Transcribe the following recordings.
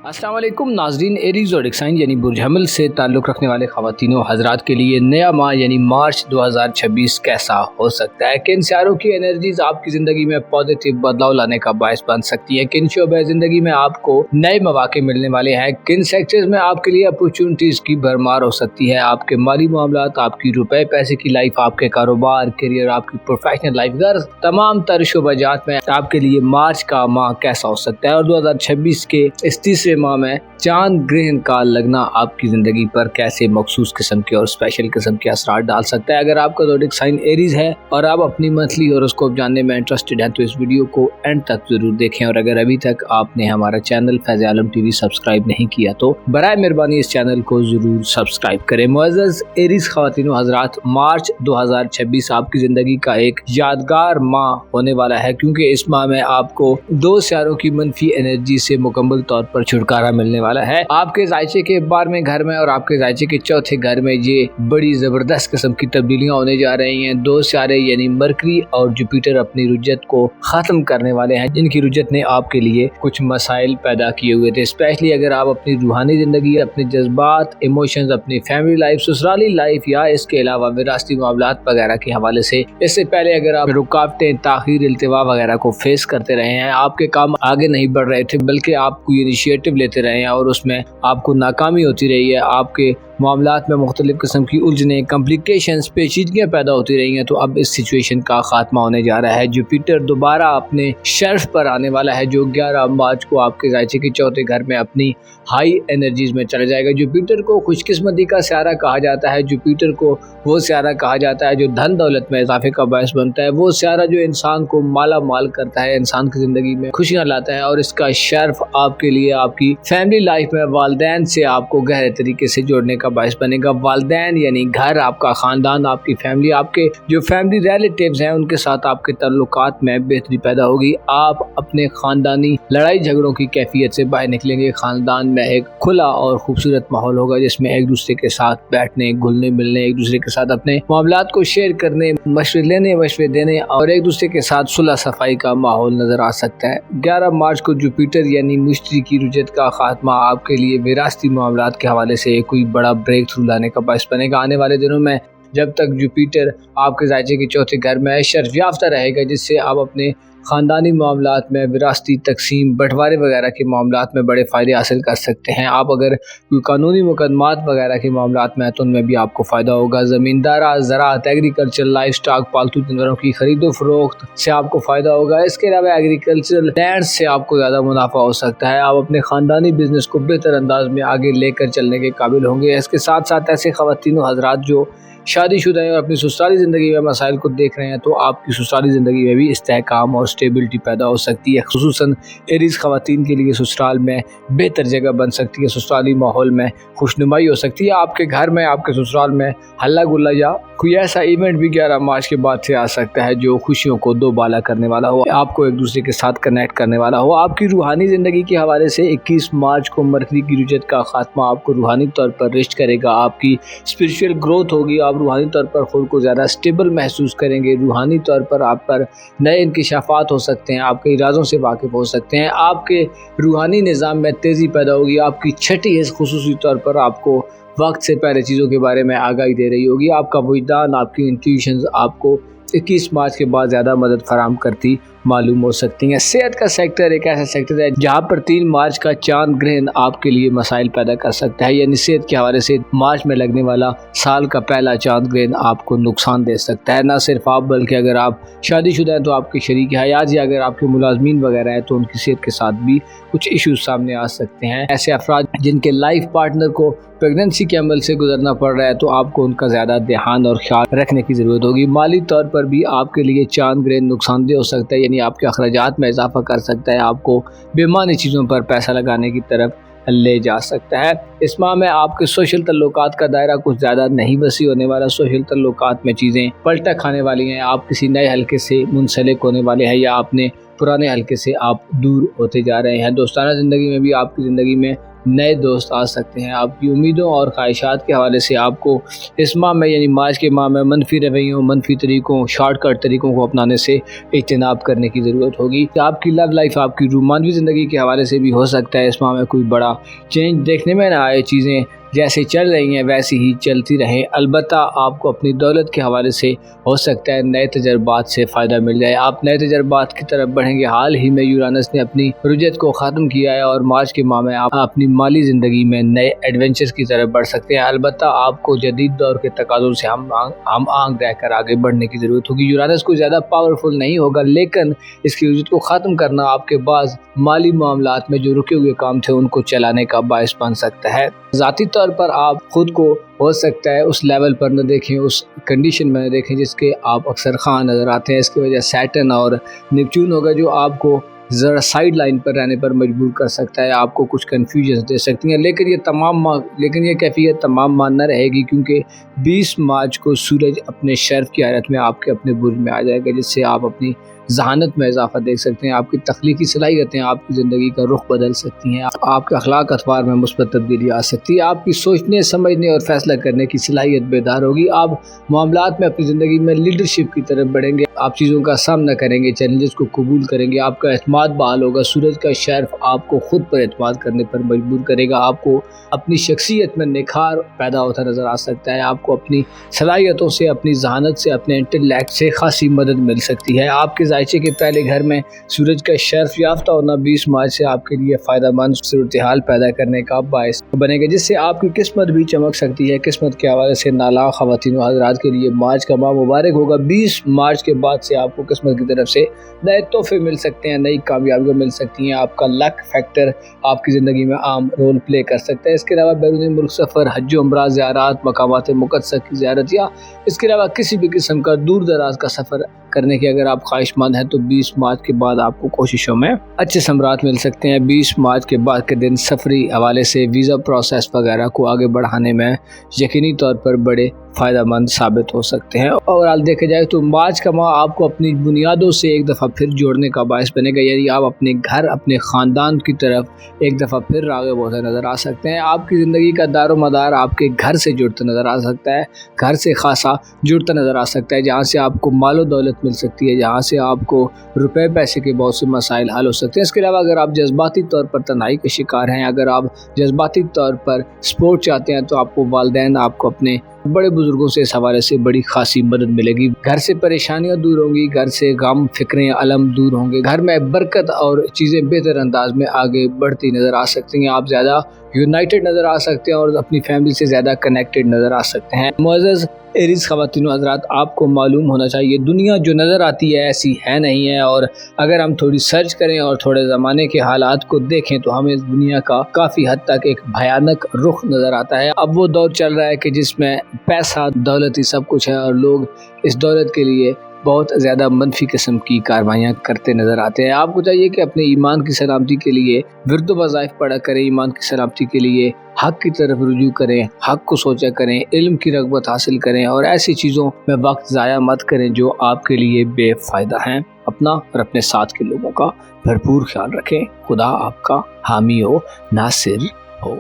अस्सलाम वालेकुम नाजरीन। एरीज और साइन यानी बुर्ज हमल से ताल्लुक़ रखने वाले ख़वातीनों हज़रात के लिए नया माह यानी मार्च 2026 कैसा हो सकता है। किन सियारों की एनर्जीज आपकी ज़िंदगी में पॉजिटिव बदलाव लाने का बायस बन सकती है। किन शोबे ज़िंदगी में आपको नए मौक़े मिलने वाले हैं। किन सेक्टर्स में आपके लिए अपॉर्चुनिटीज़ की भरमार हो सकती है। आपके माली मामलात, आपकी रुपए पैसे की लाइफ, आपके कारोबार, करियर, आपकी प्रोफेशनल लाइफ, तमाम तर शोबाजात में आपके लिए मार्च का माह कैसा हो सकता है। और 2026 के इस तीसरे माह में चांद ग्रहण का लगना आपकी ज़िंदगी पर कैसे मखसूस किस्म के और स्पेशल किस्म के असरात डाल सकता है। अगर आपका ज़ोडिक साइन एरीज है और आप अपनी मंथली हॉरोस्कोप जानने में इंटरेस्टेड हैं तो इस वीडियो को एंड तक ज़रूर देखें। और अगर अभी तक आपने हमारा चैनल फैज़ आलम टीवी सब्सक्राइब नहीं किया तो बराए मेहरबानी इस चैनल को ज़रूर सब्सक्राइब करें। मुअज़्ज़ज़ एरीज ख़वातीनो हज़रात, मार्च 2026 आपकी ज़िंदगी का एक यादगार माह होने वाला है, क्योंकि इस माह में आपको दो सियारों की मनफी एनर्जी से मुकम्मल तौर पर छुटकारा मिलने वाला है। आपके जायचे के 12वें घर में और आपके जायचे के चौथे घर में ये बड़ी जबरदस्त किस्म की तब्दीलियां होने जा रही हैं। दो सियारे यानी मरकरी और जुपिटर अपनी रुज्जत को खत्म करने वाले हैं, जिनकी रुज्जत ने आपके लिए कुछ मसाइल पैदा किए हुए थे। स्पेशली अगर आप अपनी रूहानी जिंदगी, अपने जज्बात, इमोशंस, अपनी फैमिली लाइफ, ससुराली लाइफ या इसके अलावा विरासती मामलात वगैरह के हवाले से इससे पहले अगर आप रुकावटें, ताखीर, इल्तिवा वगैरह को फेस करते रहे हैं, आपके काम आगे नहीं बढ़ रहे थे बल्कि आप कोई इनिशिएटिव लेते रहे हैं और उसमें आपको नाकामी होती रही है, आपके मामलात में मुख्तलिफ किस्म की उलझने, कॉम्प्लिकेशंस, पेचीदगियाँ पैदा होती रही हैं, तो अब इस सिचुएशन का खात्मा होने जा रहा है। जुपिटर दोबारा अपने शर्फ पर आने वाला है, जो 11 मार्च को आपके जायचे के चौथे घर में अपनी हाई एनर्जीज में चला जाएगा। जुपिटर को खुशकिस्मती का सियारा कहा जाता है। जुपिटर को वो सियारा कहा जाता है जो धन दौलत में इजाफे का बायस बनता है। वो सियारा जो इंसान को माला माल करता है, इंसान की ज़िंदगी में खुशियाँ लाता है। और इसका शर्फ आपके लिए आपकी फैमिली लाइफ में वालिदैन से आपको गहरे तरीके से जोड़ने का बायस बनेगा। वालिदैन यानी घर, आपका खानदान, आपकी फैमिली, आपके जो फैमिली रिलेटिव्स हैं उनके साथ आपके ताल्लुकात में बेहतरी पैदा होगी। आप अपने खानदानी लड़ाई झगड़ों की कैफियत से बाहर निकलेंगे। खानदान में एक खुला और खूबसूरत माहौल होगा जिसमें एक दूसरे के साथ बैठने, घुलने मिलने, एक दूसरे के साथ अपने मामलात को शेयर करने, मशवरे लेने, मशवरे देने और एक दूसरे के साथ सुलह सफाई का माहौल नजर आ सकता है। 11 मार्च को जुपिटर यानी मुश्तरी की रुजत का खात्मा आपके लिए विरासती मामलात के हवाले से कोई बड़ा ब्रेक थ्रू लाने का बायस बनेगा। आने वाले दिनों में जब तक जुपिटर आपके जायचे के चौथे घर में शर्फ याफ्ता रहेगा, जिससे आप अपने ख़ानदानी मामलात में विरासती तकसीम, बंटवारे वगैरह के मामलात में बड़े फ़ायदे हासिल कर सकते हैं। आप अगर कोई कानूनी मुकदमात वगैरह के मामलात में हैं तो उनमें भी आपको फ़ायदा होगा। ज़मींदारा, ज़राअत, एग्रीकल्चर, लाइफ स्टॉक, पालतू जानवरों की खरीदो फरोख्त से आपको फ़ायदा होगा। इसके अलावा एग्रीकल्चरल लैंड से आपको ज़्यादा मुनाफा हो सकता है। आप अपने ख़ानदानी बिजनेस को बेहतर अंदाज में आगे लेकर चलने के काबिल होंगे। इसके साथ साथ ऐसे ख़वातीनों हज़रात जो शादीशुदा हैं और अपनी ससुराली ज़िंदगी में मसाइल को देख रहे हैं तो आपकी ससुराली ज़िंदगी में भी इस्तेहकाम और स्टेबिलिटी पैदा हो सकती है। खुसूसन एरीज ख़वातीन के लिए ससुराल में बेहतर जगह बन सकती है, ससुराली माहौल में खुशनुमाई हो सकती है। आपके घर में, आपके ससुराल में हल्ला गुल्ला या कोई ऐसा इवेंट भी 11 मार्च के बाद से आ सकता है जो खुशियों को दोबाला करने वाला हो, आपको एक दूसरे के साथ कनेक्ट करने वाला हो। आपकी रूहानी ज़िंदगी के हवाले से 21 मार्च को मरकरी की रुजत का खात्मा आपको रूहानी तौर पर रिश्त करेगा। आपकी स्पिरिचुअल ग्रोथ होगी, आप रूहानी तौर पर खुद को ज़्यादा स्टेबल महसूस करेंगे। रूहानी तौर पर आप पर नए इंकिशाफात हो सकते हैं, आपके इरादों से वाकिफ़ हो सकते हैं। आपके रूहानी निज़ाम में तेज़ी पैदा होगी। आपकी छठी हिस्स खुसूसी तौर पर आपको वक्त से पहले चीज़ों के बारे में आगाही दे रही होगी। आपका वजदान, आपकी इंट्यूशंस आपको 21 मार्च के बाद ज़्यादा मदद फराम करती मालूम हो सकती हैं। सेहत का सेक्टर एक ऐसा सेक्टर है जहाँ पर 3 मार्च का चांद ग्रहण आपके लिए मसाइल पैदा कर सकता है। यानी सेहत के हवाले से मार्च में लगने वाला साल का पहला चांद ग्रहण आपको नुकसान दे सकता है। ना सिर्फ आप बल्कि अगर आप शादीशुदा हैं तो आपके शरीक हयात या अगर आपके मुलाजमीन वगैरह हैं तो उनकी सेहत के साथ भी कुछ इश्यूज सामने आ सकते हैं। ऐसे अफराद जिनके लाइफ पार्टनर को प्रेगनेंसी के अमल से गुजरना पड़ रहा है तो आपको उनका ज़्यादा ध्यान और ख्याल रखने की ज़रूरत होगी। माली तौर पर भी आपके लिए चांद ग्रहण नुकसानदेह हो सकता है, यानी आपके अखराजात में इजाफा कर सकता है, आपको बेमानी चीज़ों पर पैसा लगाने की तरफ ले जा सकता है। इस माह में आपके सोशल तल्लुकात का दायरा कुछ ज़्यादा नहीं वसी होने वाला। सोशल तल्लुकात में चीज़ें पलटा खाने वाली हैं। आप किसी नए हल्के से मुंसलिक होने वाले हैं या अपने पुराने हल्के से आप दूर होते जा रहे हैं। दोस्ताना ज़िंदगी में भी आपकी ज़िंदगी में نئے دوست آ سکتے ہیں۔ آپ کی امیدوں اور خواہشات کے حوالے سے آپ کو اس ماہ میں یعنی مارچ کے ماہ میں منفی رویوں، منفی طریقوں، شارٹ کٹ طریقوں کو اپنانے سے اجتناب کرنے کی ضرورت ہوگی۔ آپ کی لو لائف، آپ کی رومانوی زندگی کے حوالے سے بھی ہو سکتا ہے اس ماہ میں کوئی بڑا چینج دیکھنے میں نہ آئے، چیزیں جیسے چل رہی ہیں ویسی ہی چلتی رہیں۔ البتہ آپ کو اپنی دولت کے حوالے سے ہو سکتا ہے نئے تجربات سے فائدہ مل جائے، آپ نئے تجربات کی طرف بڑھیں گے۔ حال ہی میں یورانس نے اپنی رجعت کو ختم کیا ہے اور مارچ کے ماہ میں آپ اپنی مالی زندگی میں نئے ایڈونچرز کی طرف بڑھ سکتے ہیں۔ البتہ آپ کو جدید دور کے تقاضوں سے ہم آہنگ رہ کر آگے بڑھنے کی ضرورت ہوگی۔ یورانس کو زیادہ پاورفل نہیں ہوگا، لیکن اس کی رجعت کو ختم کرنا آپ کے بعض مالی معاملات میں جو رکے ہوئے کام تھے ان کو چلانے کا باعث بن سکتا ہے۔ ذاتی طور پر آپ خود کو ہو سکتا ہے اس لیول پر نہ دیکھیں، اس کنڈیشن میں نہ دیکھیں جس کے آپ اکثر خواہ نظر آتے ہیں۔ اس کی وجہ سیٹرن اور نیپچون ہوگا جو آپ کو ذرا سائیڈ لائن پر رہنے پر مجبور کر سکتا ہے، آپ کو کچھ کنفیوژن دے سکتی ہیں، لیکن یہ کیفیت تمام مان نہ رہے گی، کیونکہ 20 مارچ کو سورج اپنے شرف کی حالت میں آپ کے اپنے برج میں آ جائے گا، جس سے آپ اپنی ذہانت میں اضافہ دیکھ سکتے ہیں، آپ کی تخلیقی صلاحیتیں آپ کی زندگی کا رخ بدل سکتی ہیں، آپ کے اخلاق اطوار میں مثبت تبدیلی آ سکتی ہے، آپ کی سوچنے، سمجھنے اور فیصلہ کرنے کی صلاحیت بیدار ہوگی، آپ معاملات میں اپنی زندگی میں لیڈرشپ کی طرف بڑھیں گے، آپ چیزوں کا سامنا کریں گے، چیلنجز کو قبول کریں گے، آپ کا اعتماد بحال ہوگا۔ سورج کا شرف آپ کو خود پر اعتماد کرنے پر مجبور کرے گا، آپ کو اپنی شخصیت میں نکھار پیدا ہوتا نظر آ سکتا ہے، آپ کو اپنی صلاحیتوں سے، اپنی ذہانت سے، اپنے انٹلیکٹ سے خاصی مدد مل سکتی ہے۔ آپ کے ذائچے کے پہلے گھر میں سورج کا شرف یافتہ ہونا 20 مارچ سے آپ کے لیے فائدہ مند صورتحال پیدا کرنے کا باعث بنے گا، جس سے آپ کی قسمت بھی چمک سکتی ہے۔ قسمت کے حوالے سے نالاں خواتین و حضرات کے لیے مارچ کا ماہ مبارک ہوگا۔ 20 مارچ کے بعد سے آپ کو قسمت کی طرف سے نئے تحفے مل سکتے ہیں، نئی کامیابیاں مل سکتی ہیں، آپ کا لک فیکٹر آپ کی زندگی میں عام رول پلے کر سکتا ہے۔ اس کے علاوہ بیرون ملک سفر، حج و عمرہ، زیارات، مقامات مقدسہ کی زیارت یا اس کے علاوہ کسی بھی قسم کا دور دراز کا سفر کرنے کی اگر آپ خواہش مند ہیں تو 20 مارچ کے بعد آپ کو کوششوں میں اچھے ثمرات مل سکتے ہیں۔ 20 مارچ کے بعد کے دن سفری حوالے سے ویزا پروسیس وغیرہ کو آگے بڑھانے میں یقینی طور پر بڑے فائدہ مند ثابت ہو سکتے ہیں۔ اوورآل دیکھا جائے تو مارچ کا ماہ آپ کو اپنی بنیادوں سے ایک دفعہ پھر جوڑنے کا باعث بنے گا، یعنی آپ اپنے گھر، اپنے خاندان کی طرف ایک دفعہ پھر راغب ہوتے نظر آ سکتے ہیں۔ آپ کی زندگی کا دار و مدار آپ کے گھر سے جڑتا نظر آ سکتا ہے، گھر سے خاصا جڑتا نظر آ سکتا ہے، جہاں سے آپ کو مال و دولت مل سکتی ہے، جہاں سے آپ کو روپے پیسے کے بہت سے مسائل حل ہو سکتے ہیں۔ اس کے علاوہ اگر آپ جذباتی طور پر تنہائی کے شکار ہیں، اگر آپ جذباتی طور پر سپورٹ چاہتے ہیں تو آپ کو والدین، آپ کو اپنے بڑے بزرگوں سے اس حوالے سے بڑی خاصی مدد ملے گی۔ گھر سے پریشانیاں دور ہوں گی، گھر سے غم، فکریں، علم دور ہوں گے، گھر میں برکت اور چیزیں بہتر انداز میں آگے بڑھتی نظر آ سکتی ہیں، آپ زیادہ یونائٹڈ نظر آ سکتے ہیں اور اپنی فیملی سے زیادہ کنیکٹڈ نظر آ سکتے ہیں۔ معزز ایریز خواتین و حضرات، آپ کو معلوم ہونا چاہیے دنیا جو نظر آتی ہے ایسی ہے نہیں ہے، اور اگر ہم تھوڑی سرچ کریں اور تھوڑے زمانے کے حالات کو دیکھیں تو ہمیں اس دنیا کا کافی حد تک ایک بھیانک رخ نظر آتا ہے۔ اب وہ دور چل رہا ہے کہ جس میں پیسہ، دولت ہی سب کچھ ہے، اور لوگ اس دولت کے لیے بہت زیادہ منفی قسم کی کاروائیاں کرتے نظر آتے ہیں۔ آپ کو چاہیے کہ اپنے ایمان کی سلامتی کے لیے ورد و وظائف پڑھا کریں، ایمان کی سلامتی کے لیے حق کی طرف رجوع کریں، حق کو سوچا کریں، علم کی رغبت حاصل کریں اور ایسی چیزوں میں وقت ضائع مت کریں جو آپ کے لیے بے فائدہ ہیں۔ اپنا اور اپنے ساتھ کے لوگوں کا بھرپور خیال رکھیں۔ خدا آپ کا حامی ہو، ناصر ہو۔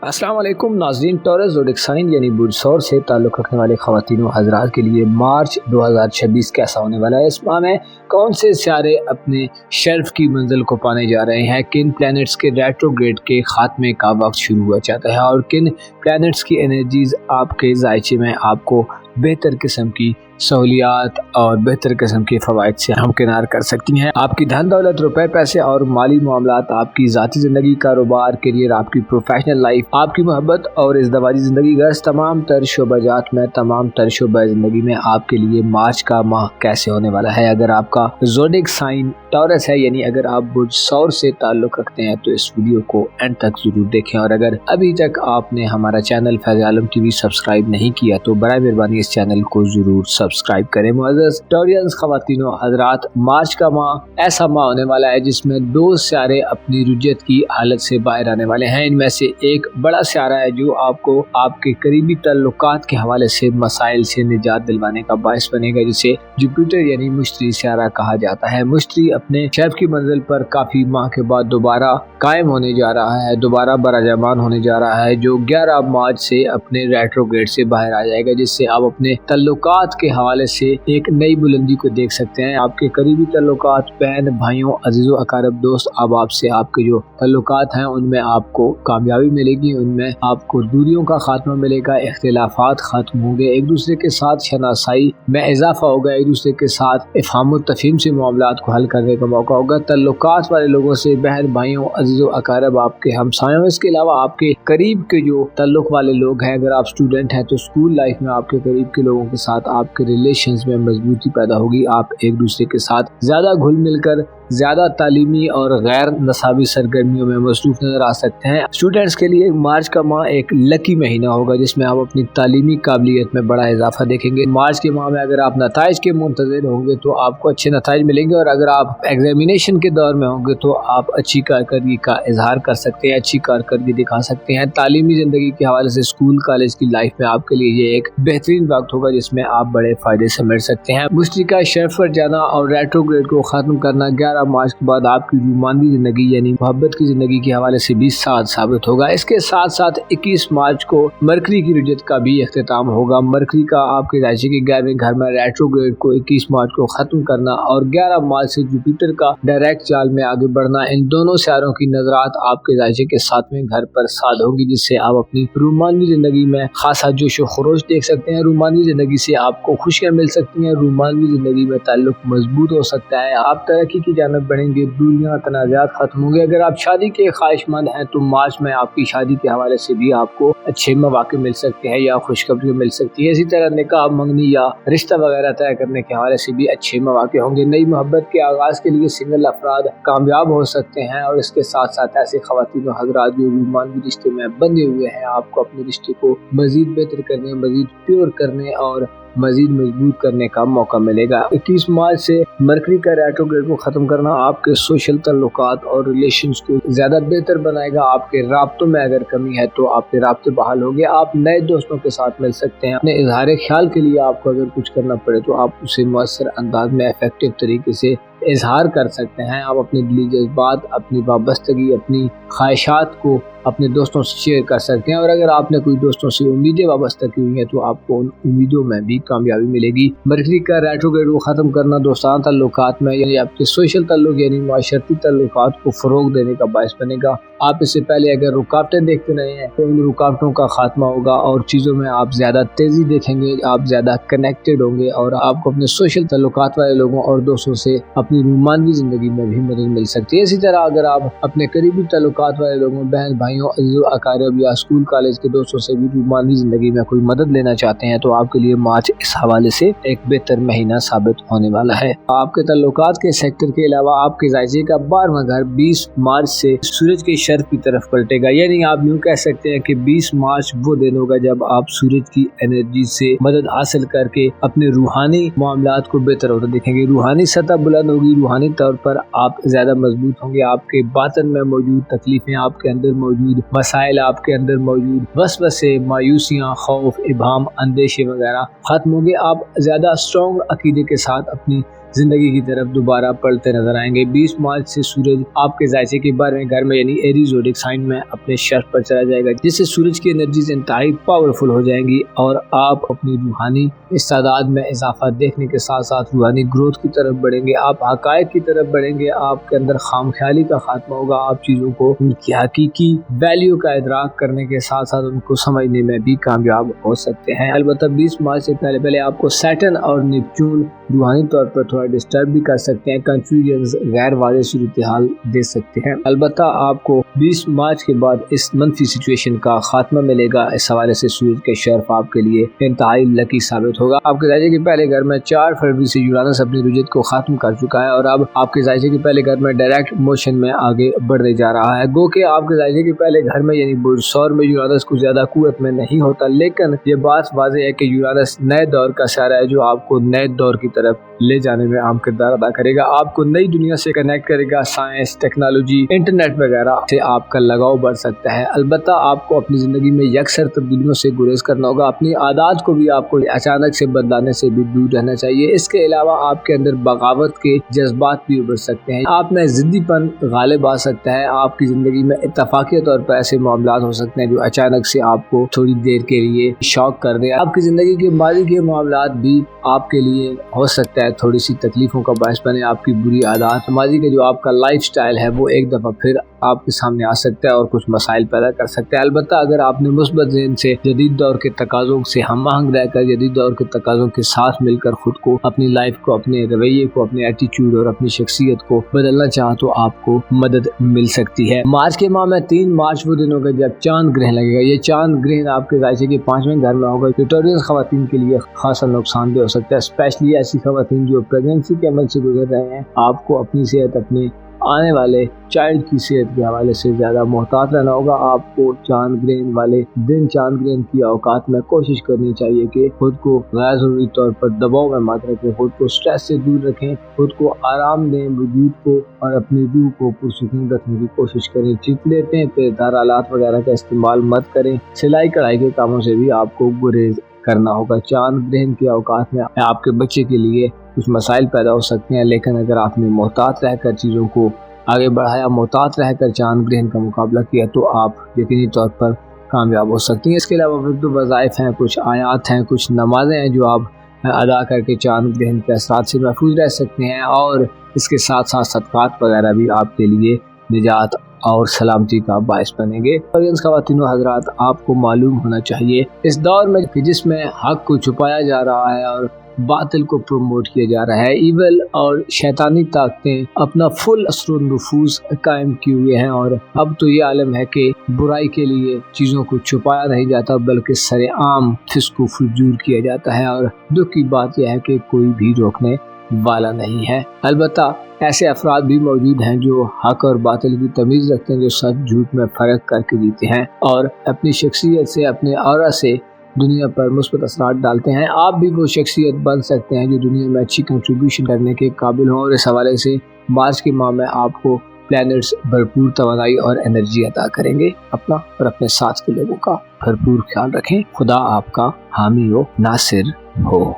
السلام علیکم ناظرین، ٹورس زوڈک سائن یعنی برج ثور سے تعلق رکھنے والے خواتین و حضرات کے لیے مارچ 2026 کیسا ہونے والا ہے؟ اس ماہ میں کون سے سیارے اپنے شرف کی منزل کو پانے جا رہے ہیں؟ کن پلینٹس کے ریٹروگریڈ کے خاتمے کا وقت شروع ہوا چاہتا ہے اور کن پلینٹس کی انرجیز آپ کے ذائچے میں آپ کو بہتر قسم کی سہولیات اور بہتر قسم کے فوائد سے ہمکنار کر سکتی ہیں؟ آپ کی دھن دولت، روپے پیسے اور مالی معاملات، آپ کی ذاتی زندگی، کاروبار، کیریئر، آپ کی پروفیشنل لائف، آپ کی محبت اور ازدواجی زندگی، غرض تمام تر شعبہ جات میں، تمام تر شعبہ زندگی میں آپ کے لیے مارچ کا ماہ کیسے ہونے والا ہے؟ اگر آپ کا زوڈک سائن ٹورس ہے، یعنی اگر آپ برج ثور سے تعلق رکھتے ہیں تو اس ویڈیو کو اینڈ تک ضرور دیکھیں، اور اگر ابھی تک آپ نے ہمارا چینل فیض عالم ٹی وی سبسکرائب نہیں کیا تو برائے مہربانی اس چینل کو ضرور सब्सक्राइब करें। मुअज़्ज़ज़ टॉरियंस ख़वातीनो हज़रात, मार्च का माह ऐसा माह होने वाला है जिसमें दो सियारे अपनी रुजत की हालत से बाहर आने वाले हैं। इनमें से एक बड़ा सियारा है जो आपको आपके करीबी ताल्लुकात के हवाले से मसाइल से निजात दिलवाने का बायस बनेगा, जिसे जुपिटर यानी मुश्तरी सियारा कहा जाता है। मुश्तरी अपने शर्फ की मंजिल पर काफ़ी माह के बाद दोबारा कायम होने जा रहा है, दोबारा बराजमान होने जा रहा है, जो 11 मार्च से अपने रेट्रोग्रेड से बाहर आ जाएगा, जिससे आप अपने ताल्लुकात के हवाले से एक नई बुलंदी को देख सकते हैं। आपके करीबी ताल्लुकात, बहन भाइयों, अजीज़ों अकारब दोस्त, अब आपसे आपके जो ताल्लुकात हैं उनमें आपको कामयाबी मिलेगी, उनमें आपको दूरियों का खात्मा मिलेगा, इख्तिलाफात खत्म होंगे, एक दूसरे के साथ शनासाई में इजाफा होगा, एक दूसरे के साथ इफ़हाम व तफ़हीम से मामलात को हल करने का मौका होगा। ताल्लुकात वाले लोगों से, बहन भाइयों, अजीज़ों अकारब, आपके हमसायों, इसके अलावा आपके करीब के जो ताल्लुक वाले लोग हैं, अगर आप स्टूडेंट हैं तो स्कूल लाइफ में आपके करीब के लोगों के साथ आपके रिलेशंस में मजबूती पैदा होगी। आप एक दूसरे के साथ ज़्यादा घुल मिलकर ज़्यादा तालीमी और गैर नसाबी सरगर्मियों में मसरूफ़ नज़र आ सकते हैं। स्टूडेंट्स के लिए मार्च का माह एक लकी महीना होगा जिसमें आप अपनी तालीमी काबिलियत में बड़ा इजाफा देखेंगे। मार्च के माह में अगर आप नताइज के मुंतज़िर होंगे तो आपको अच्छे नताइज मिलेंगे, और अगर आप एग्जामिनेशन के दौर में होंगे तो आप अच्छी कारकर्दगी का इजहार कर सकते हैं, अच्छी कारकर्दगी दिखा सकते हैं। तालीमी ज़िंदगी के हवाले से स्कूल कॉलेज की लाइफ में आपके लिए ये एक बेहतरीन वक्त होगा जिसमें आप बड़े फ़ायदे समेट सकते हैं। मुश्तरी का शर्फ पर जाना और रेट्रोग्रेड को ख़त्म करना 11 मार्च के बाद आपकी रूमानी ज़िंदगी यानी मोहब्बत की ज़िंदगी के हवाले से भी साथ साबित होगा। इसके साथ साथ 21 मार्च को मरकरी की रुजत का भी इख्तिताम होगा। मरकरी का आपके राशि के 11वें घर में रेट्रोग्रेड को 21 मार्च को ख़त्म करना और 11 मार्च से जुपिटर का डायरेक्ट चाल में आगे बढ़ना, इन दोनों सियारों की नजरात आपके राशि के 7वें घर पर साद होगी, जिससे आप अपनी रूमानी ज़िंदगी में खासा जोश व खरोश देख सकते हैं। रूमानी ज़िंदगी से आपको खुशियाँ मिल सकती हैं, रूमानी ज़िंदगी में ताल्लुक मजबूत हो सकता है, आप तरक्की की जानिब बढ़ेंगे, दूरियां तनाज़ात खत्म होंगे। अगर आप शादी के ख्वाहिशमंद हैं तो मार्च में आपकी शादी के हवाले से भी आपको अच्छे मौके मिल सकते हैं या खुशखबरी मिल सकती है। इसी तरह निकाह, मंगनी या रिश्ता वगैरह तय करने के हवाले से भी अच्छे मौके होंगे। नई मोहब्बत के आगाज़ के लिए सिंगल अफराद कामयाब हो सकते हैं, और इसके साथ साथ ऐसे ख़वातीन हज़रात जो रूमानी रिश्ते में बंधे हुए हैं, आपको अपने रिश्ते को मज़ीद बेहतर करने, मज़ीद प्योर करने और मजीद मजबूत करने का मौका मिलेगा। 21 मार्च से मरकरी का रेट्रोग्रेड को ख़त्म करना आपके सोशल ताल्लुकात और रिलेशंस को ज़्यादा बेहतर बनाएगा। आपके राब्तों में अगर कमी है तो आपके राब्ते बहाल होंगे, आप नए दोस्तों के साथ मिल सकते हैं। अपने इजहार ख्याल के लिए आपको अगर कुछ करना पड़े तो आप उसे मौसर अंदाज में इफेक्टिव तरीके से इजहार कर सकते हैं। आप अपने दिली जज्बात, अपनी वाबस्तगी, अपनी ख्वाहिशात को अपने दोस्तों से शेयर कर सकते हैं, और अगर आपने कोई दोस्तों से उम्मीदें वाबस्ता की हुई हैं तो आपको उन उम्मीदों में भी कामयाबी मिलेगी। मरकरी का रेट्रोग्रेड को ख़त्म करना दोस्ताना ताल्लुकात में यानी आपके सोशल ताल्लुक यानी माशरती ताल्लुकात को फ़रोग देने का बायस बनेगा। आप इससे पहले अगर रुकावटें देखते रहे हैं तो उन रुकावटों का खात्मा होगा और चीज़ों में आप ज़्यादा तेज़ी देखेंगे, आप ज़्यादा कनेक्टेड होंगे, और आपको अपने सोशल ताल्लुकात वाले लोगों और दोस्तों से अपनी रूमानी ज़िंदगी में भी मदद मिल सकती है। इसी तरह अगर आप अपने करीबी ताल्लुकात वाले लोगों, बहन भाइयों, अज़ीज़ों अकारब या स्कूल कॉलेज के दोस्तों से भी रूमानी ज़िंदगी में कोई मदद लेना चाहते हैं तो आपके लिए मार्च इस हवाले से एक बेहतर महीना साबित होने वाला है। आपके ताल्लुकात के सेक्टर के अलावा आपके जायजे का 12वां घर 20 मार्च से सूरज के शर्फ की तरफ पलटेगा, यानी आप यूँ कह सकते हैं कि 20 मार्च वो दिन होगा जब आप सूरज की एनर्जी से मदद हासिल करके अपने रूहानी मामलात को बेहतर होता देखेंगे। रूहानी सतह बुलंद होगी, रूहानी तौर पर आप ज़्यादा मजबूत होंगे, आपके बातन में मौजूद तकलीफें, आपके अंदर मौजूद मसाइल, आपके अंदर मौजूद वसवसे, मायूसियाँ, खौफ, इबाम, अंदेशे वगैरह खत्म होंगे। आप ज़्यादा स्ट्रॉन्ग अकीदे के साथ अपनी जिंदगी की तरफ दोबारा पलटते नजर आएंगे। 20 मार्च से सूरज आपके जायसे के 12वें घर में यानी एरीज ज़ोडिक साइन में अपने शर्फ पर चला जाएगा, जिससे सूरज की एनर्जीज इंतहाई पावरफुल हो जाएंगी और आप अपनी रूहानी इस्तादाद में इजाफा देखने के साथ साथ रूहानी ग्रोथ की तरफ बढ़ेंगे। आप हकायक की तरफ बढ़ेंगे, आपके अंदर खामख्याली का खात्मा होगा, आप चीज़ों को उनकी हकीकी वैल्यू का इदराक करने के साथ साथ उनको समझने में भी कामयाब हो सकते हैं। अलबत्ता 20 मार्च से पहले आपको सैटर्न और नेपच्यून रूहानी तौर पर थोड़ा डिस्टर्ब भी कर सकते हैं, कंफ्यूजन, गैर वाज़ेह सूरत-ए-हाल दे सकते हैं। अलबत्ता आपको 20 मार्च के बाद इस मनफी सिचुएशन का खात्मा मिलेगा। इस हवाले से सूरज के शर्फ आपके लिए इंतहाई लकी साबित होगा। आपके जायजे के पहले घर में 4 फरवरी से यूरानस अपनी रुजत को खत्म कर चुका है और अब आपके जायजे के पहले घर में डायरेक्ट मोशन में आगे बढ़ने जा रहा है। गो के आपके जायजे के पहले घर में यानी बुर्ज सौर में यूरानस को ज्यादा कुव्वत में नहीं होता, लेकिन ये बात वाज़ेह है कि यूरानस नए दौर का सारा है जो आपको नए दौर की तरफ ले जाने में अहम किरदार अदा करेगा। आपको नई दुनिया से कनेक्ट करेगा। साइंस, टेक्नोलॉजी, इंटरनेट वगैरह से आपका लगाव बढ़ सकता है। अलबत्ता आपको अपनी जिंदगी में यकसर तब्दीलियों से गुरेज करना होगा। अपनी आदत को भी आपको अचानक से बदलाने से भी दूर रहना चाहिए। इसके अलावा आपके अंदर बगावत के जज्बात भी उभर सकते हैं। आप में जिद्दीपन गालिब आ सकता है। आपकी जिंदगी में इत्तफाकी तौर पर ऐसे मामलात हो सकते हैं जो अचानक से आपको थोड़ी देर के लिए शॉक कर दे। आपकी जिंदगी के मादी के मामलात भी आपके लिए हो सकता है थोड़ी सी तकलीफों का बायस बने। आपकी बुरी आदत, माजी का जो आपका लाइफ स्टाइल है वो एक दफ़ा फिर आपके सामने आ सकता है और कुछ मसाइल पैदा कर सकता है। अलबत्ता अगर आपने मुस्बत ज़हन से जदीद दौर के तकाज़ों से हम आहंग रहकर, जदीद दौर के तकाज़ों के साथ मिलकर खुद को, अपनी लाइफ को, अपने रवैये को, अपने एटीट्यूड और अपनी शख्सियत को बदलना चाहा तो आपको मदद मिल सकती है। मार्च के माह में 3 मार्च वो दिन होगा जब चांद ग्रहण लगेगा। ये चांद ग्रहण आपके जायजे के 5वें घर में होगा। यूटेरियस खवातीन के लिए खासा नुकसानदेह हो सकता है, स्पेशली ऐसी खवातीन जो प्रेगनेंसी के अमल से गुजर रहे हैं। आपको अपनी सेहत, अपने आने वाले चाइल्ड की सेहत के हवाले से ज़्यादा मोहतात रहना होगा। आपको चांद ग्रहण वाले दिन, चांद ग्रहण की औकात में कोशिश करनी चाहिए कि खुद को गैर ज़रूरी तौर पर दबाव में मत रखें, खुद को स्ट्रेस से दूर रखें, खुद को आराम दें, वजूद को और अपनी रूह को पुरसुकून रखने की कोशिश करें। चित लेते हैं तेज़धार आलात वगैरह का इस्तेमाल मत करें। सिलाई कढ़ाई के कामों से भी आपको गुरेज करना होगा। चांद ग्रहण के औकात में आपके बच्चे के लिए कुछ मसाइल पैदा हो सकते हैं, लेकिन अगर आपने मोहतात रहकर चीज़ों को आगे बढ़ाया, मोहतात रहकर चांद ग्रहण का मुकाबला किया तो आप यकीनी तौर पर कामयाब हो सकती हैं। इसके अलावा वज़ाइफ वज़ाइफ हैं, कुछ आयात हैं, कुछ नमाजें हैं जो आप अदा करके चांद ग्रहण के असरात से महफूज रह सकते हैं और इसके साथ साथ सदक़ात वगैरह भी आपके लिए निजात और सलामती का बायस बनेंगे। और इन ख़वातीन व हज़रात, आपको मालूम होना चाहिए इस दौर में कि जिसमें हक़ को छुपाया जा रहा है और बातिल को प्रमोट किया जा रहा है, ईवल और शैतानी ताकतें अपना फुल असर नफूज कायम किए हुए हैं और अब तो ये आलम है कि बुराई के लिए चीज़ों को छुपाया नहीं जाता बल्कि सरेआम फिस्को फजूर किया जाता है। और दुख की बात यह है कि कोई भी रोकने वाला नहीं है। अलबत्ता ऐसे अफराद भी मौजूद हैं जो हक और बातिल की तमीज़ रखते हैं, जो सच झूठ में फ़र्क करके जीते हैं और अपनी शख्सियत से, अपने ऑरा से दुनिया पर मुस्बत असरात डालते हैं। आप भी वो शख्सियत बन सकते हैं जो दुनिया में अच्छी कंट्रीब्यूशन करने के काबिल हों। और इस हवाले से मार्च के माह में आपको प्लैनेट्स भरपूर तवानाई और एनर्जी अदा करेंगे। अपना और अपने साथ के लोगों का भरपूर ख्याल रखें। खुदा आपका हामी हो, नासिर हो।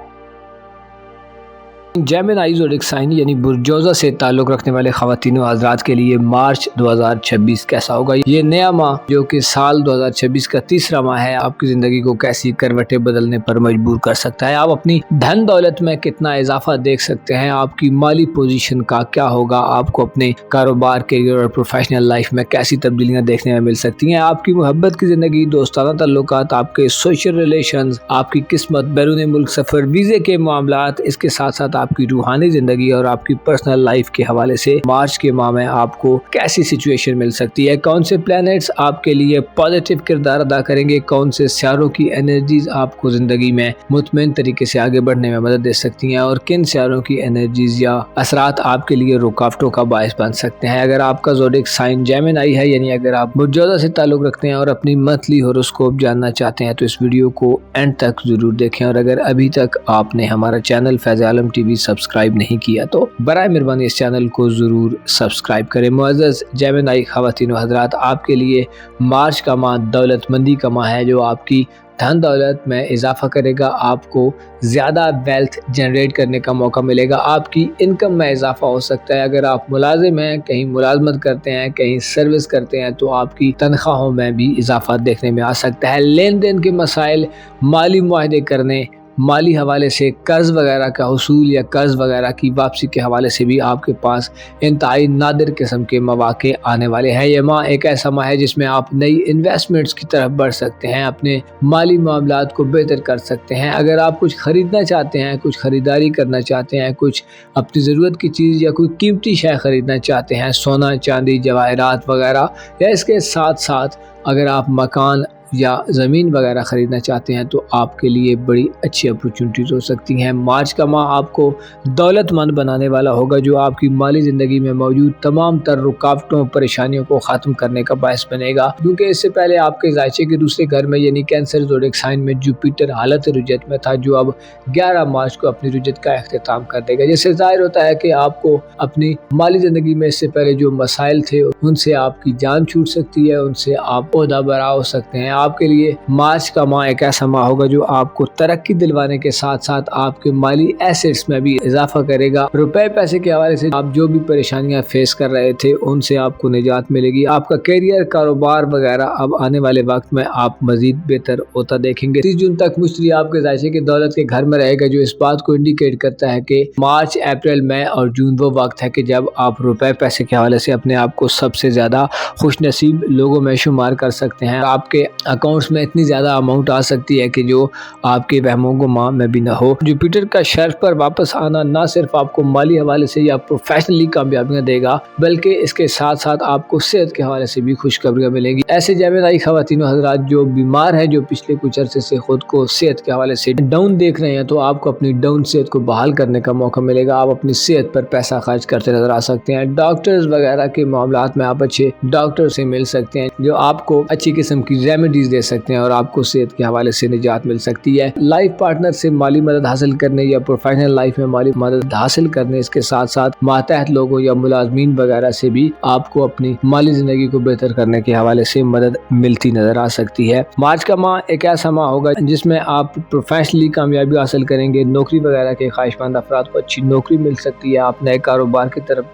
जेमिनी ज़ोडिएक साइन यानी बुर्जोज़ा से ताल्लुक़ रखने वाले ख़वातीन व हज़रात के लिए मार्च 2026 कैसा होगा? ये नया माह जो कि साल 2026 का तीसरा माह है, आपकी ज़िंदगी को कैसी करवटें बदलने पर मजबूर कर सकता है। आप अपनी धन दौलत में कितना इजाफा देख सकते हैं, आपकी माली पोजीशन का क्या होगा, आपको अपने कारोबार, करियर और प्रोफेशनल लाइफ में कैसी तब्दीलियाँ देखने में मिल सकती हैं, आपकी मोहब्बत की ज़िंदगी, दोस्ताना ताल्लुकात, आपके सोशल रिलेशंस, आपकी किस्मत, बैरून मुल्क सफ़र, वीज़े के मामलात, इसके साथ साथ आपकी रूहानी जिंदगी और आपकी पर्सनल लाइफ के हवाले से मार्च के माह में आपको कैसी सिचुएशन मिल सकती है, कौन से प्लैनेट्स आपके लिए पॉजिटिव किरदार अदा करेंगे, कौन से सितारों की एनर्जीज आपको जिंदगी में मुतमईन तरीके से आगे बढ़ने में मदद दे सकती हैं और किन सितारों की एनर्जीज या असरात आपके लिए रुकावटों का बायस बन सकते हैं। अगर आपका ज़ोडिएक साइन जेमिनी है, यानी अगर आप बुर्जोज़ा से ताल्लुक़ रखते हैं और अपनी मंथली हॉरोस्कोप जानना चाहते हैं तो इस वीडियो को एंड तक जरूर देखें। और अगर अभी तक आपने हमारा चैनल फैज़ आलम टीवी सब्सक्राइब नहीं किया तो बराए मेहरबानी इस चैनल को जरूर सब्सक्राइब करें। मुअज़्ज़ज़ जेमिनी ख़वातीन व हज़रात, आपके लिए मार्च का माह दौलतमंदी का माह है जो आपकी धन दौलत में इजाफा करेगा, आपको ज़्यादा वेल्थ जनरेट करने का मौका मिलेगा, आपकी इनकम में इजाफा हो सकता है। अगर आप मुलाजिम हैं, कहीं मुलाजमत करते हैं, कहीं सर्विस करते हैं तो आपकी तनख्वाहों में भी इजाफा देखने में आ सकता है। लेन देन के मसाइल, माली मुआहदे करने, माली हवाले से कर्ज वगैरह का हुसूल या कर्ज वगैरह की वापसी के हवाले से भी आपके पास इंतहाई नादिर किस्म के मौके आने वाले हैं। ये माह एक ऐसा माह है जिसमें आप नई इन्वेस्टमेंट्स की तरफ बढ़ सकते हैं, अपने माली मामलात को बेहतर कर सकते हैं। अगर आप कुछ ख़रीदना चाहते हैं, कुछ ख़रीदारी करना चाहते हैं, कुछ अपनी ज़रूरत की चीज़ या कोई कीमती शय ख़रीदना चाहते हैं, सोना चांदी जवाहरात वगैरह, या इसके साथ साथ अगर आप मकान या ज़मीन वगैरह ख़रीदना चाहते हैं तो आपके लिए बड़ी अच्छी अपॉर्चुनिटीज़ हो सकती हैं। मार्च का माह आपको दौलतमंद बनाने वाला होगा, जो आपकी माली ज़िंदगी में मौजूद तमाम तर रुकावटों परेशानियों को ख़त्म करने का बायस बनेगा, क्योंकि इससे पहले आपके ज़ायचे के दूसरे घर में यानी कैंसर ज़ोडिक साइन में जुपिटर हालत रुजत में था, जो अब 11 मार्च को अपनी रुजत का अख्तिताम कर देगा। जिससे ज़ाहिर होता है कि आपको अपनी माली ज़िंदगी में इससे पहले जो मसाइल थे उनसे आपकी जान छूट सकती है, उनसे आप ओहदा बरा हो सकते हैं। आपके लिए मार्च का माह एक ऐसा माह होगा जो आपको तरक्की दिलवाने के साथ साथ आपके माली एसेट्स में भी इजाफा करेगा। रुपए पैसे के हवाले से आप जो भी परेशानियां फेस कर रहे थे उनसे आपको निजात मिलेगी। आपका कैरियर, कारोबार वगैरह अब आने वाले वक्त में आप मजीद बेहतर होता देखेंगे। 30 जून तक मुश्तरी आपके ज़ायचे की दौलत के घर में रहेगा, जो इस बात को इंडिकेट करता है कि मार्च, अप्रैल, मई और जून वो वक्त है कि जब आप रुपए पैसे के हवाले से अपने आप को सबसे ज़्यादा खुशनसीब लोगों में शुमार कर सकते हैं। आपके अकाउंट्स में इतनी ज़्यादा अमाउंट आ सकती है कि जो आपके वहमों गुमान में भी ना हो। जुपिटर का शर्फ पर वापस आना ना सिर्फ आपको माली हवाले से या प्रोफेशनली कामयाबियां देगा, बल्कि इसके साथ साथ आपको सेहत के हवाले से भी खुशखबरियां मिलेंगी। ऐसे जामेदाई खवातीन हजरात जो बीमार हैं, जो पिछले कुछ अरसे से खुद को सेहत के हवाले से डाउन देख रहे हैं, तो आपको अपनी डाउन सेहत को बहाल करने का मौका मिलेगा। आप अपनी सेहत पर पैसा खर्च करते नजर आ सकते हैं। डॉक्टर्स वगैरह के मामलात में आप अच्छे डॉक्टर से मिल सकते हैं, जो आपको अच्छी किस्म की रेमेडीज दे सकते हैं और आपको सेहत के हवाले से निजात मिल सकती है। लाइफ पार्टनर से माली मदद हासिल करने या प्रोफेशनल लाइफ में माली मदद हासिल करने, इसके साथ साथ मातहत लोगों या मुलाजमीन वगैरह से भी आपको अपनी माली जिंदगी को बेहतर करने के हवाले से मदद मिलती नजर आ सकती है। मार्च का माह एक ऐसा माह होगा जिसमें आप प्रोफेशनली कामयाबी हासिल करेंगे। नौकरी वगैरह के ख्वाहिशमंद अफराद को अच्छी नौकरी मिल सकती है। आप नए कारोबार की तरफ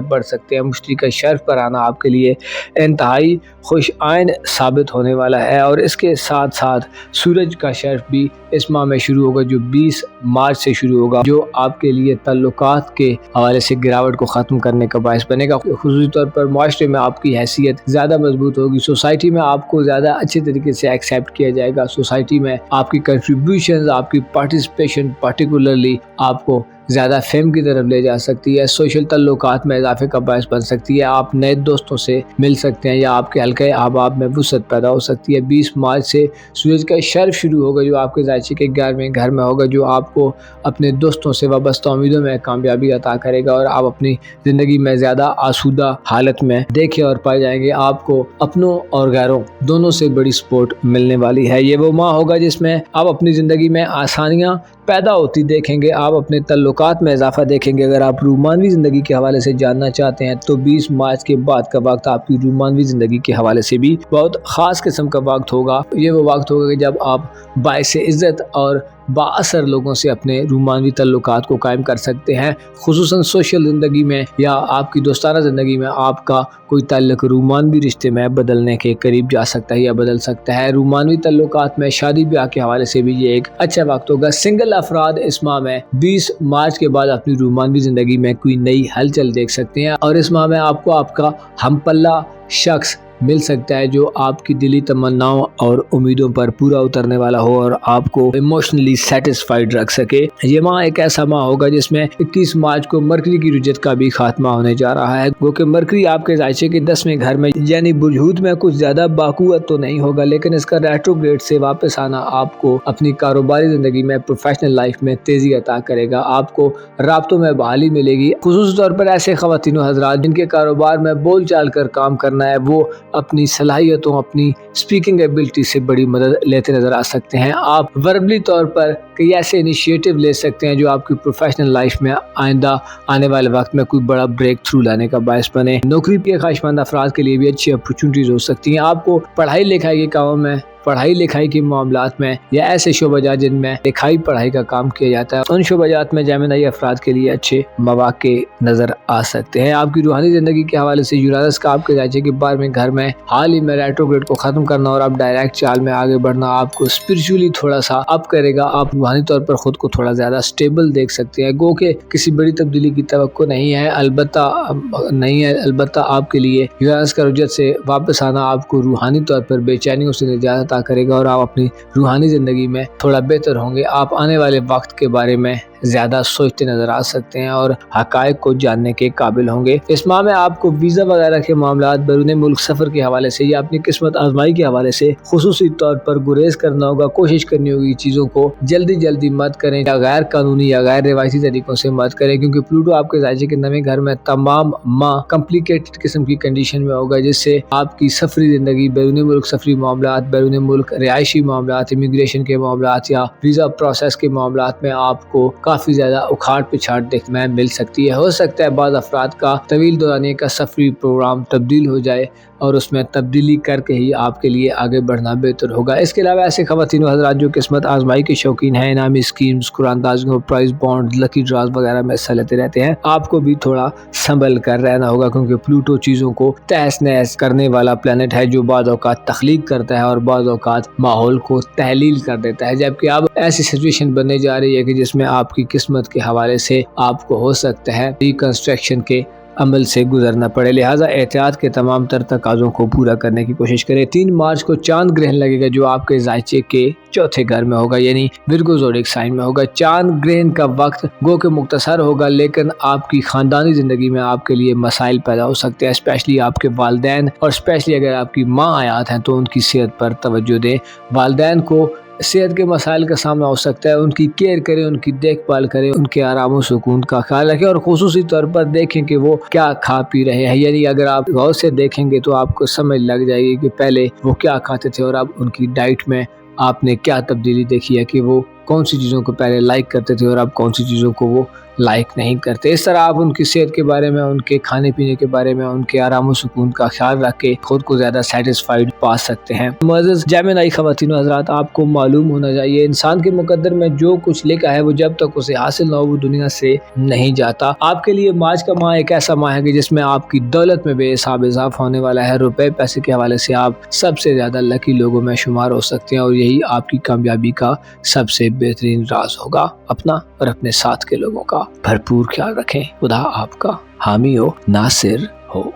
बढ़ सकते हैं। मुश्तरी का शर्फ पर आना आपके लिए इंतहाई खुश आइन साबित होने वाला है। और इसके साथ साथ सूरज का शर्फ भी इस माह में शुरू होगा, जो 20 मार्च से शुरू होगा, जो आपके लिए ताल्लुकात के हवाले से गिरावट को ख़त्म करने का बायस बनेगा। खुसूसी तौर पर माशरे में आपकी हैसियत ज़्यादा मजबूत होगी। सोसाइटी में आपको ज़्यादा अच्छे तरीके से एक्सेप्ट किया जाएगा। सोसाइटी में आपकी कंट्रीब्यूशन, आपकी पार्टिसिपेशन पार्टिकुलरली आपको ज़्यादा फेम की तरफ ले जा सकती है। सोशल तल्लुकात में इजाफे का बायस बन सकती है। आप नए दोस्तों से मिल सकते हैं या आपके हल्के अहबाब में वुसअत पैदा हो सकती है। 20 मार्च से सूरज का शर्फ शुरू होगा, जो आपके ज़ायचे के घर में होगा, जो आपको अपने दोस्तों से वाबस्ता उम्मीदों में कामयाबी अता करेगा और आप अपनी ज़िंदगी में ज़्यादा आसूदा हालत में देखे और पाए जाएंगे। आपको अपनों और गैरों दोनों से बड़ी सपोर्ट मिलने वाली है। ये वो माह होगा जिसमें आप अपनी ज़िंदगी में आसानियाँ पैदा होती देखेंगे, आप अपने तल्लुकात में इजाफा देखेंगे। अगर आप रूमानवी ज़िंदगी के हवाले से जानना चाहते हैं तो 20 मार्च के बाद का वक्त आपकी रूमानवी ज़िंदगी के हवाले से भी बहुत ख़ास किस्म का वक्त होगा। ये वो वक्त होगा कि जब आप बाइसे इज़्ज़त और बाअसर लोगों से अपने रूमानवी तल्लुकात को कायम कर सकते हैं। खुसूसन सोशल ज़िंदगी में या आपकी दोस्ताना ज़िंदगी में आपका कोई ताल्लुक रूमानवी रिश्ते में बदलने के करीब जा सकता है या बदल सकता है। रूमानवी तल्लुकात में शादी ब्याह के हवाले से भी ये एक अच्छा वक्त होगा। सिंगल अफराद इस माह में 20 मार्च के बाद अपनी रूमानवी ज़िंदगी में कोई नई हलचल देख सकते हैं और इस माह में आपको आपका हमपल्ला शख्स मिल सकता है, जो आपकी दिली तमन्नाओं और उम्मीदों पर पूरा उतरने वाला हो और आपको इमोशनली सेटिस्फाइड रख सके। ये माह एक ऐसा माह होगा जिसमें 21 मार्च को मरकरी की रुजत का भी खात्मा होने जा रहा है। वो कि मरकरी आपके ज़ायचे के 10वें घर में यानी बुरहूद में कुछ ज़्यादा बाकुवत तो नहीं होगा, लेकिन इसका रेट्रोग्रेड से वापस आना आपको अपनी कारोबारी ज़िंदगी में, प्रोफेशनल लाइफ में तेज़ी अता करेगा। आपको राब्तों में बहाली मिलेगी। खुसूसी तौर पर ऐसे ख़वातीन हज़रात जिनके कारोबार में बोल चाल कर काम करना है, वो अपनी सलाहियतों, अपनी स्पीकिंग एबिलिटी से बड़ी मदद लेते नजर आ सकते हैं। आप वर्बली तौर पर कई ऐसे इनिशिएटिव ले सकते हैं जो आपकी प्रोफेशनल लाइफ में आइंदा आने वाले वक्त में कोई बड़ा ब्रेक थ्रू लाने का बायस बने। नौकरी के ख्वाहिशमंद अफराद के लिए भी अच्छी अपॉर्चुनिटीज हो सकती हैं। आपको पढ़ाई लिखाई के कामों में पढ़ाई लिखाई के मामलात में या ऐसे शोबाजात जिनमें लिखाई पढ़ाई का काम किया जाता है, उन शोबाजात में जेमिनी अफराद के लिए अच्छे मौके नजर आ सकते हैं। आपकी रूहानी जिंदगी के हवाले से यूरानस का आपके जायचे के बारे में घर में हाल ही में रेट्रोग्रेड को खत्म करना और आप डायरेक्ट चाल में आगे बढ़ना आपको स्पिरिचुअली थोड़ा सा अप करेगा। आप रूहानी तौर पर खुद को थोड़ा ज्यादा स्टेबल देख सकते हैं। गो के किसी बड़ी तब्दीली की तवक्को नहीं है, अलबत्ता आपके लिए यूरानस का रुजत से वापस आना आपको रूहानी तौर पर बेचैनियों से निजात अता करेगा और आप अपनी रूहानी जिंदगी में थोड़ा बेहतर होंगे। आप आने वाले वक्त के बारे में ज्यादा सोचते नजर आ सकते हैं और हकायक को जानने के काबिल होंगे। इस माह में आपको वीजा वगैरह के मामलात, बैरून मुल्क सफर के हवाले से या अपनी किस्मत आजमाई के हवाले से खुसूसी तौर पर गुरेज करना होगा। कोशिश करनी होगी चीजों को जल्दी मत करें या गैर कानूनी या गैर रिवायती तरीकों से मत करें, क्योंकि प्लूटो आपके जायचे के नवे घर में तमाम माह कॉम्प्लिकेटेड किस्म की कंडीशन में होगा, जिससे आपकी सफरी जिंदगी, बैरून मुल्क सफरी मामलात, बैरून मुल्क रिहायशी मामलात, इमिग्रेशन के मामलात या वीजा प्रोसेस के मामलात में आपको काफी ज्यादा उखाड़ पिछाड़ देखने में मिल सकती है। हो सकता है बाद अफराद का तवील दौरानिए का सफरी प्रोग्राम तब्दील हो जाए और उसमें तब्दीली करके ही आपके लिए आगे बढ़ना बेहतर होगा। इसके अलावा ऐसे ख़वातीन हज़रात जो किस्मत आजमाई के शौकीन हैं, इनामी स्कीम्स, कुरानदाजियों, प्राइज बॉन्ड, लकी ड्राज वगैरह में हिस्सा लेते रहते हैं, आपको भी थोड़ा संभल कर रहना होगा, क्योंकि प्लूटो चीज़ों को तहस नहस करने वाला प्लेनेट है जो बाद औकात तख्लीक करता है और बाद औकात माहौल को तहलील कर देता है। जबकि अब ऐसी सिचुएशन बनने जा रही है कि जिसमें आपकी किस्मत के हवाले से आपको हो सकता है रिकंस्ट्रक्शन के अमल से गुजरना पड़े। लिहाजा एहतियात के तमाम तर तकाज़ों को पूरा करने की कोशिश करें। 3 मार्च को चांद ग्रहण लगेगा जो आपके जायचे के चौथे घर में होगा, यानी विर्गो ज़ोडिक साइन में होगा। चांद ग्रहण का वक्त गो के मुख्तसर होगा, लेकिन आपकी खानदानी ज़िंदगी में आपके लिए मसाइल पैदा हो सकते हैं, स्पेशली आपके वालिदैन, और स्पेशली अगर आपकी माँ आयात हैं तो उनकी सेहत पर तवज्जो दें। वालिदैन को सेहत के मसाइल का सामना हो सकता है, उनकी केयर करें, उनकी देखभाल करें, उनके आराम और सुकून का ख्याल रखें और खुसूसी तौर पर देखें कि वो क्या खा पी रहे हैं। यानी अगर आप गौर से देखेंगे तो आपको समझ लग जाएगी कि पहले वो क्या खाते थे और अब उनकी डाइट में आपने क्या तब्दीली देखी है, कि वो कौन सी चीज़ों को पहले लाइक करते थे और अब कौन सी चीज़ों को वो लाइक नहीं करते। इस तरह आप उनकी सेहत के बारे में, उनके खाने पीने के बारे में, उनके आराम और सुकून का ख्याल रख के खुद को ज़्यादा सेटिस्फाइड पा सकते हैं। मुअज़्ज़ज़ जेमिनी ख़वातीन हज़रात, आपको मालूम होना चाहिए इंसान के मुक़द्दर में जो कुछ लिखा है वो जब तक उसे हासिल ना हो वो दुनिया से नहीं जाता। आपके लिए मार्च का माह एक ऐसा माह है कि जिसमें आपकी दौलत में बेहिसाब इजाफा होने वाला है। रुपए पैसे के हवाले से आप सबसे ज़्यादा लकी लोगों में शुमार हो सकते हैं और यही आपकी कामयाबी का सबसे बेहतरीन राज होगा। अपना और अपने साथ के लोगों का भरपूर ख्याल रखें। खुदा आपका हामी हो, नासिर हो।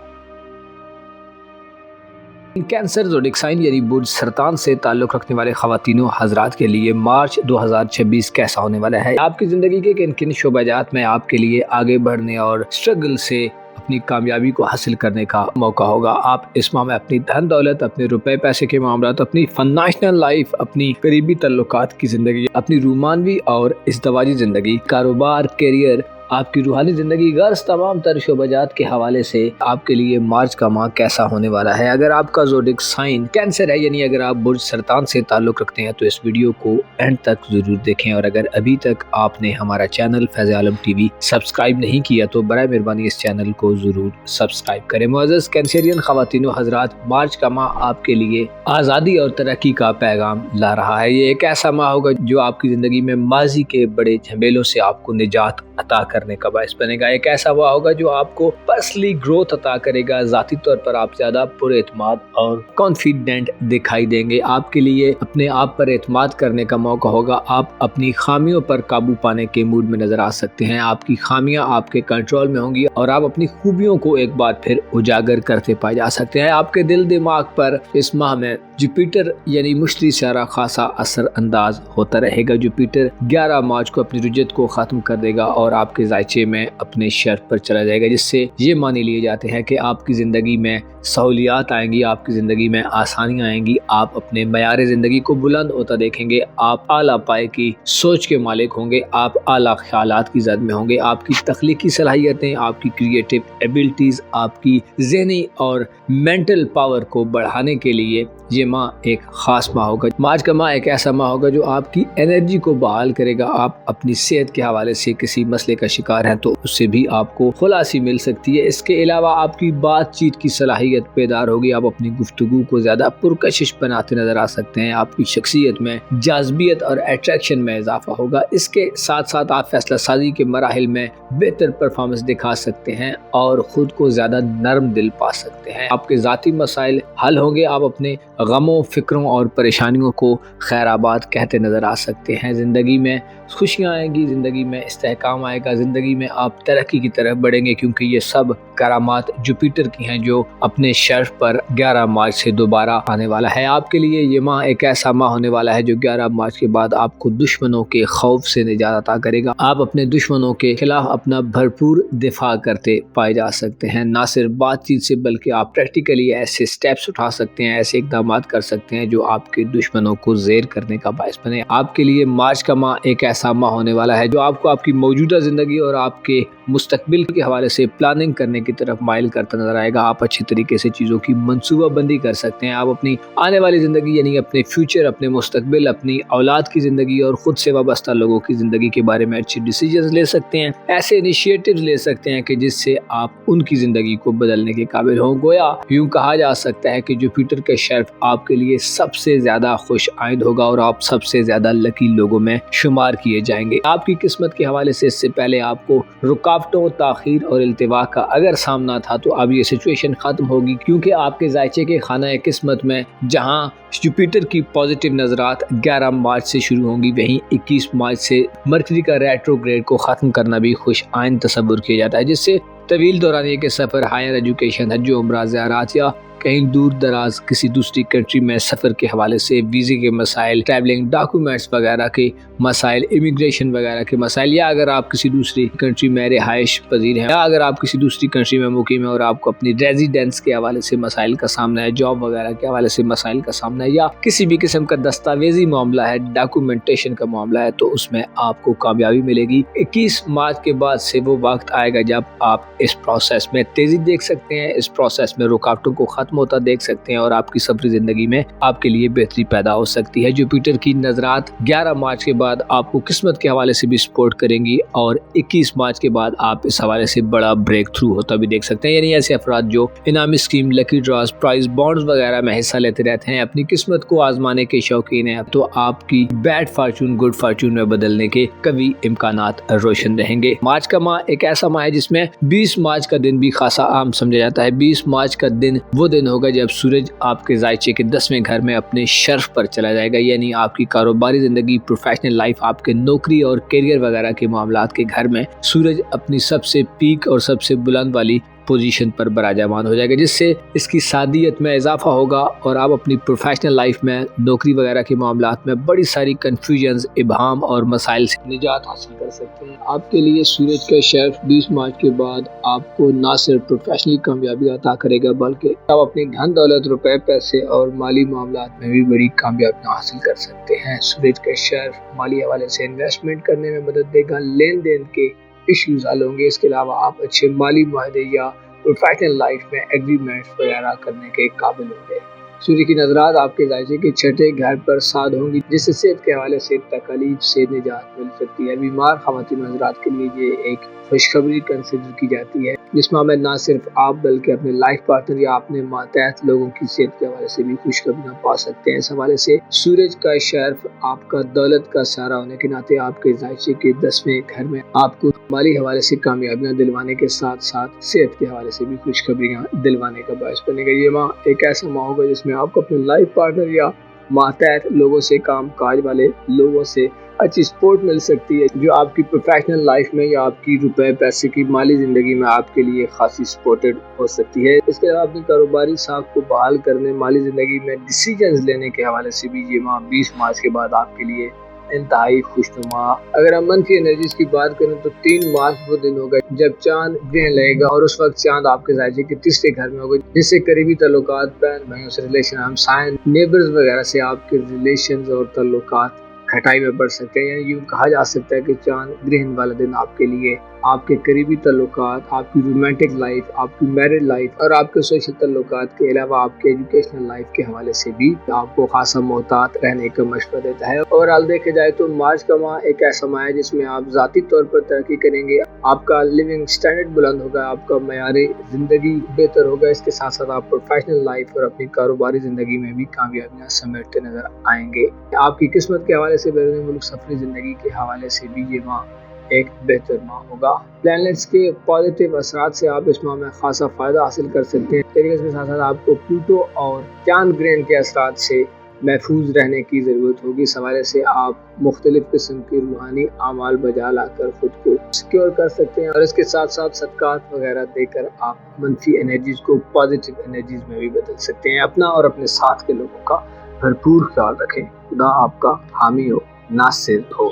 कैंसर ज़ोडिक साइन यानी बुर्ज सरतान से ताल्लुक़ रखने वाले ख़वातीनों हज़रात के लिए मार्च 2026 कैसा होने वाला है। आपकी ज़िंदगी के किन किन शोबाजात में आपके लिए आगे बढ़ने और स्ट्रगल से अपनी कामयाबी को हासिल करने का मौका होगा। आप इस माह में अपनी धन दौलत, अपने रुपए पैसे के मामलात, अपनी फाइनेंशियल लाइफ, अपनी करीबी तल्लुकात की ज़िंदगी, अपनी रूमानवी और इज़्दवाजी ज़िंदगी, कारोबार, करियर, आपकी रूहानी ज़िंदगी, गर्ज तमाम तर शोबाजात के हवाले से आपके लिए मार्च का माह कैसा होने वाला है। अगर आपका ज़ोडिक साइन कैंसर है, यानी अगर आप बुर्ज सरतान से ताल्लुक़ रखते हैं, तो इस वीडियो को एंड तक ज़रूर देखें। और अगर अभी तक आपने हमारा चैनल फैज़ आलम टीवी सब्सक्राइब नहीं किया तो बराए मेहरबानी इस चैनल को ज़रूर सब्सक्राइब करें। मुअज़्ज़ज़ कैंसरियन ख़वातीनों हज़रात, मार्च का माह आपके लिए आज़ादी और तरक्की का पैगाम ला रहा है। ये एक ऐसा माह होगा जो आपकी ज़िंदगी में माजी के बड़े झमेलों से आपको निजात अता करने का बायस बनेगा। एक ऐसा हुआ होगा जो आपको पर्सनली ग्रोथ अता करेगा। ज़ाती तौर पर आप ज़्यादा पुरएतमाद और कॉन्फिडेंट दिखाई देंगे। आपके लिए अपने आप पर एतमाद करने का मौका होगा। आप अपनी खामियों पर काबू पाने के मूड में नजर आ सकते हैं। आपकी खामियां आपके कंट्रोल में होंगी और आप अपनी खूबियों को एक बार फिर उजागर करते पाए जा सकते हैं। आपके दिल दिमाग पर इस माह में जुपिटर यानी मुश्तरी सारा खासा असर अंदाज होता रहेगा। जुपिटर 11 मार्च को अपनी रुजत को ख़त्म कर देगा और आपके जायचे में अपने शर्त पर चला जाएगा, जिससे ये माने लिए जाते हैं कि आपकी ज़िंदगी में सहूलियात आएंगी, आपकी ज़िंदगी में आसानियाँ आएंगी, आप अपने मयार ज़िंदगी को बुलंद होता देखेंगे, आप आला पाए की सोच के मालिक होंगे, आप आला ख्यालात की ज़द में होंगे। आपकी तख्लीकी सलाहियतें, आपकी क्रिएटिव एबिलिटीज़, आपकी ज़हनी और मेंटल पावर को बढ़ाने के लिए ये माह एक ख़ास माह होगा। मार्च का माह एक ऐसा माह होगा जो आपकी एनर्जी को बहाल करेगा। आप अपनी सेहत के हवाले से किसी मसले का शिकार हैं तो उससे भी आपको खुलासी मिल सकती है। इसके अलावा आपकी बातचीत की सलाहियत صلاحیت بیدار ہوگی, آپ اپنی گفتگو کو زیادہ پرکشش بناتے نظر آ سکتے ہیں, آپ کی شخصیت میں جاذبیت اور اٹریکشن میں اضافہ ہوگا. اس کے ساتھ ساتھ آپ فیصلہ سازی کے مراحل میں بہتر پرفارمنس دکھا سکتے ہیں اور خود کو زیادہ نرم دل پا سکتے ہیں. آپ کے ذاتی مسائل حل ہوں گے, آپ اپنے غموں, فکروں اور پریشانیوں کو خیر آباد کہتے نظر آ سکتے ہیں. زندگی میں خوشیاں آئیں گی, زندگی میں استحکام آئے گا, زندگی میں آپ ترقی کی طرف بڑھیں گے, کیونکہ یہ سب کرامات جوپیٹر کی ہیں جو اپنے شرف پر 11 مارچ سے دوبارہ آنے والا ہے. آپ کے لیے یہ ماہ ایک ایسا ماہ ہونے والا ہے جو 11 مارچ کے بعد آپ کو دشمنوں کے خوف سے نجات عطا کرے گا. آپ اپنے دشمنوں کے خلاف اپنا بھرپور دفاع کرتے پائے جا سکتے ہیں. نہ صرف بات چیت سے بلکہ آپ پریکٹیکلی ایسے سٹیپس اٹھا سکتے ہیں, ایسے اقدامات کر سکتے ہیں جو آپ کے دشمنوں کو زیر کرنے کا باعث بنے. آپ کے لیے مارچ کا ماہ ایک ایسا ماہ ہونے والا ہے جو آپ کو آپ کی موجودہ زندگی اور آپ کے مستقبل کے حوالے سے پلاننگ کرنے کی طرف مائل کرتا نظر آئے گا. آپ اچھی طریقے سے چیزوں کی منصوبہ بندی کر سکتے ہیں. آپ اپنی آنے والی زندگی یعنی اپنے فیوچر, اپنے مستقبل, اپنی اولاد کی زندگی اور خود سے وابستہ لوگوں کی زندگی کے بارے میں اچھے ڈیسیجنز لے سکتے ہیں, ایسے انیشیٹیوز لے سکتے ہیں کہ جس سے آپ ان کی زندگی کو بدلنے کے قابل ہوں. گویا یوں کہا جا سکتا ہے کہ جوپیٹر کا شرف آپ کے لیے سب سے زیادہ خوش آئند ہوگا اور آپ سب سے زیادہ لکی لوگوں میں شمار کیے جائیں گے. آپ کی قسمت کے حوالے سے اس سے پہلے آپ کو رکاوٹوں, تاخیر اور التوا کا اگر سامنا تھا تو اب یہ سچویشن ختم ہوگی, کیونکہ آپ کے ذائچے کے خانہ قسمت میں جہاں جوپیٹر کی پازیٹیو نظرات 11 مارچ سے شروع ہوں گی, وہیں 21 مارچ سے مرکری کا ریٹروگریڈ کو ختم کرنا بھی خوش آئند تصور کیا جاتا ہے, جس سے طویل دورانیے کے سفر, ہائر ایجوکیشن, حج و عمرہ, زیارات یا کہیں دور دراز کسی دوسری کنٹری میں سفر کے حوالے سے ویزے کے مسائل, ٹریولنگ ڈاکومنٹس وغیرہ کے مسائل, امیگریشن وغیرہ کے مسائل, یا اگر آپ کسی دوسری کنٹری میں رہائش پذیر ہیں, یا اگر آپ کسی دوسری کنٹری میں مقیم ہیں اور آپ کو اپنی ریزیڈنس کے حوالے سے مسائل کا سامنا ہے, جاب وغیرہ کے حوالے سے مسائل کا سامنا ہے, یا کسی بھی قسم کا دستاویزی معاملہ ہے, ڈاکومنٹیشن کا معاملہ ہے, تو اس میں آپ کو کامیابی ملے گی. 21 مارچ کے بعد سے وہ وقت آئے گا جب آپ اس پروسیس میں تیزی دیکھ سکتے ہیں, اس پروسیس میں رکاوٹوں کو ختم ہوتا دیکھ سکتے ہیں اور آپ کی سفری زندگی میں آپ کے لیے بہتری پیدا ہو سکتی ہے. جوپیٹر کی نظرات 11 مارچ کے بعد آپ کو قسمت کے حوالے سے بھی سپورٹ کریں گی اور 21 مارچ کے بعد آپ اس حوالے سے بڑا بریک تھرو ہوتا بھی دیکھ سکتے ہیں. یعنی ایسے افراد جو انعامی اسکیم, لکی ڈراز, پرائز بانڈز وغیرہ میں حصہ لیتے رہتے ہیں, اپنی قسمت کو آزمانے کے شوقین ہیں, تو آپ کی بیڈ فارچون گڈ فارچون میں بدلنے کے قوی امکانات روشن رہیں گے. مارچ کا ماہ ایک ایسا ماہ ہے جس میں 20 مارچ کا دن بھی خاصا اہم سمجھا جاتا ہے. 20 مارچ کا دن وہ دن ہوگا جب سورج آپ کے ذائچے کے 10ویں گھر میں اپنے شرف پر چلا جائے گا, یعنی آپ کی کاروباری زندگی, پروفیشنل لائف, آپ کے نوکری اور کیریئر وغیرہ کے معاملات کے گھر میں سورج اپنی سب سے پیک اور سب سے بلند والی پوزیشن پر براجمان ہو جائے گا, جس سے اس کی سادیت میں اضافہ ہوگا اور آپ اپنی پروفیشنل لائف میں, نوکری وغیرہ کے معاملات میں بڑی ساری کنفیوژنز, ابہام اور مسائل سے نجات حاصل کر سکتے ہیں. آپ کے لیے سورج کا شرف 20 مارچ کے بعد آپ کو نہ صرف پروفیشنلی کامیابی عطا کرے گا بلکہ آپ اپنی دھن دولت, روپے, پیسے اور مالی معاملات میں بھی بڑی کامیابیاں حاصل کر سکتے ہیں. سورج کا شرف مالی حوالے سے انویسٹمنٹ کرنے میں مدد دے گا, لین دین کے ایشوز حل ہوں گے. اس کے علاوہ آپ اچھے مالی معاہدے یا پروفیشنل لائف میں ایگریمنٹس وغیرہ کرنے کے قابل ہوں گے. سورج کی نظرات آپ کے ذائچے کے 6 گھر پر ساد ہوں گی, جس سے صحت کے حوالے سے تکالیف سے نجات مل سکتی ہے. بیمار خواتین حضرات کے لیے یہ ایک خوشخبری کنسیڈر کی جاتی ہے, جس میں نہ صرف آپ بلکہ اپنے لائف پارٹنر یا اپنے ماتحت لوگوں کی صحت کے حوالے سے بھی خوشخبریاں پا سکتے ہیں. اس حوالے سے سورج کا شرف آپ کا دولت کا سہارا ہونے کے ناطے آپ کے ذائچے کے 10ویں گھر میں آپ کو مالی حوالے سے کامیابیاں دلوانے کے ساتھ ساتھ صحت کے حوالے سے بھی خوشخبریاں دلوانے کا باعث بنے گا. یہ ماہ ایک ایسا ماہ ہوگا جس میں آپ کو اپنے لائف پارٹنر یا ماتحت لوگوں سے, کام کاج والے لوگوں سے اچھی سپورٹ مل سکتی ہے, جو آپ کی پروفیشنل لائف میں یا آپ کی روپے پیسے کی مالی زندگی میں آپ کے لیے خاصی سپورٹڈ ہو سکتی ہے. اس کے علاوہ اپنی کاروباری ساکھ کو بحال کرنے, مالی زندگی میں ڈیسیجنز لینے کے حوالے سے بھی یہ ماہ 20 مارچ کے بعد آپ کے لیے انتہائی خوشنما. اگر ہم منفی انرجیز کی بات کریں تو 3 مارچ وہ دن ہوگا جب چاند گرہن لگے گا, اور اس وقت چاند آپ کے ذائچے کے 3 گھر میں ہوگا, جس سے قریبی تعلقات, بہن بھائیوں سے ریلیشن, ہمسائیں, نیبرز وغیرہ سے آپ کے ریلیشنز اور تعلقات کھٹائی میں بڑھ سکتے ہیں. یعنی یوں کہا جا سکتا ہے کہ چاند گرہن والا دن آپ کے لیے آپ کے قریبی تعلقات، آپ کی رومانٹک لائف، آپ کی میرڈ لائف اور آپ کے سوشل تعلقات کے علاوہ آپ کے ایجوکیشنل لائف کے حوالے سے بھی آپ کو خاصا محتاط رہنے کا مشورہ دیتا ہے۔ اوورآل دیکھا جائے تو مارچ کا ماہ ایک ایسا ماہ ہے جس میں آپ ذاتی طور پر ترقی کریں گے، آپ کا لیونگ سٹینڈرڈ بلند ہوگا، آپ کا معیار زندگی بہتر ہوگا، اس کے ساتھ ساتھ آپ پروفیشنل لائف اور اپنی کاروباری زندگی میں بھی کامیابیاں سمیٹتے نظر آئیں گے۔ آپ کی قسمت کے حوالے سے بیرون ملک سفری زندگی کے حوالے سے بھی یہ ماہ ایک بہتر ماہ ہوگا۔ پلانٹس کے پازیٹیو اثرات سے آپ اس ماہ میں خاصا فائدہ حاصل کر سکتے ہیں، لیکن اس کے ساتھ ساتھ آپ کو پلوٹو اور چاند گرہن کے اثرات سے محفوظ رہنے کی ضرورت ہوگی۔ اس حوالے سے آپ مختلف قسم کی روحانی اعمال بجا لا کر خود کو سیکیور کر سکتے ہیں، اور اس کے ساتھ ساتھ صدقات وغیرہ دے کر آپ منفی انرجیز کو پازیٹیو انرجیز میں بھی بدل سکتے ہیں۔ اپنا اور اپنے ساتھ کے لوگوں کا بھرپور خیال رکھیں۔ خدا آپ کا حامی ہو، ناصر ہو۔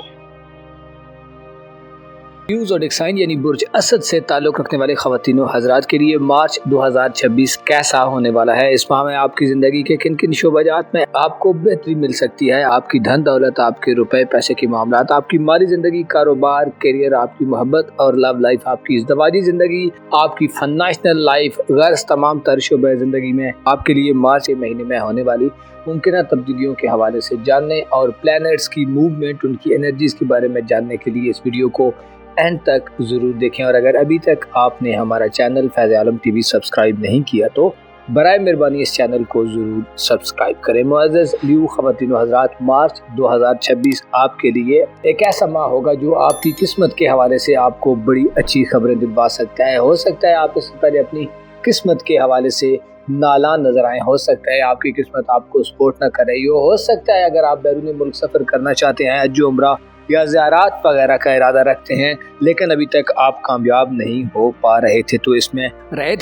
نیو زوڈک سائن یعنی برج اسد سے تعلق رکھنے والے خواتین و حضرات کے لیے مارچ 2026 کیسا ہونے والا ہے؟ اس ماہ میں آپ کی زندگی کے کن کن شعبہ جات میں آپ کو بہتری مل سکتی ہے؟ آپ کی دھن دولت، آپ کے روپے پیسے کے معاملات، آپ کی مالی زندگی، کاروبار، کیریئر، آپ کی محبت اور لو لائف، آپ کی ازدواجی زندگی، آپ کی فائنانشل لائف، غرض تمام تر شعبہ زندگی میں آپ کے لیے مارچ کے مہینے میں ہونے والی ممکنہ تبدیلیوں کے حوالے سے جاننے اور پلانٹس کی موومنٹ، ان کی انرجیز کے بارے میں جاننے کے لیے اس ویڈیو کو اینڈ تک ضرور دیکھیں، اور اگر ابھی تک آپ نے ہمارا چینل فیض عالم ٹی وی سبسکرائب نہیں کیا تو برائے مہربانی اس چینل کو ضرور سبسکرائب کریں۔ معزز لیو خواتین و حضرات، مارچ 2026 آپ کے لیے ایک ایسا ماہ ہوگا جو آپ کی قسمت کے حوالے سے آپ کو بڑی اچھی خبریں دلوا سکتا ہے۔ ہو سکتا ہے آپ اس سے پہلے اپنی قسمت کے حوالے سے نالان نظر آئیں، ہو سکتا ہے آپ کی قسمت آپ کو سپورٹ نہ کر رہی ہو سکتا ہے اگر آپ بیرون ملک سفر کرنا چاہتے ہیں، حج و عمرہ یا زیارات وغیرہ کا ارادہ رکھتے ہیں لیکن ابھی تک آپ کامیاب نہیں ہو پا رہے تھے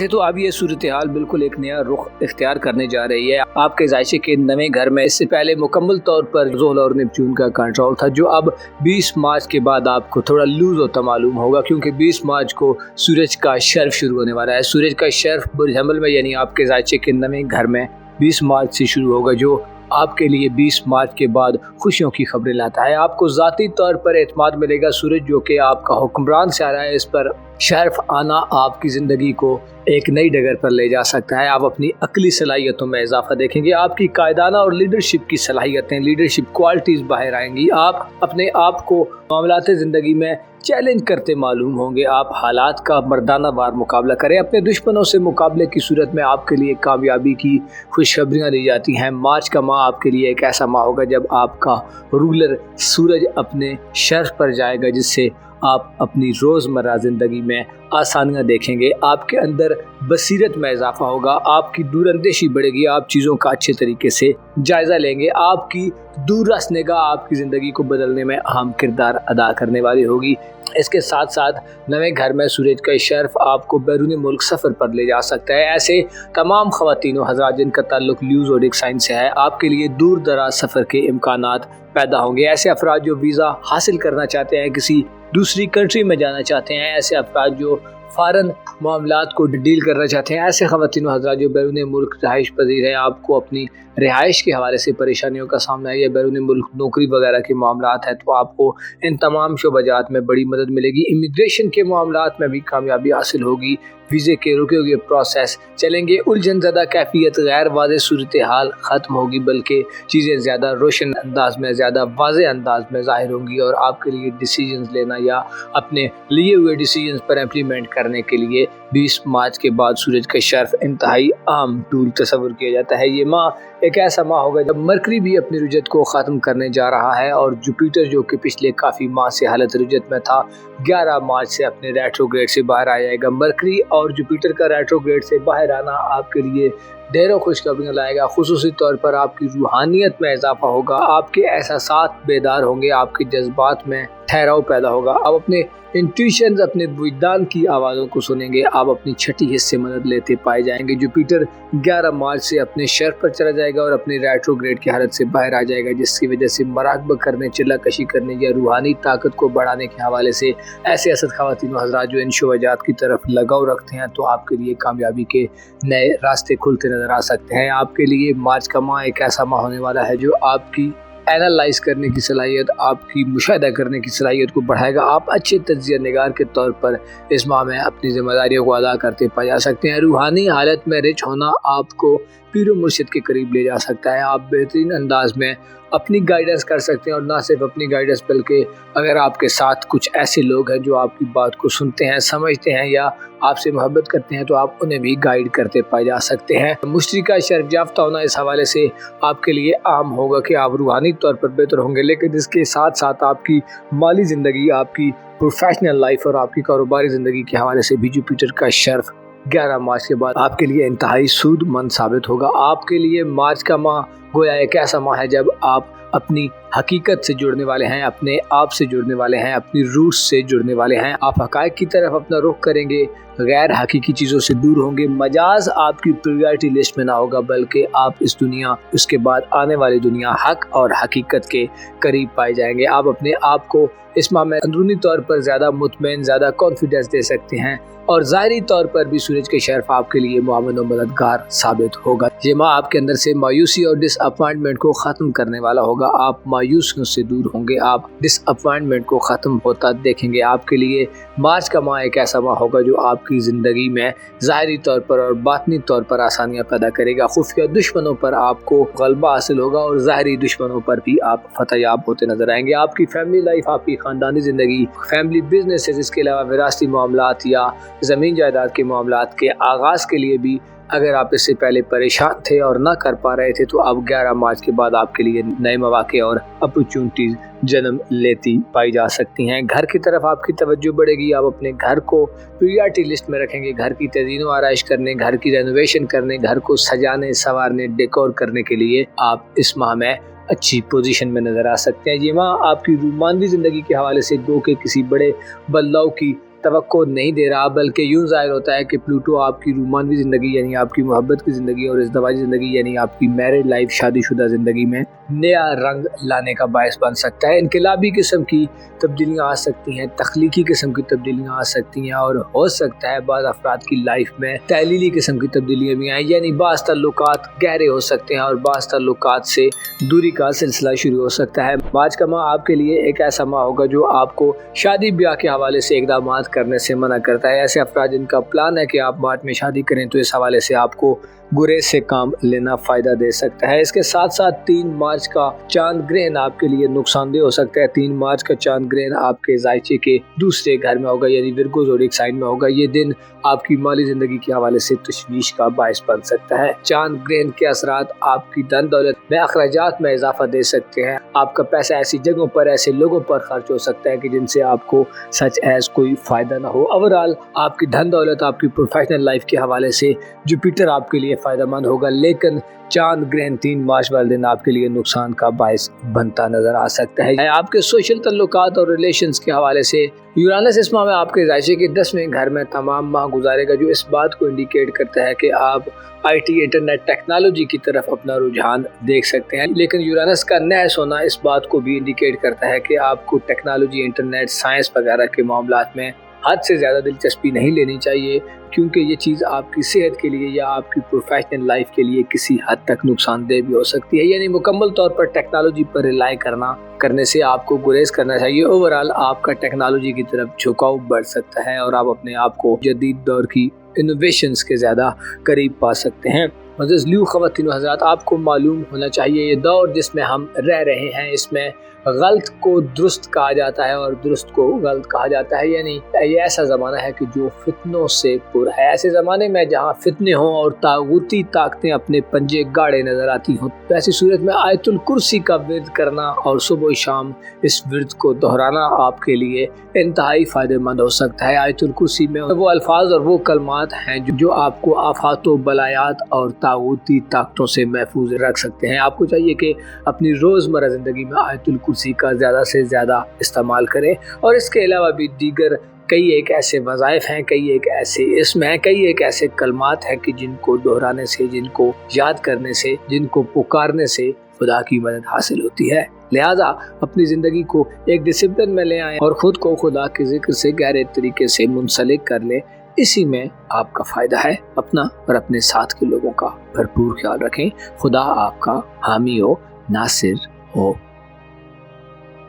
تو اب یہ صورتحال بالکل ایک نیا رخ اختیار کرنے جا رہی ہے۔ آپ کے ذائقے کے نئے گھر میں اس سے پہلے مکمل طور پر زحل اور نیپچون کا کنٹرول تھا، جو اب 20 مارچ کے بعد آپ کو تھوڑا لوز ہوتا معلوم ہوگا، کیونکہ 20 مارچ کو سورج کا شرف شروع ہونے والا ہے۔ سورج کا شرف برج حمل میں یعنی آپ کے ذائقے کے نئے گھر میں 20 مارچ سے شروع ہوگا، جو آپ کے لیے 20 مارچ کے بعد خوشیوں کی خبریں لاتا ہے۔ آپ کو ذاتی طور پر اعتماد ملے گا۔ سورج جو کہ آپ کا حکمران سے آ رہا ہے، اس پر شرف آنا آپ کی زندگی کو ایک نئی ڈگر پر لے جا سکتا ہے۔ آپ اپنی عقلی صلاحیتوں میں اضافہ دیکھیں گے، آپ کی قائدانہ اور لیڈرشپ کی صلاحیتیں، لیڈرشپ کوالٹیز باہر آئیں گی۔ آپ اپنے آپ کو معاملات زندگی میں چیلنج کرتے معلوم ہوں گے۔ آپ حالات کا مردانہ وار مقابلہ کریں۔ اپنے دشمنوں سے مقابلے کی صورت میں آپ کے لیے کامیابی کی خوشخبریاں دی جاتی ہیں۔ مارچ کا ماہ آپ کے لیے ایک ایسا ماہ ہوگا جب آپ کا رولر سورج اپنے شرف پر جائے گا، جس سے آپ اپنی روزمرہ زندگی میں آسانیاں دیکھیں گے۔ آپ کے اندر بصیرت میں اضافہ ہوگا، آپ کی دور اندیشی بڑھے گی، آپ چیزوں کا اچھے طریقے سے جائزہ لیں گے۔ آپ کی دور رس نگاہ آپ کی زندگی کو بدلنے میں اہم کردار ادا کرنے والی ہوگی۔ اس کے ساتھ ساتھ نئے گھر میں سورج کا شرف آپ کو بیرون ملک سفر پر لے جا سکتا ہے۔ ایسے تمام خواتین و حضرات جن کا تعلق لیو زوڈک سائن سے ہے، آپ کے لیے دور دراز سفر کے امکانات پیدا ہوں گے۔ ایسے افراد جو ویزا حاصل کرنا چاہتے ہیں، کسی دوسری کنٹری میں جانا چاہتے ہیں، ایسے افراد جو فارن معاملات کو ڈیل کرنا چاہتے ہیں، ایسے خواتین و حضرات جو بیرون ملک رہائش پذیر ہیں، آپ کو اپنی رہائش کے حوالے سے پریشانیوں کا سامنا ہے یا بیرون ملک نوکری وغیرہ کے معاملات ہیں، تو آپ کو ان تمام شعبہ جات میں بڑی مدد ملے گی۔ امیگریشن کے معاملات میں بھی کامیابی حاصل ہوگی، ویزے کے رکے ہوئے پروسیس چلیں گے، الجھن زدہ کیفیت، غیر واضح صورتحال ختم ہوگی، بلکہ چیزیں زیادہ روشن انداز میں، زیادہ واضح انداز میں ظاہر ہوں گی، اور آپ کے لیے ڈیسیجنز لینا یا اپنے لیے ہوئے ڈیسیجنز پر امپلیمنٹ کرنے کے لیے 20 مارچ کے بعد سورج کا شرف انتہائی اہم ٹول تصور کیا جاتا ہے۔ یہ ماہ ایک ایسا ماہ ہوگا جب مرکری بھی اپنی رجت کو ختم کرنے جا رہا ہے، اور جوپیٹر جو کہ پچھلے کافی ماہ سے حالت رجت میں تھا، 11 مارچ سے اپنے ریٹروگریڈ سے باہر آ جائے گا۔ مرکری اور جوپیٹر کا ریٹروگریڈ سے باہر آنا آپ کے لیے ڈھیروں خوشخبریاں لائے گا۔ خصوصی طور پر آپ کی روحانیت میں اضافہ ہوگا، آپ کے احساسات بیدار ہوں گے، آپ کے جذبات میں ٹھہراؤ پیدا ہوگا۔ آپ اپنے انٹویشنز، اپنے وجدان کی آوازوں کو سنیں گے، آپ اپنی چھٹی حص سے مدد لیتے پائے جائیں گے۔ جوپیٹر 11 مارچ سے اپنے شرف پر چلا جائے گا اور اپنی ریٹروگریڈ کی حالت سے باہر آ جائے گا، جس کی وجہ سے مراقبہ کرنے، چلہ کشی کرنے یا روحانی طاقت کو بڑھانے کے حوالے سے ایسے اسد خواتین و حضرات جو ان شعبات کی طرف لگاؤ رکھتے ہیں، تو آپ کے لیے کامیابی کے نئے راستے کھلتے نظر آ سکتے ہیں۔ آپ کے لیے مارچ کا ماہ ایک ایسا ماہ ہونے والا ہے جو آپ کی एनालाइज करने की सलाहियत, आपकी मुशाहिदा करने की सलाहियत को बढ़ाएगा। आप अच्छे तज्ज़िया निगार के तौर पर इस माह में अपनी ज़िम्मेदारियों को अदा करते पाए जा सकते हैं। रूहानी हालत में रिच होना आपको पीर मुर्शिद के करीब ले जा सकता है। आप बेहतरीन अंदाज में अपनी गाइडेंस कर सकते हैं, और ना सिर्फ अपनी गाइडेंस बल्कि अगर आपके साथ कुछ ऐसे लोग हैं जो आपकी बात को सुनते हैं, समझते हैं या आपसे मोहब्बत करते हैं, तो आप उन्हें भी गाइड करते पाए जा सकते हैं। मुश्तरी का शर्फ याफ्ता होना इस हवाले से आपके लिए आम होगा कि आप रूहानी तौर पर बेहतर होंगे, लेकिन इसके साथ साथ आपकी माली ज़िंदगी, आपकी प्रोफेशनल लाइफ और आपकी कारोबारी ज़िंदगी के हवाले से भी जुपिटर का शर्फ 11 मार्च के बाद आपके लिए इंतहाई सूदमंद साबित होगा। आपके लिए मार्च का माह गोया एक ऐसा माह है जब आप अपनी हकीकत से जुड़ने वाले हैं, अपने आप से जुड़ने वाले हैं, अपनी रूट से जुड़ने वाले हैं। आप हक़ाइक़ की तरफ अपना रुख करेंगे, गैर हकीकी चीज़ों से दूर होंगे। मजाज आपकी प्रायोरिटी लिस्ट में ना होगा, बल्कि आप इस दुनिया, उसके बाद आने वाली दुनिया, हक और हकीकत के करीब पाए जाएंगे। आप अपने आप को इस माह में अंदरूनी तौर पर ज़्यादा मुतमईन, ज़्यादा कॉन्फिडेंस दे सकते हैं, और ज़ाहिरी तौर पर भी सूरज के शर्फ आपके लिए मुआवन और मददगार साबित होगा। ये माह आपके अंदर से मायूसी और डिसअपॉइंटमेंट को ख़त्म करने वाला होगा। आप मायूसियों से दूर होंगे, आप डिसअपॉइंटमेंट को ख़त्म होता देखेंगे। आपके लिए मार्च का माह एक ऐसा माह होगा जो आपकी ज़िंदगी में ज़ाहिरी तौर पर और बातनी तौर पर आसानियाँ पैदा करेगा। खुफिया दुश्मनों पर आपको गलबा हासिल होगा और ज़ाहिरी दुश्मनों पर भी आप फतहयाब होते नजर आएंगे। आपकी फैमिली लाइफ, आपकी ख़ानदानी ज़िंदगी, फैमिली बिजनेस, इसके अलावा विरासती मामलात या ज़मीन जायदाद के मामलात के आगाज़ के लिए भी अगर आप इससे पहले परेशान थे और ना कर पा रहे थे, तो अब 11 मार्च के बाद आपके लिए नए मौके और अपॉर्चुनिटीज़ जन्म लेती पाई जा सकती हैं। घर की तरफ आपकी तवज्जो बढ़ेगी। आप अपने घर को प्रायोरिटी लिस्ट में रखेंगे, घर की तज़ीन व आराइश करने, घर की रेनोवेशन करने, घर को सजाने संवारने, डेकोर करने के लिए आप इस माह में अच्छी पोजीशन में नज़र आ सकते हैं। ये माह आपकी रूमानवी ज़िंदगी के हवाले से गो के किसी बड़े बदलाव की तवक्को नहीं दे रहा, बल्कि यूँ ज़ाहिर होता है कि प्लूटो आपकी रूमानवी ज़िंदगी यानी आपकी मोहब्बत की ज़िंदगी और इज़्दिवाजी ज़िंदगी यानी आपकी मैरिड लाइफ, शादीशुदा ज़िंदगी में नया रंग लाने का बायस बन सकता है। इनकलाबी किस्म की तब्दीलियाँ आ सकती हैं, तख्लीकी किस्म की तब्दीलियाँ आ सकती हैं, और हो सकता है बाज़ अफराद की लाइफ में तहलीली किस्म की तब्दीलियाँ भी आएँ, यानी बाज़ ताल्लुकात गहरे हो सकते हैं और बाज़ ताल्लुकात से दूरी का सिलसिला शुरू हो सकता है। मार्च का माह आपके लिए एक ऐसा माह होगा जो आपको शादी ब्याह के हवाले से इक़दामात करने से मना करता है। ऐसे अफराद जिनका प्लान है कि आप मार्च में शादी करें, तो इस हवाले से आपको गुरेज से काम लेना फ़ायदा दे सकता है। इसके साथ साथ 3 मार्च का चांद ग्रहण आपके लिए नुकसानदेह हो सकता है। 3 मार्च का चांद ग्रहण आपके जायचे के दूसरे घर में होगा, यानी विर्गो ज़ोडिक साइन में होगा। ये दिन आपकी माली ज़िंदगी के हवाले से तशवीश का बायस बन सकता है। चांद ग्रहण के असरात आपकी धन दौलत में, अखराजात में इजाफा दे सकते हैं। आपका पैसा ऐसी जगहों पर, ऐसे लोगों पर खर्च हो सकता है कि जिनसे आपको सच एज कोई फ़ायदा ना हो। ओवरऑल आपकी धन दौलत, आपकी प्रोफेशनल लाइफ के हवाले से जुपिटर आपके लिए फ़ायदेमंद होगा, लेकिन चांद ग्रहण 3 मार्च वाले दिन आपके लिए नुकसान का बायस बनता नजर आ सकता है। आपके सोशल तल्लुकात और रिलेशंस के हवाले से यूरानस इस माह में आपके राशि के 10वें घर में तमाम माह गुजारेगा, जो इस बात को इंडिकेट करता है कि आप IT, इंटरनेट टेक्नोलॉजी की तरफ अपना रुझान देख सकते हैं। लेकिन यूरानस का नहस होना इस बात को भी इंडिकेट करता है कि आपको टेक्नोलॉजी, इंटरनेट, साइंस वगैरह के मामलात में हद से ज़्यादा दिलचस्पी नहीं लेनी चाहिए, क्योंकि ये चीज़ आपकी सेहत के लिए या आपकी प्रोफेशनल लाइफ के लिए किसी हद तक नुकसानदेह भी हो सकती है। यानी मुकम्मल तौर पर टेक्नोलॉजी पर रिलाई करने से आपको गुरेज करना चाहिए। ओवरऑल आपका टेक्नोलॉजी की तरफ झुकाव बढ़ सकता है और आप अपने आप को जदीद दौर की इनोवेशंस के ज़्यादा करीब पा सकते हैं। मज़लू ख़वातीन हज़रात, आपको मालूम होना चाहिए ये दौर जिसमें हम रह रहे हैं, इसमें गलत को दुरुस्त कहा जाता है और दुरुस्त को गलत कहा जाता है। यानी ये ऐसा ज़माना है कि जो फितनों से पुर है। ऐसे ज़माने में जहाँ फितने हों और तागूती ताकतें अपने पंजे गाड़े नज़र आती हों, तो ऐसी सूरत में आयतुल कुर्सी का विर्द करना और सुबह शाम इस विर्द को दोहराना आपके लिए इंतहाई फ़ायदेमंद हो सकता है। आयतुल कुर्सी में वो अल्फाज और वो कलमात हैं जो आपको आफात व बलायात और तागूती ताकतों से महफूज रख सकते हैं। आपको चाहिए कि अपनी रोज़मर्रा ज़िंदगी में आयतुल कुर्सी का ज़्यादा से ज़्यादा इस्तेमाल करें, और इसके अलावा भी दीगर कई एक ऐसे वज़ाइफ हैं, कई एक ऐसे इसम हैं, कई एक ऐसे कलमात हैं कि जिनको दोहराने से, जिनको याद करने से, जिनको पुकारने से खुदा की मदद हासिल होती है। लिहाजा अपनी ज़िंदगी को एक डिसिप्लिन में ले आएं और ख़ुद को खुदा के ज़िक्र से गहरे तरीके से मुंसलिक कर लें। इसी में आपका फ़ायदा है। अपना और अपने साथ के लोगों का भरपूर ख्याल रखें। खुदा आपका हामी हो, नासिर हो।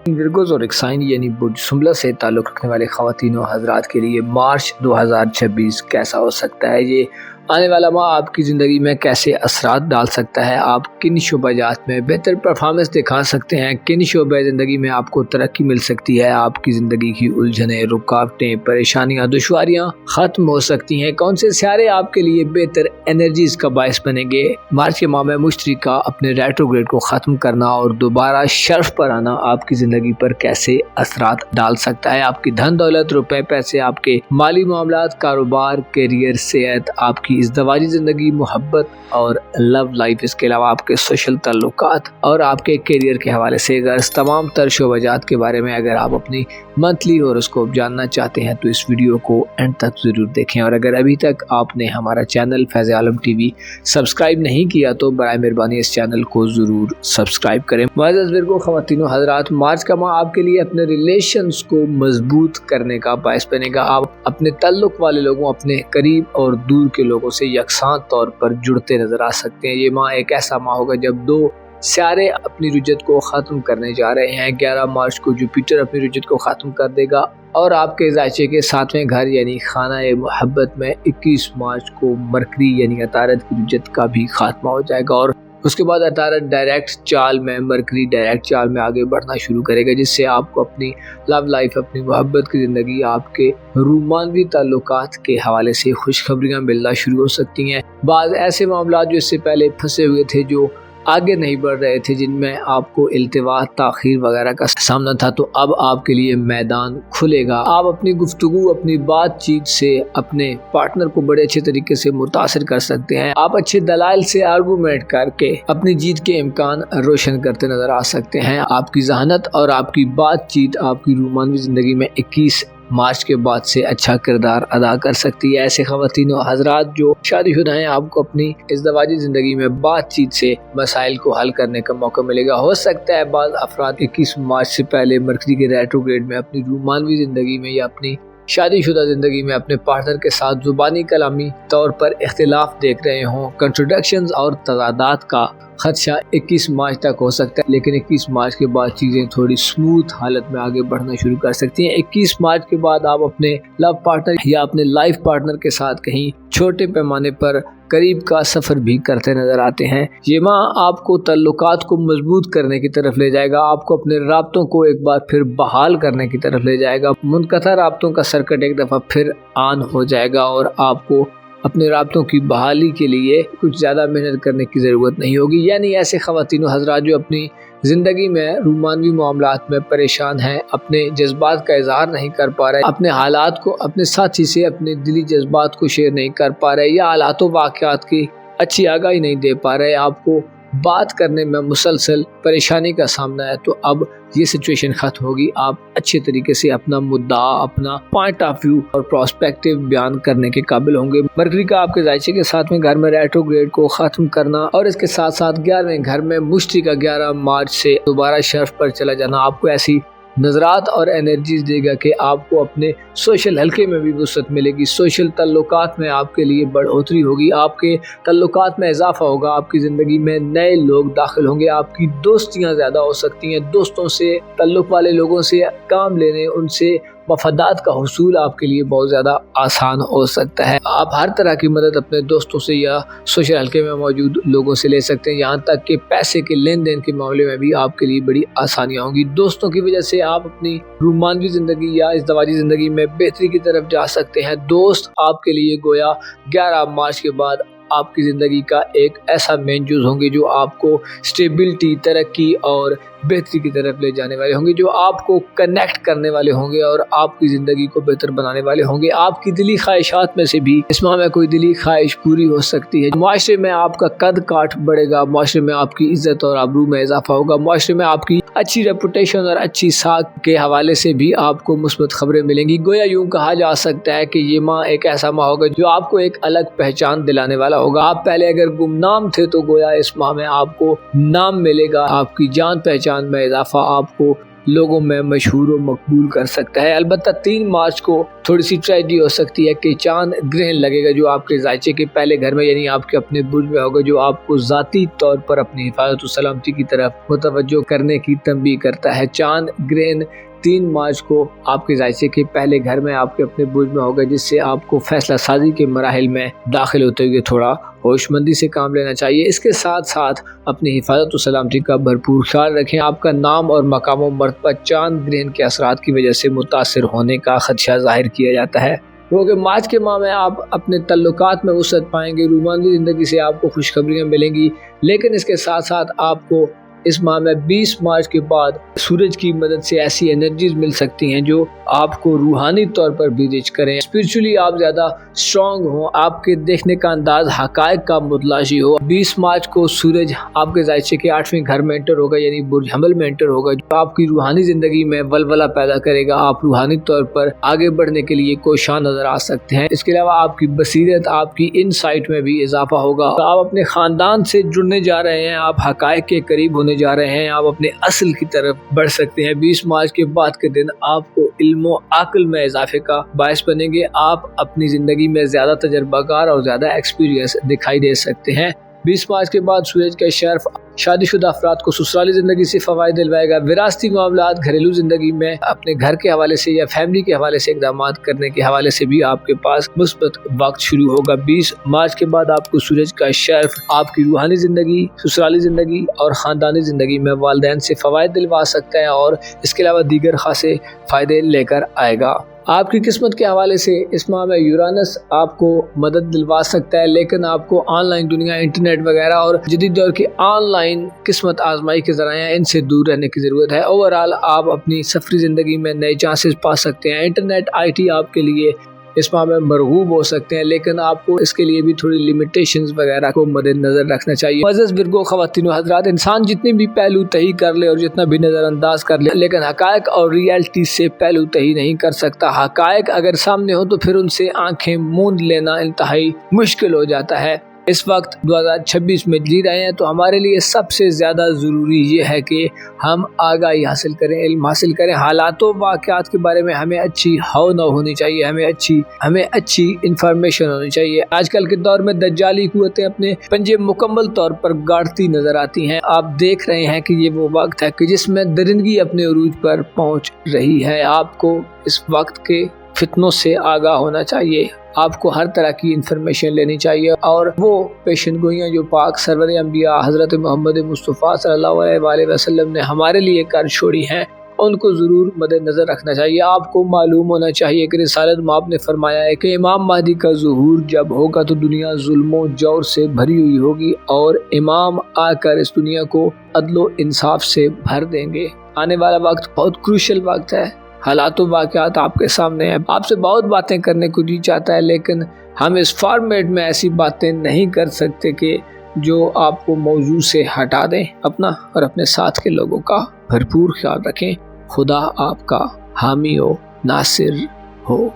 विर्गो ज़ोडिक साइन यानी बुर्ज सुंबला से ताल्लुक़ रखने वाले ख़वातीन व हज़रात के लिए मार्च 2026 कैसा हो सकता है। ये आने वाला माह आपकी ज़िंदगी में कैसे असरात डाल सकता है, आप किन शोबाजात में बेहतर परफॉर्मेंस दिखा सकते हैं, किन शोबे ज़िंदगी में आपको तरक्की मिल सकती है, आपकी ज़िंदगी की उलझनें, रुकावटें, परेशानियाँ, दुश्वारियाँ ख़त्म हो सकती हैं, कौन से सियारे आपके लिए बेहतर एनर्जीज़ का बायस बनेंगे। मार्च के माह में मुश्तरी का अपने रेट्रोग्रेड को ख़त्म करना और दोबारा शर्फ पर आना आपकी ज़िंदगी पर कैसे असरात डाल सकता है। आपकी धन दौलत, रुपए पैसे, आपके माली मामलात, कारोबार, करियर, सेहत, आपकी इज़्दवाजी ज़िंदगी, मोहब्बत और लव लाइफ, इसके अलावा आपके सोशल ताल्लुकात और आपके करियर के हवाले से अगर तमाम तर शोबाजात के बारे में अगर आप अपनी मंथली हॉरोस्कोप जानना चाहते हैं तो इस वीडियो को एंड तक ज़रूर देखें। और अगर अभी तक आपने हमारा चैनल फैज़ आलम टीवी सब्सक्राइब नहीं किया तो बराए मेहरबानी इस चैनल को ज़रूर सब्सक्राइब करें। मुअज़्ज़ज़ विर्गो ख़वातीन व हज़रात, मार्च का माह आपके लिए अपने रिलेशंस को मजबूत करने का बायस बनेगा। आप अपने ताल्लुक़ वाले लोगों, अपने करीब और दूर के लोगों से यकसां तौर पर जुड़ते नजर आ सकते हैं। ये माह एक ऐसा माह होगा जब दो सियारे अपनी रुजत को ख़त्म करने जा रहे हैं। 11 मार्च को जुपिटर अपनी रुजत को ख़त्म कर देगा और आपके जायचे के 7वें घर यानी खाना मोहब्बत में 21 मार्च को मरकरी यानी अतारद की रुजत का भी खात्मा हो जाएगा और उसके बाद अतारद डायरेक्ट चाल में, मरकरी डायरेक्ट चाल में आगे बढ़ना शुरू करेगा, जिससे आपको अपनी लव लाइफ, अपनी मोहब्बत की ज़िंदगी, आपके रूमानवी ताल्लुकात के हवाले से खुशखबरियाँ मिलना शुरू हो सकती हैं। बाज़ ऐसे मामला जो इससे पहले फंसे हुए थे, जो आगे नहीं बढ़ रहे थे, जिनमें आपको इल्तिवा, ताख़ीर वगैरह का सामना था, तो अब आपके लिए मैदान खुलेगा। आप अपनी गुफ्तगू, अपनी बातचीत से अपने पार्टनर को बड़े अच्छे तरीके से मुतासिर कर सकते हैं। आप अच्छे दलाइल से आर्गूमेंट करके अपनी जीत के इम्कान रोशन करते नजर आ सकते हैं। आपकी ज़हानत और आपकी बातचीत आपकी रूमानवी ज़िंदगी में 21 मार्च के बाद से अच्छा किरदार अदा कर सकती है। ऐसे ख़वातीन व हज़रात जो शादीशुदा हैं, आपको अपनी इज़्दवाजी ज़िंदगी में बातचीत से मसाइल को हल करने का मौका मिलेगा। हो सकता है बाज़ अफराद 21 मार्च से पहले मरकरी के रेट्रोग्रेड में अपनी रूमानवी ज़िंदगी में या अपनी शादीशुदा ज़िंदगी में अपने पार्टनर के साथ ज़ुबानी कलामी तौर पर इख्तिलाफ देख रहे हों। कंट्रोडक्शंस और तज़ादात का खदशा 21 मार्च तक हो सकता है, लेकिन 21 मार्च के बाद चीज़ें थोड़ी स्मूथ हालत में आगे बढ़ना शुरू कर सकती हैं। 21 मार्च के बाद आप अपने लव पार्टनर या अपने लाइफ पार्टनर के साथ कहीं छोटे पैमाने पर करीब का सफ़र भी करते नज़र आते हैं। ये माह आपको तल्लुकात को मजबूत करने की तरफ ले जाएगा, आपको अपने राब्तों को एक बार फिर बहाल करने की तरफ ले जाएगा। मुनक़ता राब्तों का सर्किट एक दफ़ा फिर ऑन हो जाएगा और आपको अपने राब्तों की बहाली के लिए कुछ ज़्यादा मेहनत करने की ज़रूरत नहीं होगी। यानी ऐसे ख़वातीन व हज़रात जो अपनी ज़िंदगी में रूमानवी मामलात में परेशान हैं, अपने जज्बात का इज़हार नहीं कर पा रहे, अपने हालात को अपने साथी से अपने दिली जज्बात को शेयर नहीं कर पा रहे या हालात व वाक़यात की अच्छी आगाही नहीं दे पा रहे, आपको बात करने में मुसलसल परेशानी का सामना है, तो अब ये सिचुएशन ख़त्म होगी। आप अच्छे तरीके से अपना मुद्दा, अपना पॉइंट ऑफ व्यू और प्रोस्पेक्टिव बयान करने के काबिल होंगे। मरकरी का आपके जायचे के 7वें घर में रेट्रोग्रेड को ख़त्म करना और इसके साथ साथ 11वें घर में मुश्तरी का 11 मार्च से दोबारा शर्फ पर चला जाना आपको ऐसी नज़रात और एनर्जीज देगा कि आपको अपने सोशल हल्के में भी वुसअत मिलेगी, सोशल तल्लुकात में आपके लिए बढ़ोतरी होगी, आपके तल्लुकात में इजाफा होगा, आपकी ज़िंदगी में नए लोग दाखिल होंगे, आपकी दोस्तियां ज़्यादा हो सकती हैं। दोस्तों से, ताल्लुक़ वाले लोगों से काम लेने, उनसे मफादात का हुसूल आपके लिए बहुत ज़्यादा आसान हो सकता है। आप हर तरह की मदद अपने दोस्तों से या सोशल हल्के में मौजूद लोगों से ले सकते हैं, यहाँ तक कि पैसे के लेन देन के मामले में भी आपके लिए बड़ी आसानियाँ होंगी। दोस्तों की वजह से आप अपनी रूमानवी ज़िंदगी या इज़्दवाजी ज़िंदगी में बेहतरी की तरफ जा सकते हैं। दोस्त आपके लिए गोया 11 मार्च के बाद आपकी ज़िंदगी का एक ऐसा मेन जूज़ होंगे जो आपको स्टेबिलिटी, तरक्की और बेहतरी की तरफ ले जाने वाले होंगे, जो आपको कनेक्ट करने वाले होंगे और आपकी ज़िंदगी को बेहतर बनाने वाले होंगे। आपकी दिली ख्वाहिशात में से भी इस माह में कोई दिली ख्वाहिश पूरी हो सकती है। माशरे में आपका कद काठ बढ़ेगा, माशरे में आपकी इज्जत और आबरू में इजाफा होगा, माशरे में आपकी अच्छी रेपुटेशन और अच्छी साख के हवाले से भी आपको मुस्बत खबरें मिलेंगी। गोया यूँ कहा जा सकता है कि ये माह एक ऐसा माह होगा जो आपको एक अलग पहचान दिलाने वाला होगा। आप पहले अगर गुमनाम थे तो गोया इस माह में आपको नाम मिलेगा, आपकी जान पहचान में इजाफा, आपको लोगों में मशहूर और मकबूल कर सकता है। अलबत्ता 3 मार्च को थोड़ी सी ट्रेजेडी हो सकती है कि चांद ग्रहण लगेगा जो आपके जायचे के पहले घर में यानी आपके अपने बुर्ज में होगा, जो आपको ज़ाती तौर पर अपनी हिफाजत और सलामती की तरफ मुतवज्जो करने की तंबीह करता है। चांद ग्रहण 3 मार्च को आपके जायचे के पहले घर में आपके अपने बुर्ज में होगा, जिससे आपको फैसला साजी के मराहिल में दाखिल होते हुए थोड़ा होशमंदी से काम लेना चाहिए। इसके साथ साथ अपनी हिफाजत और सलामती का भरपूर ख्याल रखें। आपका नाम और मकाम व मर्तबा चांद ग्रहण के असरात की वजह से मुतासिर होने का खदशा जाहिर किया जाता है, क्योंकि मार्च के माह में आप अपने तल्लुकात में वसअत पाएंगे, रूमानी ज़िंदगी से आपको खुशखबरियाँ मिलेंगी। लेकिन इसके साथ साथ आपको इस माह में 20 मार्च के बाद सूरज की मदद से ऐसी एनर्जीज मिल सकती हैं जो आपको रूहानी तौर पर भी रिच करें, स्पिरिचुअली आप ज़्यादा स्ट्रॉन्ग हो, आपके देखने का अंदाज हकायक का मुतलाशी हो। 20 मार्च को सूरज आपके जायचे के 8वें घर में एंटर होगा यानी बुर्ज हमल में एंटर होगा, जो आपकी रूहानी ज़िंदगी में वलवला पैदा करेगा। आप रूहानी तौर पर आगे बढ़ने के लिए कोशां नज़र आ सकते हैं। इसके अलावा आपकी बसीरत, आपकी इनसाइट में भी इजाफा होगा। आप अपने ख़ानदान से जुड़ने जा रहे हैं, आप हकायक के करीब होने जा रहे हैं, आप अपने असल की तरफ बढ़ सकते हैं। 20 मार्च के बाद के दिन आपको इल्म व अक्ल में इजाफे का बायस बनेंगे। आप अपनी ज़िंदगी में ज़्यादा तजर्बाकार और ज़्यादा एक्सपीरियंस दिखाई दे सकते हैं। 20 मार्च के बाद सूरज का शर्फ शादीशुदा अफराद को ससुराली ज़िंदगी से फ़वाइद दिलवाएगा। विरासती मामलात, घरेलू ज़िंदगी में अपने घर के हवाले से या फैमिली के हवाले से इक़दामात करने के हवाले से भी आपके पास मुस्बत वक्त शुरू होगा। 20 मार्च के बाद आपको सूरज का शर्फ आपकी रूहानी ज़िंदगी, ससुराली ज़िंदगी और ख़ानदानी ज़िंदगी में वालिदैन से फ़वाइद दिलवा सकता है और इसके अलावा दीगर खासे फ़ायदे लेकर आएगा। आपकी किस्मत के हवाले से इस माह में यूरानस आपको मदद दिलवा सकता है, लेकिन आपको ऑनलाइन दुनिया, इंटरनेट वगैरह और जदीद दौर की ऑनलाइन किस्मत आजमाई के ज़राए इनसे दूर रहने की ज़रूरत है। ओवरऑल आप अपनी सफरी ज़िंदगी में नए चांसेस पा सकते हैं। इंटरनेट, IT आपके लिए इस माह में मरगूब हो सकते हैं, लेकिन आपको इसके लिए भी थोड़ी लिमिटेशंस वगैरह को मद्देनजर रखना चाहिए। मज़ज़ विरगो ख़वातीन व हज़रात, इंसान जितने भी पहलू तही कर ले और जितना भी नज़रअंदाज कर ले, लेकिन हकायक और रियलिटी से पहलू तही नहीं कर सकता। हकायक अगर सामने हो तो फिर उनसे आंखें मूंद लेना इंतहाई मुश्किल हो जाता है। इस वक्त 2026 में जी रहे हैं, तो हमारे लिए सबसे ज़्यादा ज़रूरी ये है कि हम आगाही हासिल करें, इल्म हासिल करें। हालातों वाक़यात के बारे में हमें अच्छी हौन होनी चाहिए, हमें अच्छी इंफॉर्मेशन होनी चाहिए। आजकल के दौर में दज्जाली कुव्वतें अपने पंजे मुकम्मल तौर पर गाड़ती नज़र आती हैं। आप देख रहे हैं कि ये वो वक्त है कि जिसमें दरिंदगी अपने उरूज पर पहुँच रही है। आपको इस वक्त के फितनों से आगाह होना चाहिए, आपको हर तरह की इंफॉर्मेशन लेनी चाहिए और वो पेशन गोइयाँ जो पाक सरवर अंबिया हज़रत मोहम्मद मुस्तफ़ा सल्लल्लाहु अलैहि वसल्लम ने हमारे लिए कर छोड़ी हैं, उनको ज़रूर मद्देनज़र रखना चाहिए। आपको मालूम होना चाहिए कि रिसालत में आपने फरमाया है कि इमाम महदी का ज़ुहूर जब होगा तो दुनिया जुल्मों जौर से भरी हुई होगी और इमाम आकर इस दुनिया को अदलो इंसाफ से भर देंगे। आने वाला वक्त बहुत क्रूशल वक्त है। हालातों वाक़यात आपके सामने है। आपसे बहुत बातें करने को जी चाहता है, लेकिन हम इस फॉर्मेट में ऐसी बातें नहीं कर सकते कि जो आपको मौजू से हटा दें। अपना और अपने साथ के लोगों का भरपूर ख्याल रखें। खुदा आपका हामी हो, नासिर हो।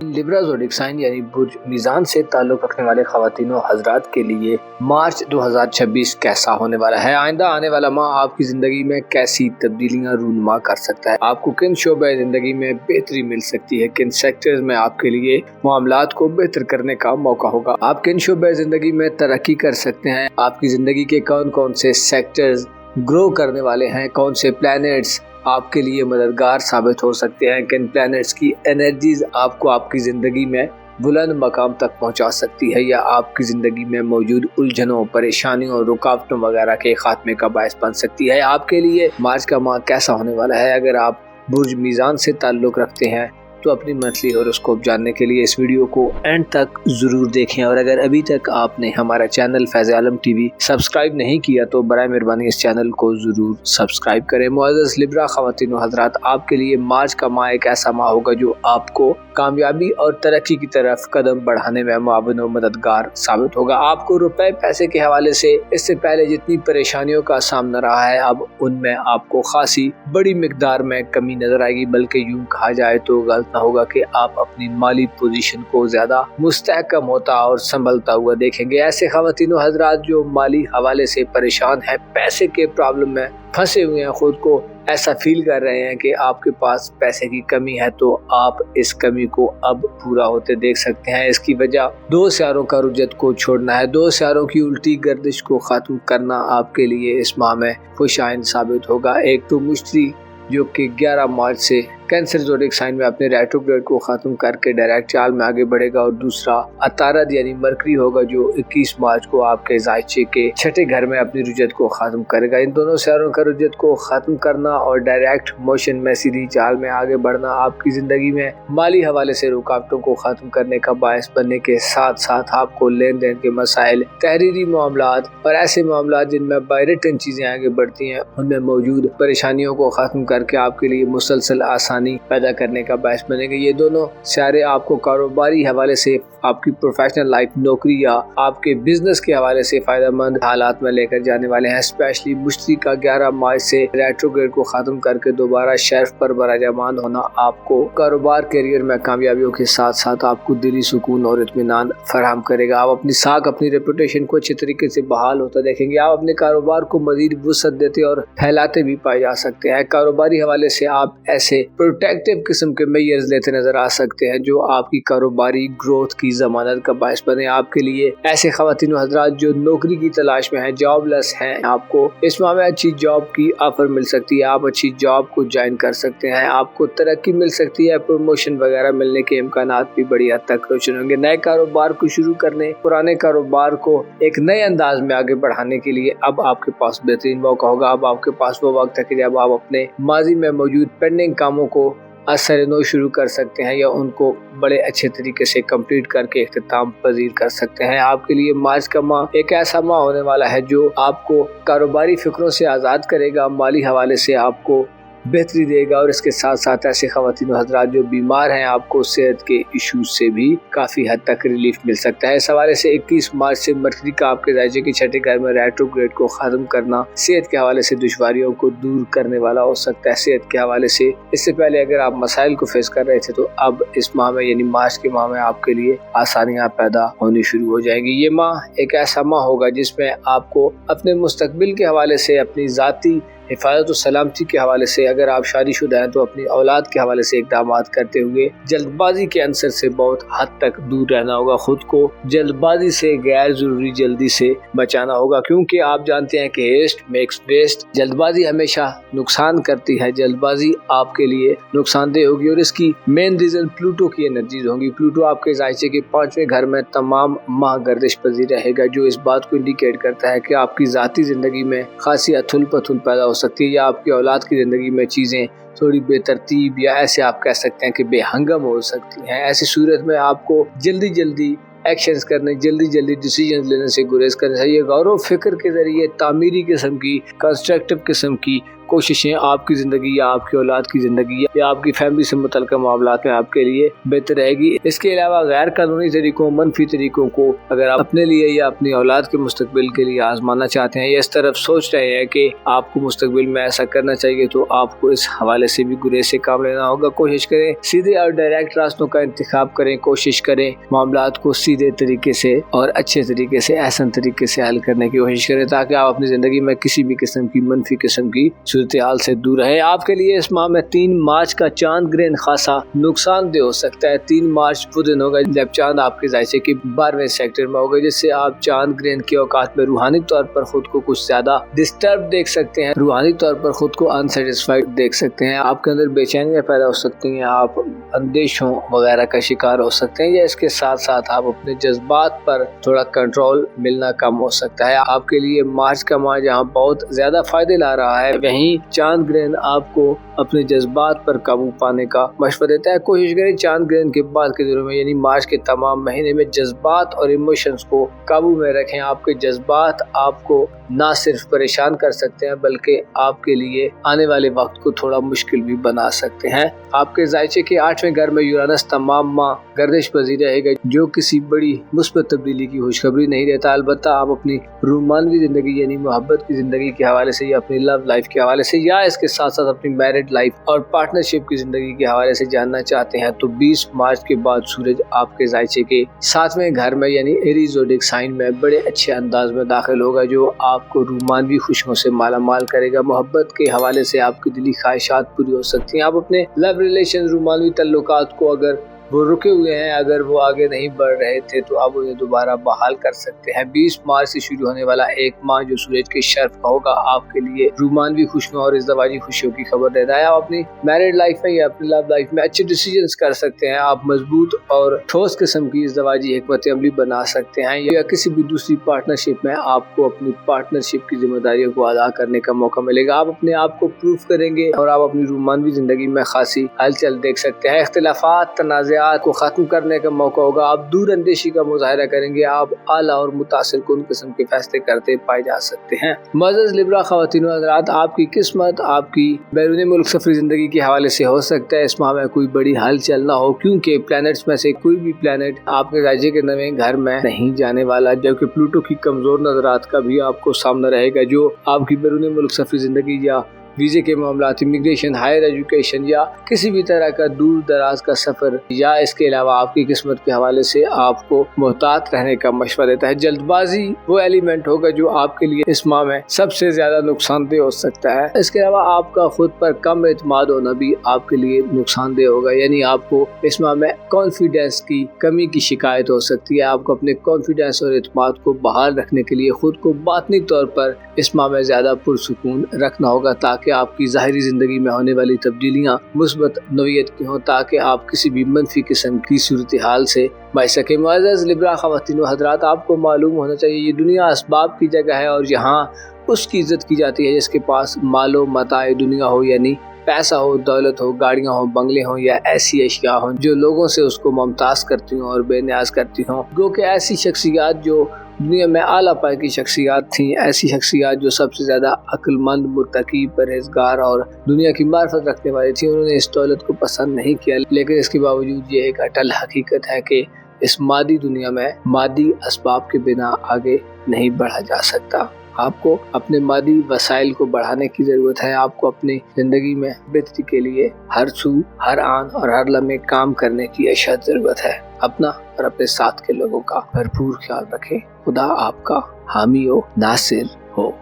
लिब्रा ज़ोडिक साइन यानी बुर्ज मीज़ान से ताल्लुक़ रखने वाले ख़वातीनों हज़रात के लिए मार्च 2026 कैसा होने वाला है? आइंदा आने वाला माह आपकी ज़िंदगी में कैसी तब्दीलियाँ रूनुमा कर सकता है? आपको किन शोबे ज़िंदगी में बेहतरी मिल सकती है? किन सेक्टर्स में आपके लिए मामलात को बेहतर करने का मौका होगा? आप किन शोबे ज़िंदगी में तरक्की कर सकते हैं? आपकी ज़िंदगी के कौन कौन से सेक्टर्स ग्रो करने वाले हैं? कौन से प्लैनेट्स आपके लिए मददगार साबित हो सकते हैं? किन प्लैनेट्स की एनर्जीज आपको आपकी ज़िंदगी में बुलंद मकाम तक पहुंचा सकती है या आपकी ज़िंदगी में मौजूद उलझनों, परेशानियों, रुकावटों वगैरह के खात्मे का बायस बन सकती है? आपके लिए मार्च का माह कैसा होने वाला है? अगर आप बुर्ज मीज़ान से ताल्लुक़ रखते हैं तो अपनी मंथली हॉरोस्कोप जानने के लिए इस वीडियो को एंड तक ज़रूर देखें। और अगर अभी तक आपने हमारा चैनल फैज़ आलम TV सब्सक्राइब नहीं किया तो बराए मेहरबानी इस चैनल को ज़रूर सब्सक्राइब करें। मुअज़्ज़ज़ लिब्रा ख़वातीन व हज़रात, आपके लिए मार्च का माह एक ऐसा माह होगा जो आपको कामयाबी और तरक्की की तरफ कदम बढ़ाने में मुआविन और मददगार साबित होगा। आपको रुपए पैसे के हवाले से इससे पहले जितनी परेशानियों का सामना रहा है, अब उनमें आपको खासी बड़ी मिकदार में कमी नज़र आएगी। बल्कि यूँ कहा जाए तो करना होगा कि आप अपनी माली पोजीशन को ज्यादा मुस्तहकम होता और संभलता हुआ देखेंगे। ऐसे ख़वातीनो हज़रात जो माली हवाले से परेशान है, पैसे के प्रॉब्लम में फंसे हुए हैं, खुद को ऐसा फील कर रहे हैं कि आपके पास पैसे की कमी है, तो आप इस कमी को अब पूरा होते देख सकते हैं। इसकी वजह दो सियारों का रुजत को छोड़ना है। दो सियारों की उल्टी गर्दिश को ख़त्म करना आपके लिए इस माह में खुशाइन साबित होगा। एक तो मुश्तरी जो कि 11 मार्च से कैंसर ज़ोडिक साइन में अपने रेट्रोग्रेड को ख़त्म करके डायरेक्ट चाल में आगे बढ़ेगा, और दूसरा अतारद यानी मरकरी होगा जो 21 मार्च को आपके ज़ायचे के छठे घर में अपनी रुजत को ख़त्म करेगा। इन दोनों सियारों का रुजत को ख़त्म करना और डायरेक्ट मोशन में सीधी चाल में आगे बढ़ना आपकी ज़िंदगी में माली हवाले से रुकावटों को ख़त्म करने का बायस बनने के साथ साथ आपको लेन देन के मसाइल, तहरीरी मामलात और ऐसे मामलात जिनमें बायरिटन चीज़ें आगे बढ़ती हैं, उनमें मौजूद परेशानियों को ख़त्म करके आपके लिए मुसलसल आसानी पैदा करने का बायस बनेंगे। ये दोनों सियारे आपको कारोबारी हवाले से, आपकी प्रोफेशनल लाइफ, नौकरी या आपके बिजनेस के हवाले से फायदेमंद हालात में लेकर जाने वाले हैं। स्पेशली मुश्तरी का 11 मार्च से रेट्रोग्रेड को खत्म करके दोबारा शेल्फ पर बराजमान होना आपको कारोबार करियर में कामयाबियों के साथ साथ आपको दिली सुकून और इत्मीनान फराहम करेगा। आप अपनी साख, अपनी रेपुटेशन को अच्छे तरीके से बहाल होता देखेंगे। आप अपने कारोबार को मजीद वुसअत देते और फैलाते भी पाए जा सकते हैं। कारोबारी हवाले से आप ऐसे प्रोटेक्टिव किस्म के मेजर्स लेते नजर आ सकते हैं जो आपकी कारोबारी ग्रोथ की जमानत का बायस बने। आपके लिए ऐसे ख़वातीनो हज़रात जो नौकरी की तलाश में हैं, जॉबलेस हैं, आपको इस माह में अच्छी जॉब की ऑफर मिल सकती है। आप अच्छी जॉब को ज्वाइन कर सकते हैं, आपको तरक्की मिल सकती है, प्रमोशन वगैरह मिलने के इम्कानात भी बड़ी हद तक रोशन होंगे। नए कारोबार को शुरू करने, पुराने कारोबार को एक नए अंदाज में आगे बढ़ाने के लिए अब आपके पास बेहतरीन मौका होगा। अब आपके पास वो वक्त है कि जब आप अपने माजी में मौजूद पेंडिंग कामों को असर नो शुरू कर सकते हैं या उनको बड़े अच्छे तरीके से कंप्लीट करके इख्तिताम पजीर कर सकते हैं। आपके लिए मार्च का माह एक ऐसा माह होने वाला है जो आपको कारोबारी फिक्रों से आज़ाद करेगा, माली हवाले से आपको बेहतरी देगा, और इसके साथ साथ ऐसे ख़वातीनो हज़रात जो बीमार हैं, आपको सेहत के इश्यूज से भी काफ़ी हद तक रिलीफ मिल सकता है। इस हवाले से 21 मार्च से मरकरी का आपके ज़ायचे के छठे घर में रेट्रोग्रेड को ख़त्म करना सेहत के हवाले से दुश्वारियों को दूर करने वाला हो सकता है। सेहत के हवाले से इससे पहले अगर आप मसाइल को फेस कर रहे थे, तो अब इस माह में यानी मार्च के माह में आपके लिए आसानियाँ पैदा होनी शुरू हो जाएंगी। ये माह एक ऐसा माह होगा जिसमें आपको अपने मुस्तकबिल के हवाले से, अपनी ज़ाती हिफाजत और सलामती के हवाले से, अगर आप शादीशुदा हैं तो अपनी औलाद के हवाले से इक़दामात करते हुए जल्दबाजी के अंसर से बहुत हद तक दूर रहना होगा। खुद को जल्दबाजी से, गैर ज़रूरी जल्दी से बचाना होगा, क्योंकि आप जानते हैं कि हेस्ट मेक्स वेस्ट। जल्दबाजी हमेशा नुकसान करती है, जल्दबाजी आपके लिए नुकसानदेह होगी, और इसकी मेन रीज़न प्लूटो की एनर्जीज होंगी। प्लूटो आपके ज़ायचे के 5वें घर में तमाम माह गर्दिश पजीर रहेगा, जो इस बात को इंडिकेट करता है कि आपकी ज़ाती ज़िंदगी में खासी अथुल पथुल पैदा हो सकती है, या आपकी औलाद की ज़िंदगी में चीज़ें थोड़ी बेतरतीब या ऐसे आप कह सकते हैं कि बेहंगम हो सकती हैं। ऐसी सूरत में आपको जल्दी जल्दी एक्शंस करने, जल्दी जल्दी डिसीजन लेने से गुरेज करना चाहिए। गौर व फिक्र के ज़रिए तामीरी किस्म की, कंस्ट्रक्टिव किस्म की कोशिशें आपकी ज़िंदगी या आपकी औलाद की ज़िंदगी या आपकी फैमिली से मुतल्लिक़ मामलात में आपके लिए बेहतर रहेगी। इसके अलावा गैर कानूनी तरीक़ों, मनफी तरीक़ों को अगर आप अपने लिए या अपनी औलाद के मुस्तकबिल के लिए आजमाना चाहते हैं या इस तरफ सोच रहे हैं कि आपको मुस्तकबिल में ऐसा करना चाहिए, तो आपको इस हवाले से भी गुरेज से काम लेना होगा। कोशिश करें सीधे और डायरेक्ट रास्तों का इंतखाब करें, कोशिश करें मामलात को सीधे तरीके से और अच्छे तरीके से, आसान तरीके से हल करने की कोशिश करें, ताकि आप अपनी ज़िंदगी में किसी भी किस्म की मनफी किस्म की सूरत हाल से दूर रहे। आपके लिए इस माह में 3 मार्च का चांद ग्रहण खासा नुकसानदेह हो सकता है। 3 मार्च वो दिन होगा जब चांद आपके ज़ायचे के 12वें सेक्टर में होगा, जिससे आप चांद ग्रहण के औकात में रूहानी तौर पर खुद को कुछ ज्यादा डिस्टर्ब देख सकते हैं, रूहानी तौर पर खुद को अनसेटिस्फाइड देख सकते हैं। आपके अंदर बेचैनियां पैदा हो सकती हैं, आप अंदेशों वगैरह का शिकार हो सकते हैं, या इसके साथ साथ आप अपने जज्बात पर थोड़ा कंट्रोल मिलना कम हो सकता है। आपके लिए मार्च का माह जहाँ बहुत ज्यादा फायदे ला रहा है, वहीं चांद ग्रहण आपको अपने जज्बात पर काबू पाने का मशवरा देता है। कोशिश करें चांद ग्रहण के बाद के दिनों में यानी मार्च के तमाम महीने में जज्बात और इमोशंस को काबू में रखें। आपके जज्बात आपको ना सिर्फ परेशान कर सकते हैं बल्कि आपके लिए आने वाले वक्त को थोड़ा मुश्किल भी बना सकते हैं। आपके ज़ायचे के 8वें घर में यूरानस तमाम माह गर्दिश पजीर रहेगा, जो किसी बड़ी मुस्बत तब्दीली की खुशखबरी नहीं देता। अलबत्ता आप अपनी रूमानवी जिंदगी यानी मोहब्बत की जिंदगी के हवाले से या अपनी लव लाइफ के हवाले हवाले से या इसके साथ साथ अपनी मैरिड लाइफ और पार्टनरशिप की जिंदगी के हवाले से जानना चाहते हैं तो 20 मार्च के बाद सूरज आपके जायचे के 7वें घर में यानी एरीज ज़ोडिएक साइन में बड़े अच्छे अंदाज में दाखिल होगा, जो आपको रोमानवी खुशियों से मालामाल करेगा। मोहब्बत के हवाले से आपकी दिली ख्वाहिशात पूरी हो सकती हैं। आप अपने लव रिलेशन, रोमानवी तल्लुकात को अगर वो रुके हुए हैं, अगर वो आगे नहीं बढ़ रहे थे तो आप उन्हें दोबारा बहाल कर सकते हैं। 20 मार्च से शुरू होने वाला एक माह जो सूरज के शर्फ का होगा आपके लिए रोमानवी खुशियों और इज़्दवाजी खुशियों की खबर दे रहा है। आप अपनी मैरिड लाइफ में या अपनी लव लाइफ में अच्छे डिसीजंस कर सकते हैं। आप मजबूत और ठोस किस्म की इज़्दवाजी हिकमत अमली बना सकते हैं या किसी भी दूसरी पार्टनरशिप में आपको अपनी पार्टनरशिप की जिम्मेदारियों को अदा करने का मौका मिलेगा। आप अपने आप को प्रूफ करेंगे और आप अपनी रोमानवी जिंदगी में खासी हलचल देख सकते हैं। इख्तिलाफात, तनाज़ात को खत्म करने का मौका होगा। आप दूर अंदेशी का मुजाहरा करेंगे। आप आला और मुतासिर कुन किस्म के फैसले करते पाए जा सकते हैं। मुअज़्ज़ज़ लिब्रा ख़वातीन और हज़रात, आपकी किस्मत आपकी बैरून मुल्क सफरी जिंदगी के हवाले से हो सकता है इस माह में कोई बड़ी हलचल ना हो, क्योंकि प्लैनेट्स में से कोई भी प्लैनेट आपके राज्य के 9वें घर में नहीं जाने वाला, जबकि प्लूटो की कमजोर नजरात का भी आपको सामना रहेगा, जो आपकी बैरून मुल्क सफरी जिंदगी या वीज़े के मामला, इमिग्रेशन, हायर एजुकेशन या किसी भी तरह का दूर दराज का सफ़र या इसके अलावा आपकी किस्मत के हवाले से आपको मोहतात रहने का मशवरा देता है। जल्दबाजी वो एलिमेंट होगा जो आपके लिए इस माह में सबसे ज़्यादा नुकसानदेह हो सकता है। इसके अलावा आपका खुद पर कम एतमाद होना भी आपके लिए नुकसानदेह होगा, यानी आपको इस माह में कॉन्फिडेंस की कमी की शिकायत हो सकती है। आपको अपने कॉन्फिडेंस और एतमाद को बहाल रखने के लिए खुद को बातनी तौर पर इस माह में ज़्यादा पुरसुकून रखना होगा, ताकि आपकी ज़ाहिरी ज़िंदगी में होने वाली तब्दीलियाँ मुस्बत नौइयत की हों, ताकि आप किसी भी मनफी किस्म की सूरत हाल से बच सके। मुअज़्ज़ज़ लिब्रा ख़वातीन व हज़रात, आपको मालूम होना चाहिए ये दुनिया असबाब की जगह है और यहाँ उसकी इज़्ज़त की जाती है जिसके पास मालो मताए दुनिया हो, यानी पैसा हो, दौलत हो, गाड़ियाँ हो, बंगले हो या ऐसी अशिया हो जो लोगों से उसको मुमताज करती हों और बेनियाज करती हों। गो कि ऐसी शख्सियात जो दुनिया में आला पाए की शख्सियात थी, ऐसी शख्सियात जो सबसे ज़्यादा अक्लमंद, मुत्तकी, परहेजगार और दुनिया की मार्फत रखने वाली थी, उन्होंने इस दौलत को पसंद नहीं किया। लेकिन इसके बावजूद ये एक अटल हकीकत है कि इस मादी दुनिया में मादी असबाब के बिना आगे नहीं बढ़ा जा सकता। आपको अपने मादी वसाइल को बढ़ाने की ज़रूरत है। आपको अपनी ज़िंदगी में बेहतरी के लिए हर सू, हर आन और हर लम्हे काम करने की अशद ज़रूरत है। अपना और अपने साथ के लोगों का भरपूर ख्याल रखें। खुदा आपका हामी हो, नासिर हो।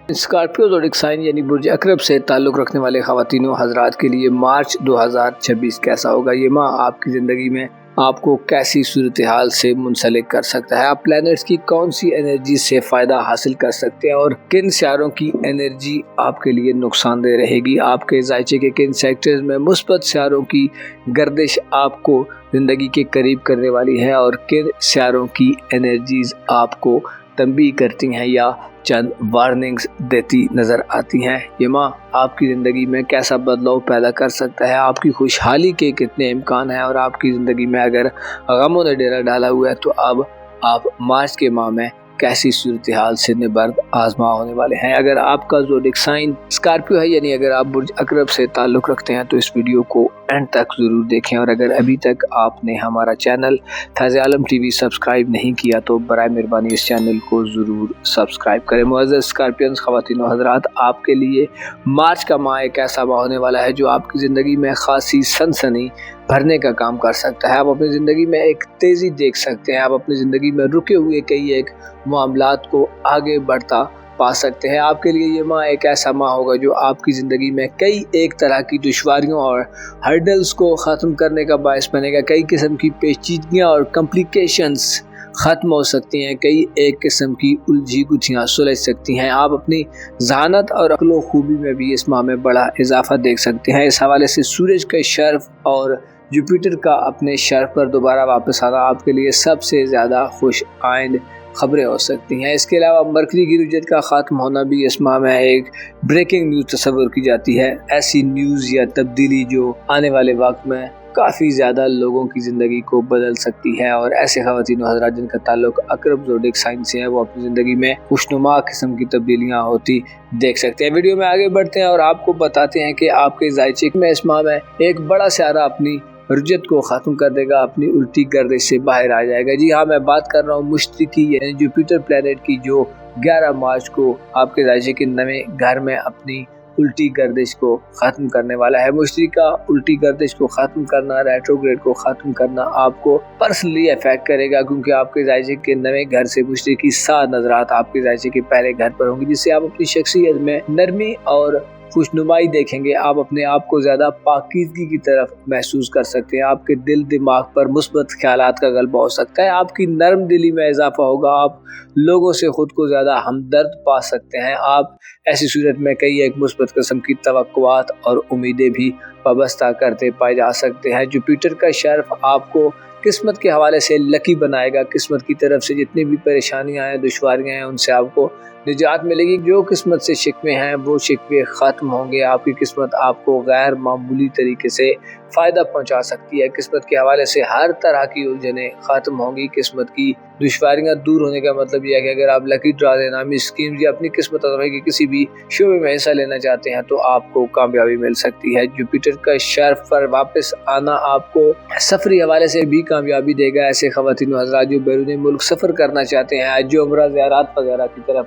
स्कॉर्पियो ज़ोडिएक साइन यानी बुर्ज अकरब से ताल्लुक़ रखने वाले ख़वातीनों हज़रात के लिए मार्च 2026 कैसा होगा? ये माह आपकी ज़िंदगी में आपको कैसी सूरत हाल से मुंसलिक कर सकता है? आप प्लैनेट्स की कौन सी एनर्जी से फ़ायदा हासिल कर सकते हैं और किन सियारों की एनर्जी आपके लिए नुकसानदेह रहेगी? आपके जायचे के किन सेक्टर्स में मुस्बत सियारों की गर्दिश आपको ज़िंदगी के करीब करने वाली है और किन सियारों की एनर्जीज़ आपको तंबीह करती हैं या चंद वार्निंग्स देती नज़र आती हैं? ये माह आपकी ज़िंदगी में कैसा बदलाव पैदा कर सकता है? आपकी खुशहाली के कितने इम्कान हैं? और आपकी ज़िंदगी में अगर गमों ने डेरा डाला हुआ है तो अब आप मार्च के माह में कैसी सूरत हाल से निबर्द आजमा होने वाले हैं? अगर आपका ज़ोडिएक साइन स्कॉर्पियो है, यानी अगर आप बुर्ज अकरब से ताल्लुक़ रखते हैं, तो इस वीडियो को एंड तक ज़रूर देखें। और अगर अभी तक आपने हमारा चैनल फैज़ आलम टीवी सब्सक्राइब नहीं किया तो बराए मेहरबानी इस चैनल को ज़रूर सब्सक्राइब करें। मुअज़्ज़ज़ स्कॉर्पियंस ख़वातीन व हज़रात, आपके लिए मार्च का माह एक ऐसा माह होने वाला है जो आपकी ज़िंदगी में ख़ासी सनसनी भरने का काम कर सकता है। आप अपनी ज़िंदगी में एक तेज़ी देख सकते हैं। आप अपनी ज़िंदगी में रुके हुए कई एक मामलात को आगे बढ़ता पा सकते हैं। आपके लिए ये माह एक ऐसा माह होगा जो आपकी ज़िंदगी में कई एक तरह की दुश्वारियों और हर्डल्स को ख़त्म करने का बायस बनेगा। कई किस्म की पेचीदगियाँ और कॉम्प्लिकेशंस ख़त्म हो सकती हैं। कई एक किस्म की उलझी गुत्थियाँ सुलझ सकती हैं। आप अपनी ज़हानत और अक्ल खूबी में भी इस माह में बड़ा इजाफा देख सकते हैं। इस हवाले से सूरज के शर्फ और जुपिटर का अपने शर्फ पर दोबारा वापस आना आपके लिए सबसे ज़्यादा खुश आइंद खबरें हो सकती हैं। इसके अलावा मरकरी की रुजत का ख़त्म होना भी इस माह में एक ब्रेकिंग न्यूज़ तस्वर की जाती है। ऐसी न्यूज़ या तब्दीली जो आने वाले वक्त में काफ़ी ज़्यादा लोगों की ज़िंदगी को बदल सकती है। और ऐसे ख़वातीन हज़रात जिनका ताल्लुक़ अकरब ज़ोडिएक साइन से है, वो अपनी ज़िंदगी में खुशनुमा किस्म की तब्दीलियाँ होती देख सकते हैं। वीडियो में आगे बढ़ते हैं और आपको बताते हैं कि आपके जायचे में इस माह में एक बड़ा सियारा अपनी رجت کو ختم کر دے گا، اپنی الٹی گردش سے باہر آ جائے گا۔ جی ہاں، میں بات کر رہا ہوں مشتری کی، یعنی جوپیٹر پلینٹ کی، جو 11 مارچ کو آپ کے رائشے کے نویں گھر میں اپنی الٹی گردش کو ختم کرنے والا ہے۔ مشتری کا الٹی گردش کو ختم کرنا، ریٹروگریڈ کو ختم کرنا آپ کو پرسنلی افیکٹ کرے گا، کیونکہ آپ کے رائشے کے نویں گھر سے مشتری کی 7 نظرات آپ کے رائشے کے پہلے گھر پر ہوں گی، جس سے آپ اپنی شخصیت میں نرمی اور خوشنمائی دیکھیں گے۔ آپ اپنے آپ کو زیادہ پاکیزگی کی طرف محسوس کر سکتے ہیں، آپ کے دل دماغ پر مثبت خیالات کا غلبہ ہو سکتا ہے، آپ کی نرم دلی میں اضافہ ہوگا، آپ لوگوں سے خود کو زیادہ ہمدرد پا سکتے ہیں۔ آپ ایسی صورت میں کئی ایک مثبت قسم کی توقعات اور امیدیں بھی وابستہ کرتے پائے جا سکتے ہیں۔ جوپیٹر کا شرف آپ کو قسمت کے حوالے سے لکی بنائے گا، قسمت کی طرف سے جتنی بھی پریشانیاں ہیں، دشواریاں ہیں، ان سے آپ کو نجات ملے گی۔ جو قسمت سے شکوے ہیں وہ شکوے ختم ہوں گے، آپ کی قسمت آپ کو غیر معمولی طریقے سے فائدہ پہنچا سکتی ہے۔ قسمت کے حوالے سے ہر طرح کی الجھنیں ختم ہوں گی، قسمت کی دشواریاں دور ہونے کا مطلب یہ ہے کہ اگر آپ لکی ڈرا نامی اسکیم یا اپنی قسمت آزمائی کے کسی بھی شعبے میں حصہ لینا چاہتے ہیں تو آپ کو کامیابی مل سکتی ہے۔ جوپیٹر کا شرف پر واپس آنا آپ کو سفری حوالے سے بھی کامیابی دے گا۔ ایسے خواتین و حضرات جو بیرون ملک سفر کرنا چاہتے ہیں، جو عمرہ زیارات وغیرہ کی طرف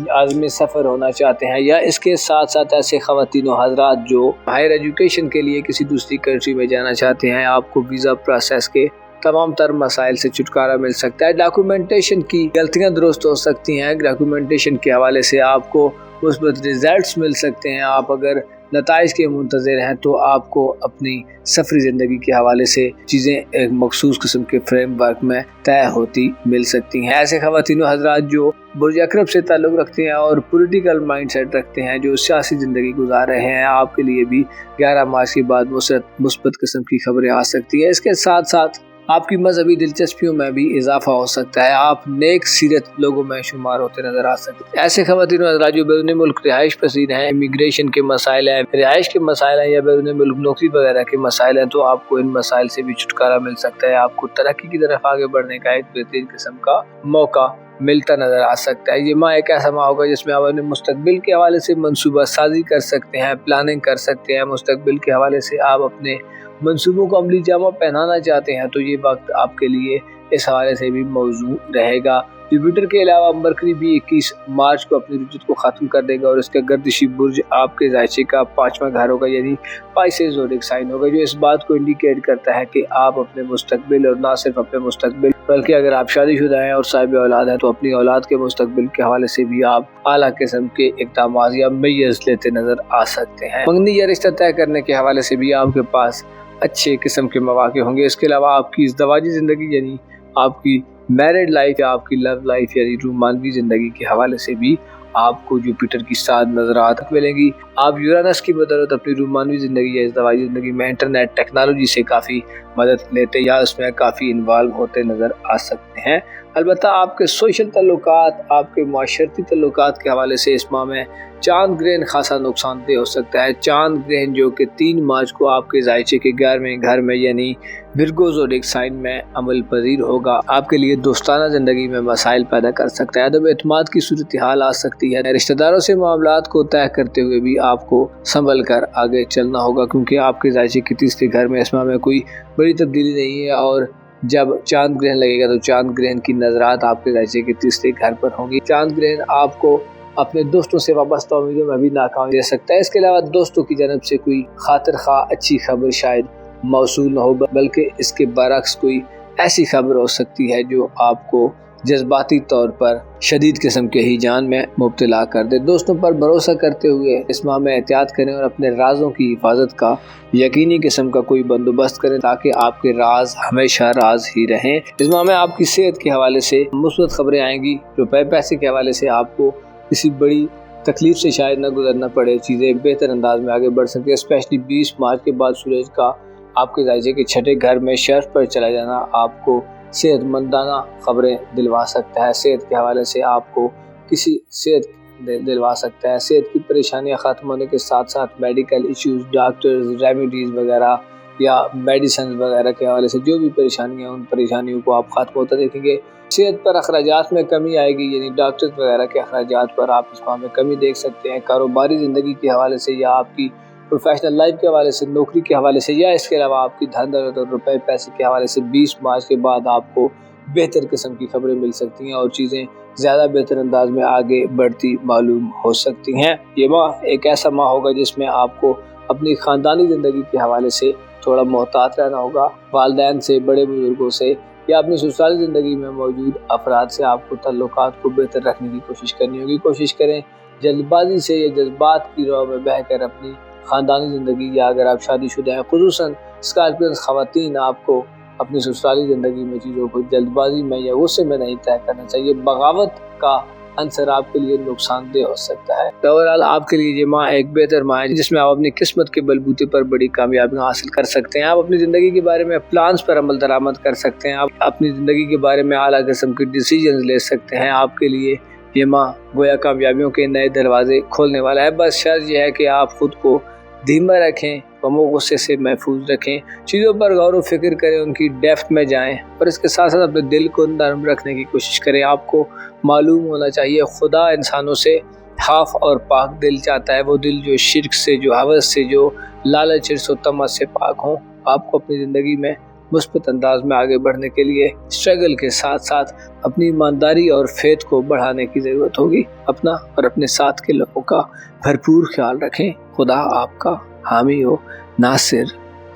عازم سفر ہونا چاہتے ہیں، یا اس کے ساتھ ساتھ ایسے خواتین و حضرات جو ہائر ایجوکیشن کے لیے کسی دوسری کنٹری میں جانا چاہتے ہیں، آپ کو ویزا پروسیس کے تمام تر مسائل سے چھٹکارا مل سکتا ہے۔ ڈاکومنٹیشن کی غلطیاں درست ہو سکتی ہیں، ڈاکومنٹیشن کے حوالے سے آپ کو مثبت ریزلٹس مل سکتے ہیں۔ آپ اگر نتائج کے منتظر ہیں تو آپ کو اپنی سفری زندگی کے حوالے سے چیزیں ایک مخصوص قسم کے فریم ورک میں طے ہوتی مل سکتی ہیں۔ ایسے خواتین و حضرات جو برج عقرب سے تعلق رکھتے ہیں اور پولیٹیکل مائنڈ سیٹ رکھتے ہیں، جو سیاسی زندگی گزار رہے ہیں، آپ کے لیے بھی 11 مارچ کے بعد مثبت قسم کی خبریں آ سکتی ہیں۔ اس کے ساتھ ساتھ آپ کی مذہبی دلچسپیوں میں بھی اضافہ ہو سکتا ہے، آپ نیک سیرت لوگوں میں شمار ہوتے نظر آ سکتے ہیں۔ ایسے خواتین و حضرات جو بیرون ملک رہائش پذیر ہیں، امیگریشن کے مسائل ہیں، رہائش کے مسائل ہیں، یا بیرون ملک نوکری وغیرہ کے مسائل ہیں، تو آپ کو ان مسائل سے بھی چھٹکارا مل سکتا ہے، آپ کو ترقی کی طرف آگے بڑھنے کا ایک بہترین قسم کا موقع ملتا نظر آ سکتا ہے۔ یہ ماہ ایک ایسا ماہ ہوگا جس میں آپ اپنے مستقبل کے حوالے سے منصوبہ سازی کر سکتے ہیں، پلاننگ کر سکتے ہیں، مستقبل کے حوالے سے آپ اپنے منصوبوں کو عملی جامہ پہنانا چاہتے ہیں تو یہ وقت آپ کے لیے اس حوالے سے بھی موزوں رہے گا۔ جوپیٹر کے علاوہ مرکری بھی 21 مارچ کو اپنی رجت کو ختم کر دے گا اور اس کا گردشی برج آپ کے رائشے کا 5واں گھر ہوگا، یعنی پائسیز زوڈک سائن ہوگا، جو اس بات کو انڈیکیٹ کرتا ہے کہ آپ اپنے مستقبل، اور نہ صرف اپنے مستقبل بلکہ اگر آپ شادی شدہ ہیں اور صاحب اولاد ہیں تو اپنی اولاد کے مستقبل کے حوالے سے بھی آپ اعلیٰ قسم کے اقدامات یا میجرز لیتے نظر آ سکتے ہیں۔ منگنی یا رشتہ طے کرنے کے حوالے سے بھی آپ کے پاس اچھے قسم کے مواقع ہوں گے۔ اس کے علاوہ آپ کی ازدواجی زندگی، یعنی آپ کی میرڈ لائف یا آپ کی لو لائف یعنی رومانوی زندگی کے حوالے سے بھی آپ کو جوپیٹر کی 7 نظرات ملیں گی۔ آپ یورانس کی بدولت اپنی رومانوی زندگی یا ازدواجی زندگی میں انٹرنیٹ ٹیکنالوجی سے کافی مدد لیتے یا اس میں کافی انوالو ہوتے نظر آ سکتے ہیں۔ البتہ آپ کے سوشل تعلقات، آپ کے معاشرتی تعلقات کے حوالے سے اس ماہ میں چاند گرہن خاصا نقصان دہ ہو سکتا ہے۔ چاند گرہن جو کہ 3 مارچ کو آپ کے رائشے کے 11ویں گھر میں یعنی ورگو زوڈک سائن میں عمل پذیر ہوگا، آپ کے لیے دوستانہ زندگی میں مسائل پیدا کر سکتا ہے، عدم اعتماد کی صورتحال آ سکتی ہے۔ رشتہ داروں سے معاملات کو طے کرتے ہوئے بھی آپ کو سنبھل کر آگے چلنا ہوگا، کیونکہ آپ کے رائشے کے 3رے گھر میں اس ماہ میں کوئی بڑی تبدیلی نہیں ہے، اور جب چاند گرہن لگے گا تو چاند گرہن کی نظرات آپ کے رائشے کے 3رے گھر پر ہوں گی۔ چاند گرہن آپ کو اپنے دوستوں سے وابستہ امیدوں میں بھی ناکامی دے سکتا ہے۔ اس کے علاوہ دوستوں کی جانب سے کوئی خاطر خواہ اچھی خبر شاید موصول نہ ہو، بلکہ اس کے برعکس کوئی ایسی خبر ہو سکتی ہے جو آپ کو جذباتی طور پر شدید قسم کے ہیجان میں مبتلا کر دے۔ دوستوں پر بھروسہ کرتے ہوئے اس ماہ میں احتیاط کریں اور اپنے رازوں کی حفاظت کا یقینی قسم کا کوئی بندوبست کریں تاکہ آپ کے راز ہمیشہ راز ہی رہیں۔ اس ماہ میں آپ کی صحت کے حوالے سے مثبت خبریں آئیں گی، روپے پیسے کے حوالے سے آپ کو کسی بڑی تکلیف سے شاید نہ گزرنا پڑے، چیزیں بہتر انداز میں آگے بڑھ سکتی ہیں۔ اسپیشلی 20 مارچ کے بعد سورج کا آپ کے رائشے کے 6 گھر میں شرف پر چلا جانا آپ کو صحت مندانہ خبریں دلوا سکتا ہے، صحت کے حوالے سے آپ کو کسی صحت دلوا سکتا ہے۔ صحت کی پریشانیاں ختم ہونے کے ساتھ ساتھ میڈیکل ایشوز، ڈاکٹرز، ریمیڈیز وغیرہ یا میڈیسنز وغیرہ کے حوالے سے جو بھی پریشانیاں، ان پریشانیوں کو آپ ختم ہوتا دیکھیں گے۔ صحت پر اخراجات میں کمی آئے گی، یعنی ڈاکٹرز وغیرہ کے اخراجات پر آپ اس ماہ میں کمی دیکھ سکتے ہیں۔ کاروباری زندگی کے حوالے سے یا آپ کی प्रोफेशनल लाइफ के हवाले से, नौकरी के हवाले से, या इसके अलावा आपकी धन दौलत और रुपए पैसे के हवाले से 20 मार्च के बाद आपको बेहतर किस्म की खबरें मिल सकती हैं और चीज़ें ज़्यादा बेहतर अंदाज में आगे बढ़ती मालूम हो सकती हैं। ये माह एक ऐसा माह होगा जिसमें आपको अपनी ख़ानदानी ज़िंदगी के हवाले से थोड़ा मोहतात रहना होगा। वालिदैन से, बड़े बुजुर्गों से या अपनी ससुराली ज़िंदगी में मौजूद अफराद से आपको ताल्लुकात को बेहतर रखने की कोशिश करनी होगी। कोशिश करें जल्दबाजी से या जज्बात की राह में बहकर अपनी ख़ानदानी ज़िंदगी, या अगर आप शादीशुदा हैं खुसूसन स्कॉर्पियन ख़वातीन, आपको अपनी ससुराली ज़िंदगी में चीज़ों को जल्दबाजी में या गुस्से में नहीं तय करना चाहिए। बगावत का अंसर आपके लिए नुकसानदेह हो सकता है। तो ओवरऑल आपके लिए ये माह एक बेहतर माह है जिसमें आप अपनी किस्मत के बलबूते पर बड़ी कामयाबियां हासिल कर सकते हैं। आप अपनी ज़िंदगी के बारे में प्लान्स पर अमल दरामद कर सकते हैं। आप अपनी ज़िंदगी के बारे में आला किस्म के डिसीजन ले सकते हैं। आपके लिए ये माह गोया कामयाबियों के नए दरवाजे खोलने वाला है। बस शर्त यह है कि आप खुद को धीमा रखें, गमो गुस्से से महफूज रखें, चीज़ों पर गौर व फिक्र करें, उनकी डेप्थ में जाएं और इसके साथ साथ अपने दिल को नरम रखने की कोशिश करें। आपको मालूम होना चाहिए खुदा इंसानों से हाफ और पाक दिल चाहता है, वो दिल जो शिर्क से, जो हवस से, जो लालच और तमस से पाक हों। आपको अपनी ज़िंदगी में मुस्बत अंदाज में आगे बढ़ने के लिए स्ट्रगल के साथ साथ अपनी ईमानदारी और फेथ को बढ़ाने की ज़रूरत होगी। अपना और अपने साथ के लोगों का भरपूर ख्याल रखें। खुदा आपका हामी हो, नासिर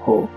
हो।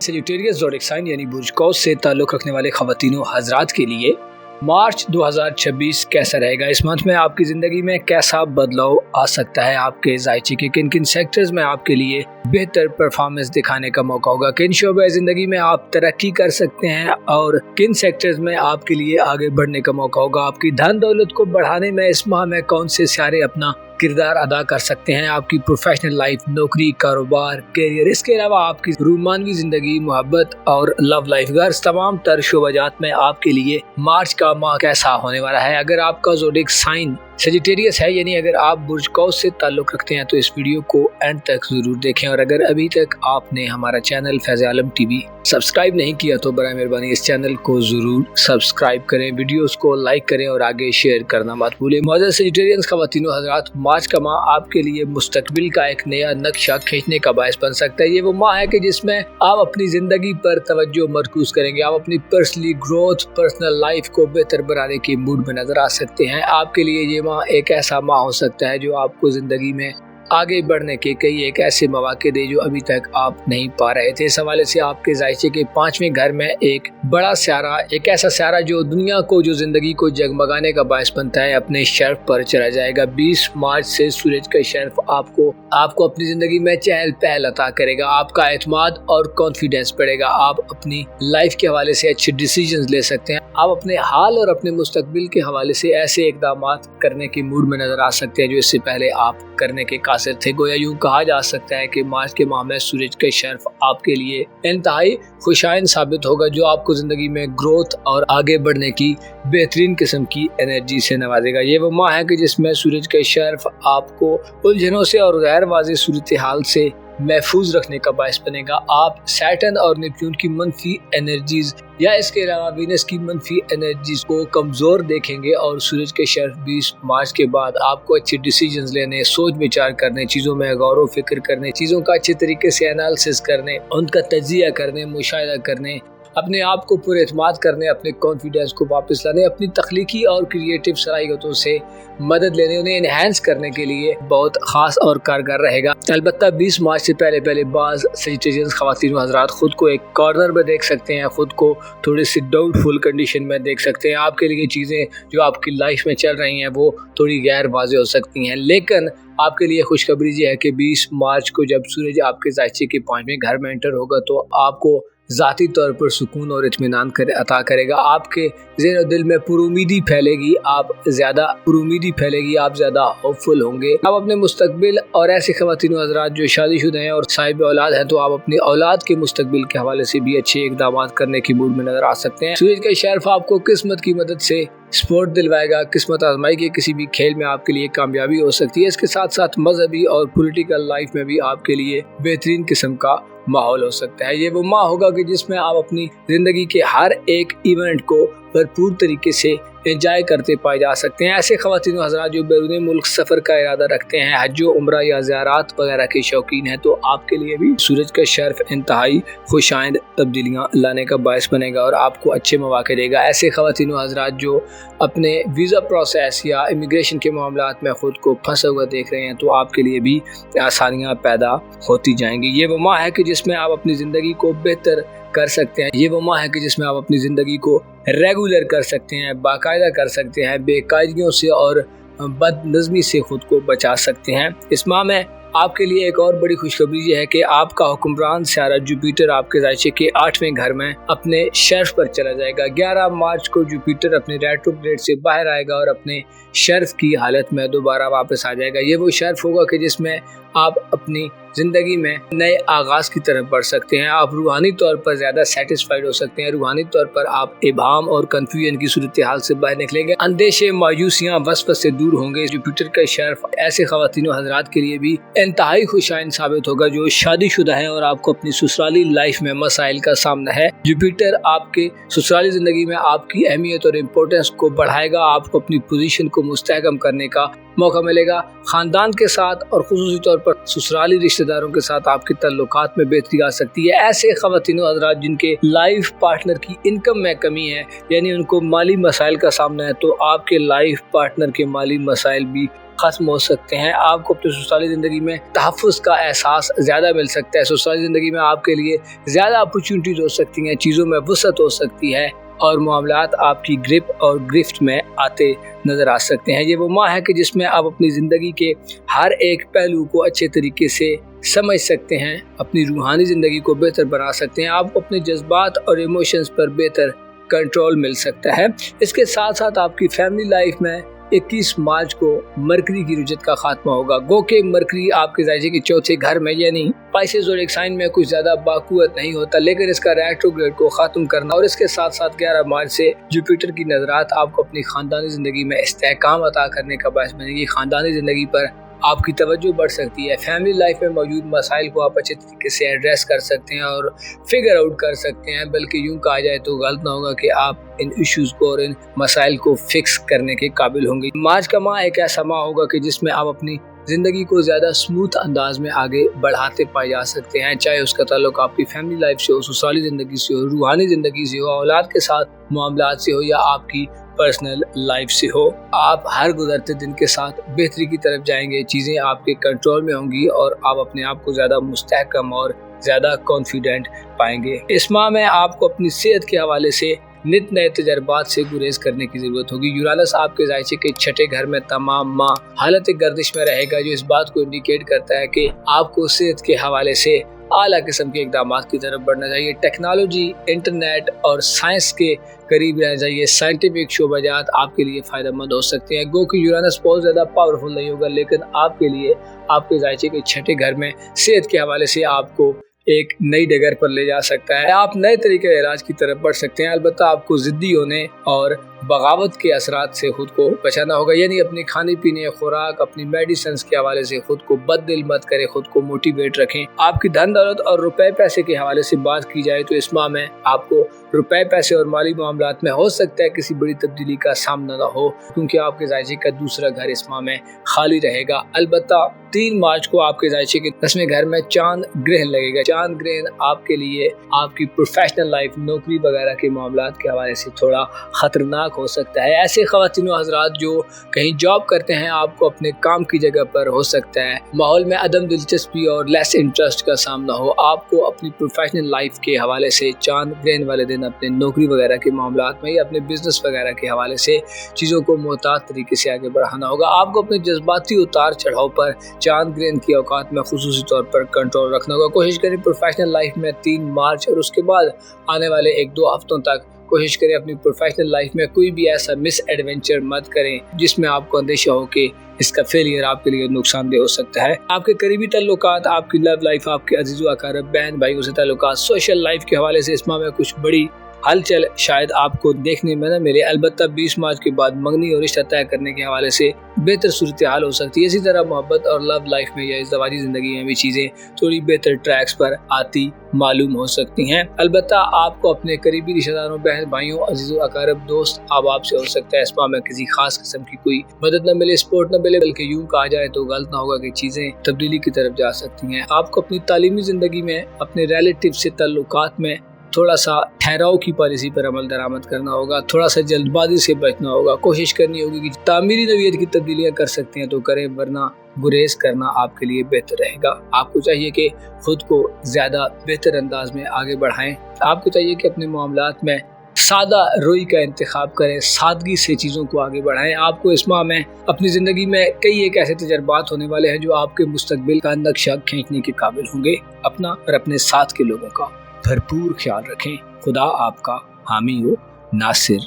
सजिटेरियस ज़ोडिक साइन यानी बुर्ज कौस से ताल्लुक़ रखने वाले ख़वातीनों हज़रात के लिए मार्च 2026 कैसा रहेगा? इस मंथ में आपकी ज़िंदगी में कैसा बदलाव आ सकता है? आपके ज़ायचे के किन किन सेक्टर्स में आपके लिए बेहतर परफॉर्मेंस दिखाने का मौका होगा? किन शोबे ज़िंदगी में आप तरक्की कर सकते हैं और किन सेक्टर्स में आपके लिए आगे बढ़ने का मौका होगा? आपकी धन दौलत को बढ़ाने में इस माह में कौन से सितारे अपना किरदार अदा कर सकते हैं? आपकी प्रोफेशनल लाइफ, नौकरी, कारोबार, करियर, इसके अलावा आपकी रूमानवी ज़िंदगी, मोहब्बत और लव लाइफ, गर्ल्स, तमाम तर शोबाजात में आपके लिए मार्च का माह कैसा होने वाला है? अगर आपका ज़ोडिक साइन सजिटेरियस है, यानी अगर आप बुर्ज कौस से ताल्लुक़ रखते हैं, तो इस वीडियो को एंड तक ज़रूर देखें। और अगर अभी तक आपने हमारा चैनल फैज़ आलम टीवी सब्सक्राइब नहीं किया तो बराए मेहरबानी इस चैनल को ज़रूर सब्सक्राइब करें, वीडियोस को लाइक करें और आगे शेयर करना मत भूलें। मौजूद सजिटेरियंस ख़वातीनों हज़रात, मार्च का माह आपके लिए मुस्तकबिल का एक नया नक्शा खींचने का बायस बन सकता है। ये वो माह है कि जिसमें आप अपनी ज़िंदगी पर तवज्जो मरकूज़ करेंगे। आप अपनी पर्सनली ग्रोथ, पर्सनल लाइफ को बेहतर बनाने के मूड में नज़र आ सकते हैं। आपके लिए ये माह एक ऐसा माह हो सकता है जो आपको ज़िंदगी में आगे बढ़ने के कई एक ऐसे मौके दे जो अभी तक आप नहीं पा रहे थे। इस हवाले से आपके ज़ायचे के 5वें घर में एक बड़ा सितारा, एक ऐसा सितारा जो दुनिया को, जो ज़िंदगी को जगमगाने का बायस बनता है, अपने शर्फ पर चला जाएगा। 20 मार्च से सूरज का शर्फ आपको अपनी ज़िंदगी में चहल पहल अता करेगा। आपका एतमाद और कॉन्फिडेंस बढ़ेगा। आप अपनी लाइफ के हवाले से अच्छे डिसीजंस ले सकते हैं। आप अपने हाल और अपने मुस्तकबिल के हवाले से ऐसे इक़दाम करने के मूड में नज़र आ सकते हैं जो इससे पहले आप करने के कासिर थे। गोया यूं कहा जा सकता है कि मार्च के माह में सूरज का शर्फ आपके लिए इंतहाई खुशाइन साबित होगा, जो आपको ज़िंदगी में ग्रोथ और आगे बढ़ने की बेहतरीन किस्म की एनर्जी से नवाजेगा। ये वो माह है कि जिसमें सूरज का शर्फ आपको उलझनों से और गैर वाज़ेह सूरत हाल से महफूज रखने का बायस बनेगा। आप सैटर्न और नेपच्यून की मनफी एनर्जीज या इसके अलावा वीनस की मनफी एनर्जीज को कमज़ोर देखेंगे और सूरज के शर्फ 20 मार्च के बाद आपको अच्छे डिसीजंस लेने, सोच विचार करने, चीज़ों में गौर व फिक्र करने, चीज़ों का अच्छे तरीके से एनालिसिस करने, उनका तजिया करने, मुशाहिदा करने, अपने आप को पूरे एतमाद करने, अपने कॉन्फिडेंस को वापस लाने, अपनी तख्लीकी और क्रिएटिव सलाहियतों से मदद लेने, उन्हें इन्हेंस करने के लिए बहुत ख़ास और कारगर रहेगा। अलबत्ता 20 मार्च से पहले बाज़ सजिटेरियंस ख़वातीन हज़रात खुद को एक कॉर्नर में देख सकते हैं, खुद को थोड़ी सी डाउटफुल कंडीशन में देख सकते हैं। आपके लिए चीज़ें जो आपकी लाइफ में चल रही हैं वो थोड़ी गैर वाज़ेह हो सकती हैं, लेकिन आपके लिए खुशखबरी ये है कि 20 मार्च को जब सूरज आपके ज़ायचे के 5वें घर में एंटर होगा तो आपको ज़ाती तौर पर सुकून और इत्मीनान अता करेगा। आपके ज़हन और दिल में पुरुमीदी फैलेगी, आप ज़्यादा होपफुल होंगे। आप अपने मुस्तकबिल और ऐसे ख़वातीन हज़रात जो शादीशुदा हैं और साहिब औलाद हैं, तो आप अपनी औलाद के मुस्तकबिल के हवाले से भी अच्छे इक़दाम करने की मूड में नज़र आ सकते हैं। सूरज का शर्फ आपको किस्मत की मदद से स्पोर्ट दिलवाएगा। किस्मत आजमाई के किसी भी खेल में आपके लिए कामयाबी हो सकती है। इसके साथ साथ मजहबी और पॉलिटिकल लाइफ में भी आपके लिए बेहतरीन किस्म का माहौल हो सकता है। ये वो माह होगा कि जिसमें आप अपनी ज़िंदगी के हर एक इवेंट को भरपूर तरीके से एंजॉय करते पाए जा सकते हैं। ऐसे ख़वातीन हज़रात जो बैरून मुल्क सफ़र का इरादा रखते हैं, हज उम्रा या ज़ियारत वगैरह के शौकीन हैं, तो आपके लिए भी सूरज का शर्फ इंतहाई खुशाइंद तब्दीलियाँ लाने का बायस बनेगा और आपको अच्छे मौके देगा। ऐसे ख़वातीन हज़रात जो अपने वीज़ा प्रोसेस या इमिग्रेशन के मामलात में ख़ुद को फंसा हुआ देख रहे हैं, तो आपके लिए भी आसानियाँ पैदा होती जाएंगी। ये वो माह है कि जिसमें आप अपनी ज़िंदगी को बेहतर कर सकते हैं। ये वो माह है कि जिसमें आप अपनी ज़िंदगी को रेगुलर कर सकते हैं, बाकायदा कर सकते हैं, बेकायदगियों से और बदनज़मी से ख़ुद को बचा सकते हैं। इस माह में आपके लिए एक और बड़ी खुशखबरी ये है कि आपका हुक्मरान सियारा जुपिटर आपके राशि के 8वें घर में अपने शर्फ पर चला जाएगा। 11 मार्च को जुपिटर अपने रेट्रोग्रेड से बाहर आएगा और अपने शर्फ की हालत में दोबारा वापस आ जाएगा। ये वो शर्फ होगा कि जिसमें आप अपनी ज़िंदगी में नए आगाज़ की तरफ बढ़ सकते हैं। आप रूहानी तौर पर ज़्यादा सेटिस्फाइड हो सकते हैं। रूहानी तौर पर आप इबाम और कन्फ्यूजन की सूरत हाल से बाहर निकलेंगे। अंदेशे, मायूसियाँ, वसवस से दूर होंगे। जुपिटर का शर्फ ऐसे ख़वातीन हज़रात के लिए भी इंतहाई खुशाइन साबित होगा जो शादीशुदा है और आपको अपनी ससुराली लाइफ में मसाइल का सामना है। जुपिटर आपके ससुराली ज़िंदगी में आपकी अहमियत और इम्पोर्टेंस को बढ़ाएगा। आपको अपनी पोजीशन को मुस्तहकम करने का मौका मिलेगा। ख़ानदान के साथ और ख़ुसूसी तौर पर ससुराली रिश्तेदारों के साथ आपके ताल्लुकात में बेहतरी आ सकती है। ऐसे ख़वातीन हज़रात जिनके लाइफ पार्टनर की इनकम में कमी है, यानी उनको माली मसाइल का सामना है, तो आपके लाइफ पार्टनर के माली मसाइल भी ख़त्म हो सकते हैं। आपको अपनी ससुराली ज़िंदगी में तहफ़्फ़ुज़ का एहसास ज़्यादा मिल सकता है। ससुराली ज़िंदगी में आपके लिए ज़्यादा अपॉर्चुनिटीज़ हो सकती हैं, चीज़ों में वसअत हो सकती है और मामलात आपकी ग्रिप और गिरफ्त में आते नज़र आ सकते हैं। ये वो माह है कि जिसमें आप अपनी ज़िंदगी के हर एक पहलू को अच्छे तरीके से समझ सकते हैं, अपनी रूहानी ज़िंदगी को बेहतर बना सकते हैं। आपको अपने जज्बात और इमोशंस पर बेहतर कंट्रोल मिल सकता है। इसके साथ साथ आपकी फैमिली लाइफ में 21 मार्च को मरकरी की रुजत का खात्मा होगा। गो के मरकरी आपके राशि के 4थे घर में यानी पाइसेस और एक साइन में कुछ ज़्यादा बाकुवत नहीं होता, लेकिन इसका रेट्रोग्रेड को ख़त्म करना और इसके साथ साथ 11 मार्च से जुपिटर की नज़रात आपको अपनी ख़ानदानी ज़िंदगी में इस्तेहकाम अता करने का बायस बनेगी। ख़ानदानी ज़िंदगी पर आपकी तवज्जो बढ़ सकती है। फैमिली लाइफ में मौजूद मसाइल को आप अच्छे तरीके से एड्रेस कर सकते हैं और फिगर आउट कर सकते हैं, बल्कि यूँ कहा जाए तो गलत ना होगा कि आप इन इश्यूज़ को और इन मसाइल को फिक्स करने के काबिल होंगे। मार्च का माह एक ऐसा माह होगा कि जिसमें आप अपनी ज़िंदगी को ज़्यादा स्मूथ अंदाज में आगे बढ़ाते पाए जा सकते हैं, चाहे उसका ताल्लुक आपकी फैमिली लाइफ से हो, ससुराली ज़िंदगी से हो, रूहानी ज़िंदगी से हो, औलाद के साथ मामलात से हो या आपकी पर्सनल लाइफ से हो। आप हर गुजरते दिन के साथ बेहतरी की तरफ जाएंगे, चीज़ें आपके कंट्रोल में होंगी और आप अपने आप को ज़्यादा मुस्तहकम और ज़्यादा कॉन्फिडेंट पाएंगे। इस माह में आपको अपनी सेहत के हवाले से नित नए तजर्बात से गुरेज करने की ज़रूरत होगी। यूरानस आपके राशि के 6ठे घर में तमाम माह हालत गर्दिश में रहेगा, जो इस बात को इंडिकेट करता है कि आपको सेहत के हवाले से आला किस्म के इकदाम की तरफ बढ़ना चाहिए। टेक्नोलॉजी, इंटरनेट और साइंस के करीब रहना चाहिए। साइंटिफिक शोबाजात आपके लिए फ़ायदेमंद हो सकते हैं। गो कि यूरानस बहुत ज़्यादा पावरफुल नहीं होगा, लेकिन आपके लिए आपके राशि के 6ठे घर में सेहत के हवाले से आपको एक नई डगर पर ले जा सकता है। आप नए तरीके के इलाज की तरफ बढ़ सकते हैं। अलबत्ता आपको ज़िद्दी होने और बगावत के असरात से खुद को बचाना होगा, यानी अपनी खाने पीने, खुराक, अपनी मेडिसिन के हवाले से खुद को बददिल मत करें, खुद को मोटिवेट रखें। आपकी धन दौलत और रुपए पैसे के हवाले से बात की जाए तो इस माह में आपको रुपए पैसे और माली मामलात में हो सकता है किसी बड़ी तब्दीली का सामना ना हो, क्योंकि आपके राशि का दूसरा घर इस माह में खाली रहेगा। अलबत्ता 3 मार्च को आपके राशि के 10वें घर में चांद ग्रहण लगेगा। चांद ग्रहण आपके लिए आपकी प्रोफेशनल लाइफ, नौकरी वगैरह के मामलात के हवाले से थोड़ा खतरनाक हो सकता है। ऐसे ख़वातीन हज़रात जो कहीं जॉब करते हैं, आपको अपने काम की जगह पर हो सकता है माहौल में अदम दिलचस्पी और लेस इंटरेस्ट का सामना हो। आपको अपनी प्रोफेशनल लाइफ के हवाले से चांद ग्रहण वाले दिन अपने नौकरी वगैरह के मामलात में या अपने बिजनेस वगैरह के हवाले से चीज़ों को मोहतात तरीके से आगे बढ़ाना होगा। आपको अपने जज्बाती उतार चढ़ाव पर चांद ग्रहण की औकात में खुसूसी तौर पर कंट्रोल रखना होगा। कोशिश करें प्रोफेशनल लाइफ में 3 मार्च और उसके बाद आने वाले 1-2 हफ्तों तक कोशिश करें अपनी प्रोफेशनल लाइफ में कोई भी ऐसा मिस एडवेंचर मत करें जिसमें आपको अंदेशा हो कि इसका फेलियर आपके लिए नुकसानदेह हो सकता है। आपके करीबी ताल्लुकात, आपकी लव लाइफ, आपके अजीज़ व अक़ारब, बहन भाइयों से ताल्लुकात, सोशल लाइफ के हवाले से इस माह में कुछ बड़ी हलचल शायद आपको देखने में न मिले। अलबत्ता 20 मार्च के बाद मंगनी और रिश्ता तय करने के हवाले से बेहतर सूरत हाल हो सकती है। इसी तरह मोहब्बत और लव लाइफ में या इज़्दिवाजी ज़िंदगी में भी चीज़ें थोड़ी बेहतर ट्रैक्स पर आती मालूम हो सकती हैं। अलबत्ता आपको अपने करीबी रिश्तेदारों, बहन भाइयों, अजीज़ों, अकारब, दोस्त, अहबाब से हो सकता है इस माह में किसी खास किस्म की कोई मदद न मिले, सपोर्ट न मिले, बल्कि यूं कहा जाए तो गलत ना होगा कि चीज़ें तब्दीली की तरफ जा सकती हैं। आपको अपनी तालीमी ज़िंदगी में अपने रिलेटिव से ताल्लुकात में थोड़ा सा ठहराव की पॉलिसी पर अमल दरामद करना होगा, थोड़ा सा जल्दबाजी से बचना होगा। कोशिश करनी होगी कि तामीरी नवीयत की तब्दीलियाँ कर सकते हैं तो करें, वरना गुरेज करना आपके लिए बेहतर रहेगा। आपको चाहिए कि खुद को ज़्यादा बेहतर अंदाज में आगे बढ़ाएं। आपको चाहिए कि अपने मामलात में सादा रोई का इंतखाब करें, सादगी से चीज़ों को आगे बढ़ाएं। आपको इस माह में अपनी ज़िंदगी में कई एक ऐसे तजर्बात होने वाले हैं जो आपके मुस्तकबिल का नक्शा खींचने के काबिल होंगे। अपना और अपने साथ के लोगों का भरपूर ख्याल रखें। खुदा आपका हामी हो, नासिर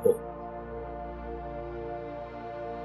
हो।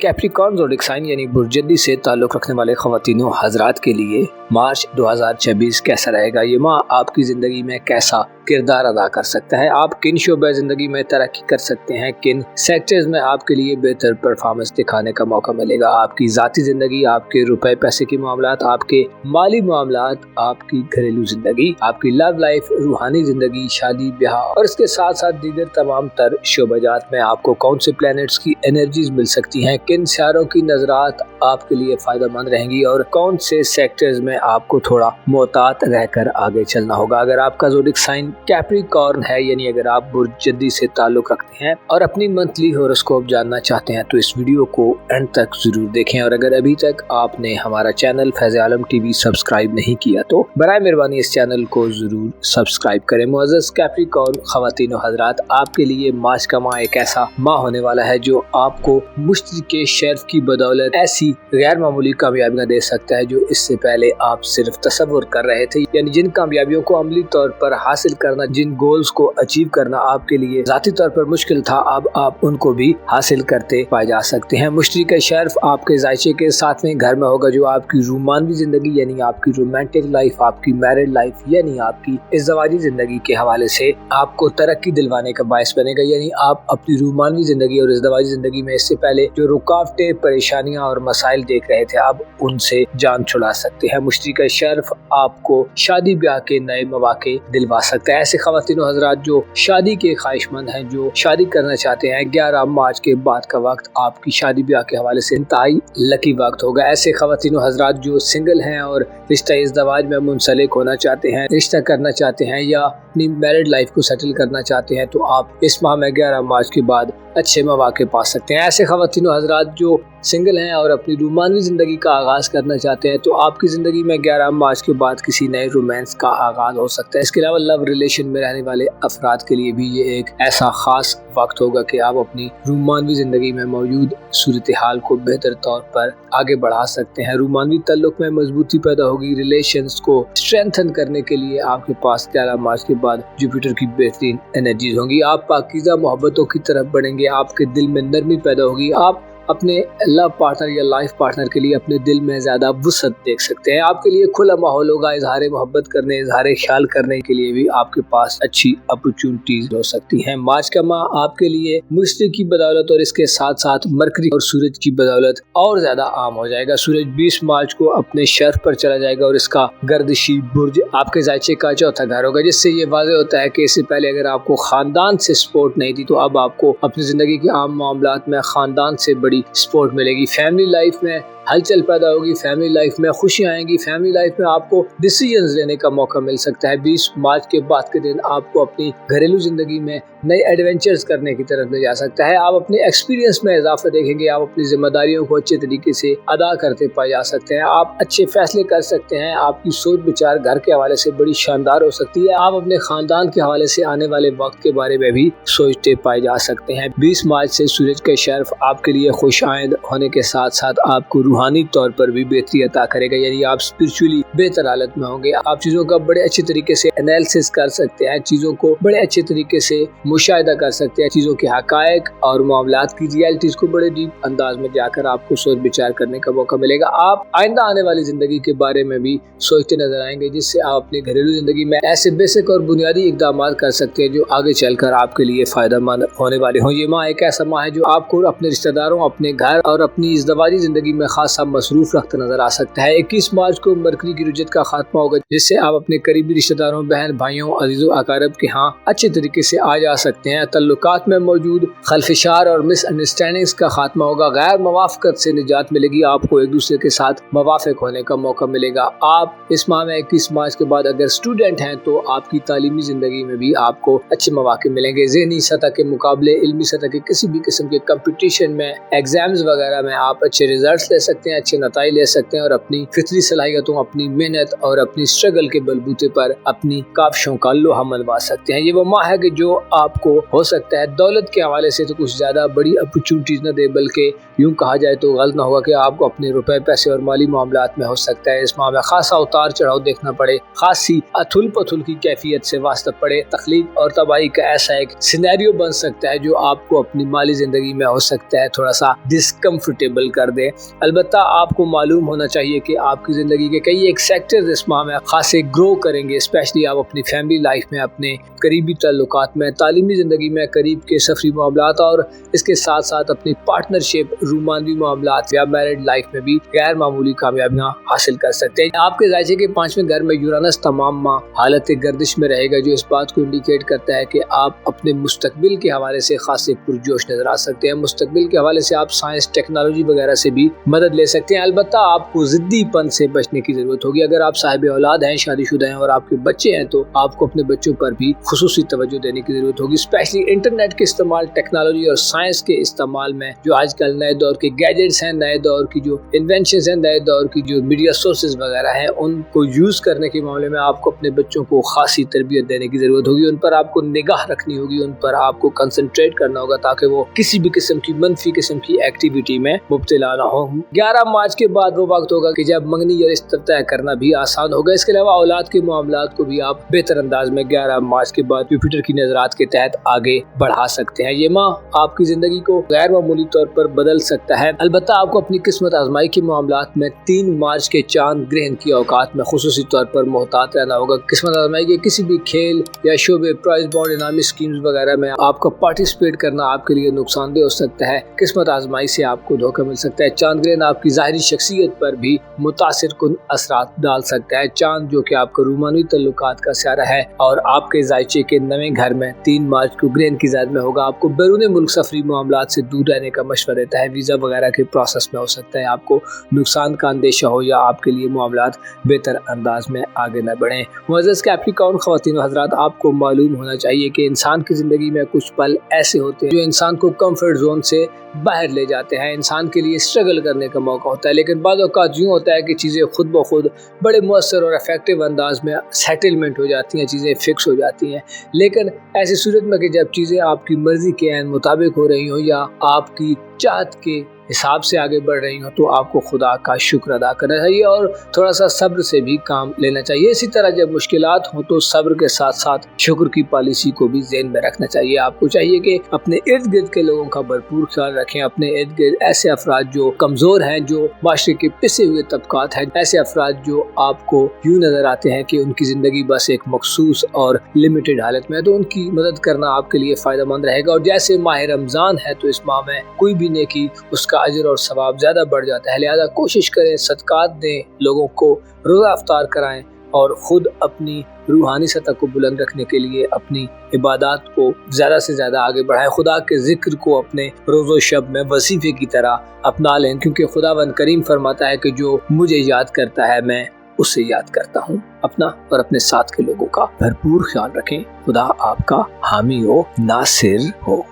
कैप्रिकॉर्न ज़ोडिक साइन यानी बुर्जदी से ताल्लुक़ रखने वाले ख़वातीनों हज़रात के लिए मार्च 2026 कैसा रहेगा? ये माह आपकी ज़िंदगी में कैसा किरदार अदा कर सकता है? आप किन शोबे ज़िंदगी में तरक्की कर सकते हैं? किन सेक्टर्स में आपके लिए बेहतर परफॉर्मेंस दिखाने का मौका मिलेगा? आपकी ज़ाती ज़िंदगी, आपके रुपए पैसे के मामलात, आपके माली मामलात, आपकी घरेलू ज़िंदगी, आपकी लव लाइफ, रूहानी ज़िंदगी, शादी ब्याह और इसके साथ साथ दीगर तमाम तर शोबाजात में आपको कौन से प्लैनेट्स की एनर्जीज मिल सकती हैं? किन सितारों की नजरात आपके लिए फ़ायदेमंद रहेंगी और कौन से सेक्टर्स में आपको थोड़ा मोहतात रहकर आगे चलना होगा? अगर आपका ज़ोडिक साइन कैप्रिकॉर्न है, यानी अगर आप बुर्जदी से ताल्लुक़ रखते हैं और अपनी मंथली हॉरोस्कोप जानना चाहते हैं तो इस वीडियो को एंड तक ज़रूर देखें। और अगर अभी तक आपने हमारा चैनल फैज़ आलम टीवी सब्सक्राइब नहीं किया तो बराए मेहरबानी इस चैनल को ज़रूर सब्सक्राइब करें। मुअज़्ज़ज़ कैप्रिकॉर्न ख़वातीन हज़रात, आपके लिए मार्च का माह एक ऐसा माह होने वाला है जो आपको मुश्तरी के शर्फ की बदौलत ऐसी गैर मामूली कामयाबियाँ दे सकता है जो इससे पहले आप सिर्फ तसव्वुर कर रहे थे। यानी जिन कामयाबियों को अमली तौर पर हासिल करना, जिन गोल्स को अचीव करना आपके लिए ज़ाती तौर पर मुश्किल था, अब आप उनको भी हासिल करते पाए जा सकते हैं। मुश्तरी का शर्फ आपके जायचे के साथ में घर में होगा जो आपकी रूमानवी ज़िंदगी यानी आपकी रोमांटिक लाइफ, आपकी मैरिड लाइफ यानी आपकी इज़्दिवाजी ज़िंदगी के हवाले से आपको तरक्की दिलवाने का बायस बनेगा। यानी आप अपनी रूमानवी ज़िंदगी और इज़्दिवाजी ज़िंदगी में इससे पहले जो रुकावटें, परेशानियां और मसाइल देख रहे थे, अब उनसे जान छुड़ा सकते हैं। मुश्तरी का शर्फ आपको शादी ब्याह के नए मौके दिलवा सकता है। ऐसे ख़वातीन हज़रात जो शादी के ख्वाहिशमंद हैं, जो शादी करना चाहते हैं, 11 मार्च के बाद का वक्त आपकी शादी ब्याह के हवाले से इंतहाई लकी वक्त होगा। ऐसे ख़वातीन हज़रात जो सिंगल हैं और रिश्ता इज़्दिवाज में मुंसलिक होना चाहते हैं, रिश्ता करना चाहते हैं या अपनी मैरिड लाइफ को सेटल करना चाहते हैं तो आप इस माह में 11 मार्च के बाद अच्छे मौके पा सकते हैं। ऐसे ख़वातीन हज़रात जो सिंगल हैं और अपनी रूमानवी ज़िंदगी का आगाज़ करना चाहते हैं तो आपकी ज़िंदगी में 11 मार्च के बाद किसी नए रोमांस का आगाज़ हो सकता है। इसके अलावा लव रिलेशन में रहने वाले अफराद के लिए भी ये एक ऐसा ख़ास वक्त होगा कि आप अपनी रूमानवी ज़िंदगी में मौजूद सूरत हाल को बेहतर तौर पर आगे बढ़ा सकते हैं। रूमानवी ताल्लुक़ में मजबूती पैदा होगी। रिलेशंस को स्ट्रेंथन करने के लिए आपके पास 11 मार्च के बाद जुपिटर की बेहतरीन एनर्जीज होंगी। आप पाकीज़ा मोहब्बतों की तरफ बढ़ेंगे, आपके दिल में नरमी पैदा होगी। आप अपने लव पार्टनर या लाइफ पार्टनर के लिए अपने दिल में ज़्यादा वुसअत देख सकते हैं। आपके लिए खुला माहौल होगा। इजहार मोहब्बत करने, इजहार ख्याल करने के लिए भी आपके पास अच्छी अपॉर्चुनिटीज हो सकती हैं। मार्च का माह आपके लिए मुश्तरी की बदौलत और इसके साथ साथ मरकरी और सूरज की बदौलत और ज़्यादा आम हो जाएगा। सूरज 20 मार्च को अपने शर्फ पर चला जाएगा और इसका गर्दिशी बुर्ज आपके जायचे का चौथा घर होगा, जिससे ये वाज़ेह होता है कि इससे पहले अगर आपको ख़ानदान से सपोर्ट नहीं थी तो अब आपको अपनी ज़िंदगी के आम मामलात में ख़ानदान से बड़ी सपोर्ट मिलेगी। फैमिली लाइफ में हलचल पैदा होगी, फैमिली लाइफ में खुशियाँ आएंगी, फैमिली लाइफ में आपको डिसीजंस लेने का मौका मिल सकता है। 20 मार्च के बाद के दिन आपको अपनी घरेलू ज़िंदगी में नए एडवेंचर्स करने की तरफ ले जा सकता है। आप अपने एक्सपीरियंस में इजाफा देखेंगे, आप अपनी जिम्मेदारियों को अच्छे तरीके से अदा करते पाए जा सकते हैं, आप अच्छे फैसले कर सकते हैं, आपकी सोच विचार घर के हवाले से बड़ी शानदार हो सकती है। आप अपने ख़ानदान के हवाले से आने वाले वक्त के बारे में भी सोचते पाए जा सकते हैं। 20 मार्च से सूरज का शर्फ आपके लिए खुश आइंद होने के साथ साथ आपको रूहानी तौर पर भी बेहतरी अता करेगा, यानी आप स्पिरिचुअली बेहतर हालत में होंगे। आप चीज़ों का बड़े अच्छे तरीके से एनालिसिस कर सकते हैं, चीज़ों को बड़े अच्छे तरीके से मुशाहिदा कर सकते हैं, चीज़ों के हकायक और मामलात की रियलिटीज़ को बड़े डीप अंदाज में जाकर आपको सोच विचार करने का मौका मिलेगा। आप आइंदा आने वाली ज़िंदगी के बारे में भी सोचते नजर आएंगे, जिससे आप अपनी घरेलू ज़िंदगी में ऐसे बेसिक और बुनियादी इक़दाम कर सकते हैं जो आगे चलकर आपके लिए फ़ायदेमंद होने वाले हों। ये माह एक ऐसा माह है जो आपको अपने रिश्तेदारों, अपने घर और अपनी इज़दवाजी ज़िंदगी में खासा मसरूफ़ रखता नजर आ सकता है। 21 मार्च को मरकरी की रुजत का खात्मा होगा, जिससे आप अपने करीबी रिश्तेदारों, बहन भाइयों, अजीज़ों अकारब के यहाँ अच्छे तरीके से आ जा सकते हैं। तल्लुकात में मौजूद खलफिशार और मिसअंडरस्टैंडिंग्स का खात्मा होगा। गैर मवाफ़क़त से निजात मिलेगी, आपको एक दूसरे के साथ मवाफ़िक होने का मौका मिलेगा। आप इस माह में 21 मार्च के बाद अगर स्टूडेंट हैं तो आपकी तालीमी ज़िंदगी में भी आपको अच्छे मौके मिलेंगे। ज़हनी सतह के मुकाबले, इल्मी सतह के किसी भी किस्म के कंपटीशन में, एग्जाम्स वगैरह में आप अच्छे रिजल्ट्स ले सकते हैं, अच्छे नताइज ले सकते हैं और अपनी फितरी सलाहियतों, अपनी मेहनत और अपनी स्ट्रगल के बलबूते पर अपनी काविशों का लोहा मनवा सकते हैं। ये वो माह है कि जो आपको हो सकता है दौलत के हवाले से तो कुछ ज़्यादा बड़ी अपॉर्चुनिटीज़ न दे, बल्कि यूँ कहा जाए तो गलत ना होगा कि आपको अपने रुपए, पैसे और माली मामलात में हो सकता है इस माह में खासा उतार चढ़ाव देखना पड़े, खासी अथुल पथुल की कैफियत से वास्ता पड़े। तखलीक और तबाही का ऐसा एक सिनेरियो बन सकता है जो आपको अपनी माली ज़िंदगी में हो सकता है थोड़ा सा डिस्कम्फर्टेबल कर दे। अलबत्ता आपको मालूम होना चाहिए कि आपकी ज़िंदगी के कई एक सेक्टर इस माह में खासे ग्रो करेंगे, स्पेशली आप अपनी फैमिली लाइफ में, अपने करीबी ताल्लुकात में, तालीमी ज़िंदगी में, करीब के सफरी मामलात और इसके साथ साथ अपनी पार्टनरशिप, रूमानवी मामलात या मैरिड लाइफ में भी गैर मामूली कामयाबियाँ हासिल कर सकते हैं। आपके जायचे के 5वें घर में यूरानस तमाम माह हालत गर्दिश में रहेगा, जो इस बात को इंडिकेट करता है कि आप अपने मुस्तकबिल के हवाले से खासे पुरजोश नजर आ सकते हैं। मुस्तकबिल के हवाले से आप साइंस, टेक्नोलॉजी वगैरह से भी मदद ले सकते हैं। अलबत्ता आपको जिद्दीपन से बचने की जरूरत होगी। अगर आप साहिब औलाद हैं, शादीशुदा हैं और आपके बच्चे हैं तो आपको अपने बच्चों पर भी खुसूसी तवज्जो देने की जरूरत होगी, स्पेशली इंटरनेट के इस्तेमाल, टेक्नोलॉजी और साइंस के इस्तेमाल में। जो आजकल नए दौर के गैजेट्स हैं, नए दौर की जो इन्वेंशंस हैं, नए दौर की जो मीडिया सोर्सेज वगैरह हैं, उनको यूज करने के मामले में आपको अपने बच्चों को खासी तरबियत देने की जरूरत होगी। उन पर आपको निगाह रखनी होगी, उन पर आपको कंसंट्रेट करना होगा ताकि वो किसी भी किस्म की मनफी किस्म की एक्टिविटी में मुब्तला ना हो। 11 मार्च के बाद वो वक्त होगा कि जब मंगनी या रिश्ता तय करना भी आसान होगा। इसके अलावा औलाद के मामलात को भी आप बेहतर अंदाज में 11 मार्च के बाद जुपिटर की नजरात के तहत आगे बढ़ा सकते हैं। ये माह आपकी जिंदगी को गैर मामूली तौर पर बदल सकता है। अलबत्ता आपको अपनी किस्मत आजमाई के मामलात में 3 मार्च के चांद ग्रहण की औकात में खुसूसी तौर पर मोहतात रहना होगा। किस्मत आजमाई के किसी भी खेल या शोबे, प्राइज बॉन्ड, इनामी स्कीम्स वगैरह में आपका पार्टिसिपेट करना आपके लिए नुकसानदेह हो सकता है। किस्मत आजमाई से आपको धोखा मिल सकता है। चांद ग्रहण आपकी ज़ाहिरी शख्सियत पर भी मुतासिर कुन असरात डाल सकता है। चांद जो कि आपका रूमानी तल्लुकात का सियारा है और आपके जायचे के नवे घर में 3 मार्च को ग्रहण की ज़ायद में होगा, आपको बैरून मुल्क सफरी मामलात से दूर रहने का मशवरा देता है। वीज़ा वगैरह के प्रोसेस में हो सकता है आपको नुकसान का अंदेशा हो या आपके लिए मामलात बेहतर अंदाज में आगे न बढ़ें। मुअज़्ज़ज़ कैप्रिकॉर्न ख़वातीन व हज़रात, आपको मालूम होना चाहिए कि इंसान की ज़िंदगी में कुछ पल ऐसे होते हैं जो इंसान को कंफर्ट जोन से बाहर ले जाते हैं, इंसान के लिए स्ट्रगल करने का मौका होता है। लेकिन बाद औक़ात यूँ होता है कि चीज़ें खुद ब खुद बड़े मुअस्सर और इफेक्टिव अंदाज में सेटलमेंट हो जाती हैं, चीज़ें फिक्स हो जाती हैं। लेकिन ऐसी सूरत में कि जब चीज़ें आपकी मर्ज़ी के ऐन मुताबिक हो रही हो या आपकी चाहत के हिसाब से आगे बढ़ रही हो, तो आपको खुदा का शुक्र अदा करना चाहिए और थोड़ा सा सब्र से भी काम लेना चाहिए। इसी तरह जब मुश्किलात हो तो सब्र के साथ साथ शुक्र की पॉलिसी को भी ज़हन में रखना चाहिए। आपको चाहिए कि अपने इर्द गिर्द के लोगों का भरपूर ख्याल रखें। अपने इर्द गिर्द ऐसे अफराद जो कमज़ोर हैं, जो माशरे के पिसे हुए तबकात हैं, ऐसे अफराद जो आपको यूँ नज़र आते हैं कि उनकी ज़िंदगी बस एक मखसूस और लिमिटेड हालत में है, तो उनकी मदद करना आपके लिए फ़ायदेमंद रहेगा। और जैसे माह रमज़ान है तो इस माह में कोई भी नेकी उसका अजर और सवाब ज़्यादा बढ़ जाता है। लिहाजा कोशिश करें, सदकात दें, लोगों को रोज़ा अफ्तार कराएं और ख़ुद अपनी रूहानी सतह को बुलंद रखने के लिए अपनी इबादत को ज़्यादा से ज़्यादा आगे बढ़ाएं। खुदा के ज़िक्र को अपने रोज़ो शब में वजीफ़े की तरह अपना लें, क्योंकि खुदावंद करीम फरमाता है कि जो मुझे याद करता है मैं उसे याद करता हूँ। अपना और अपने साथ के लोगों का भरपूर ख्याल रखें। खुदा आपका हामी हो, नासिर हो।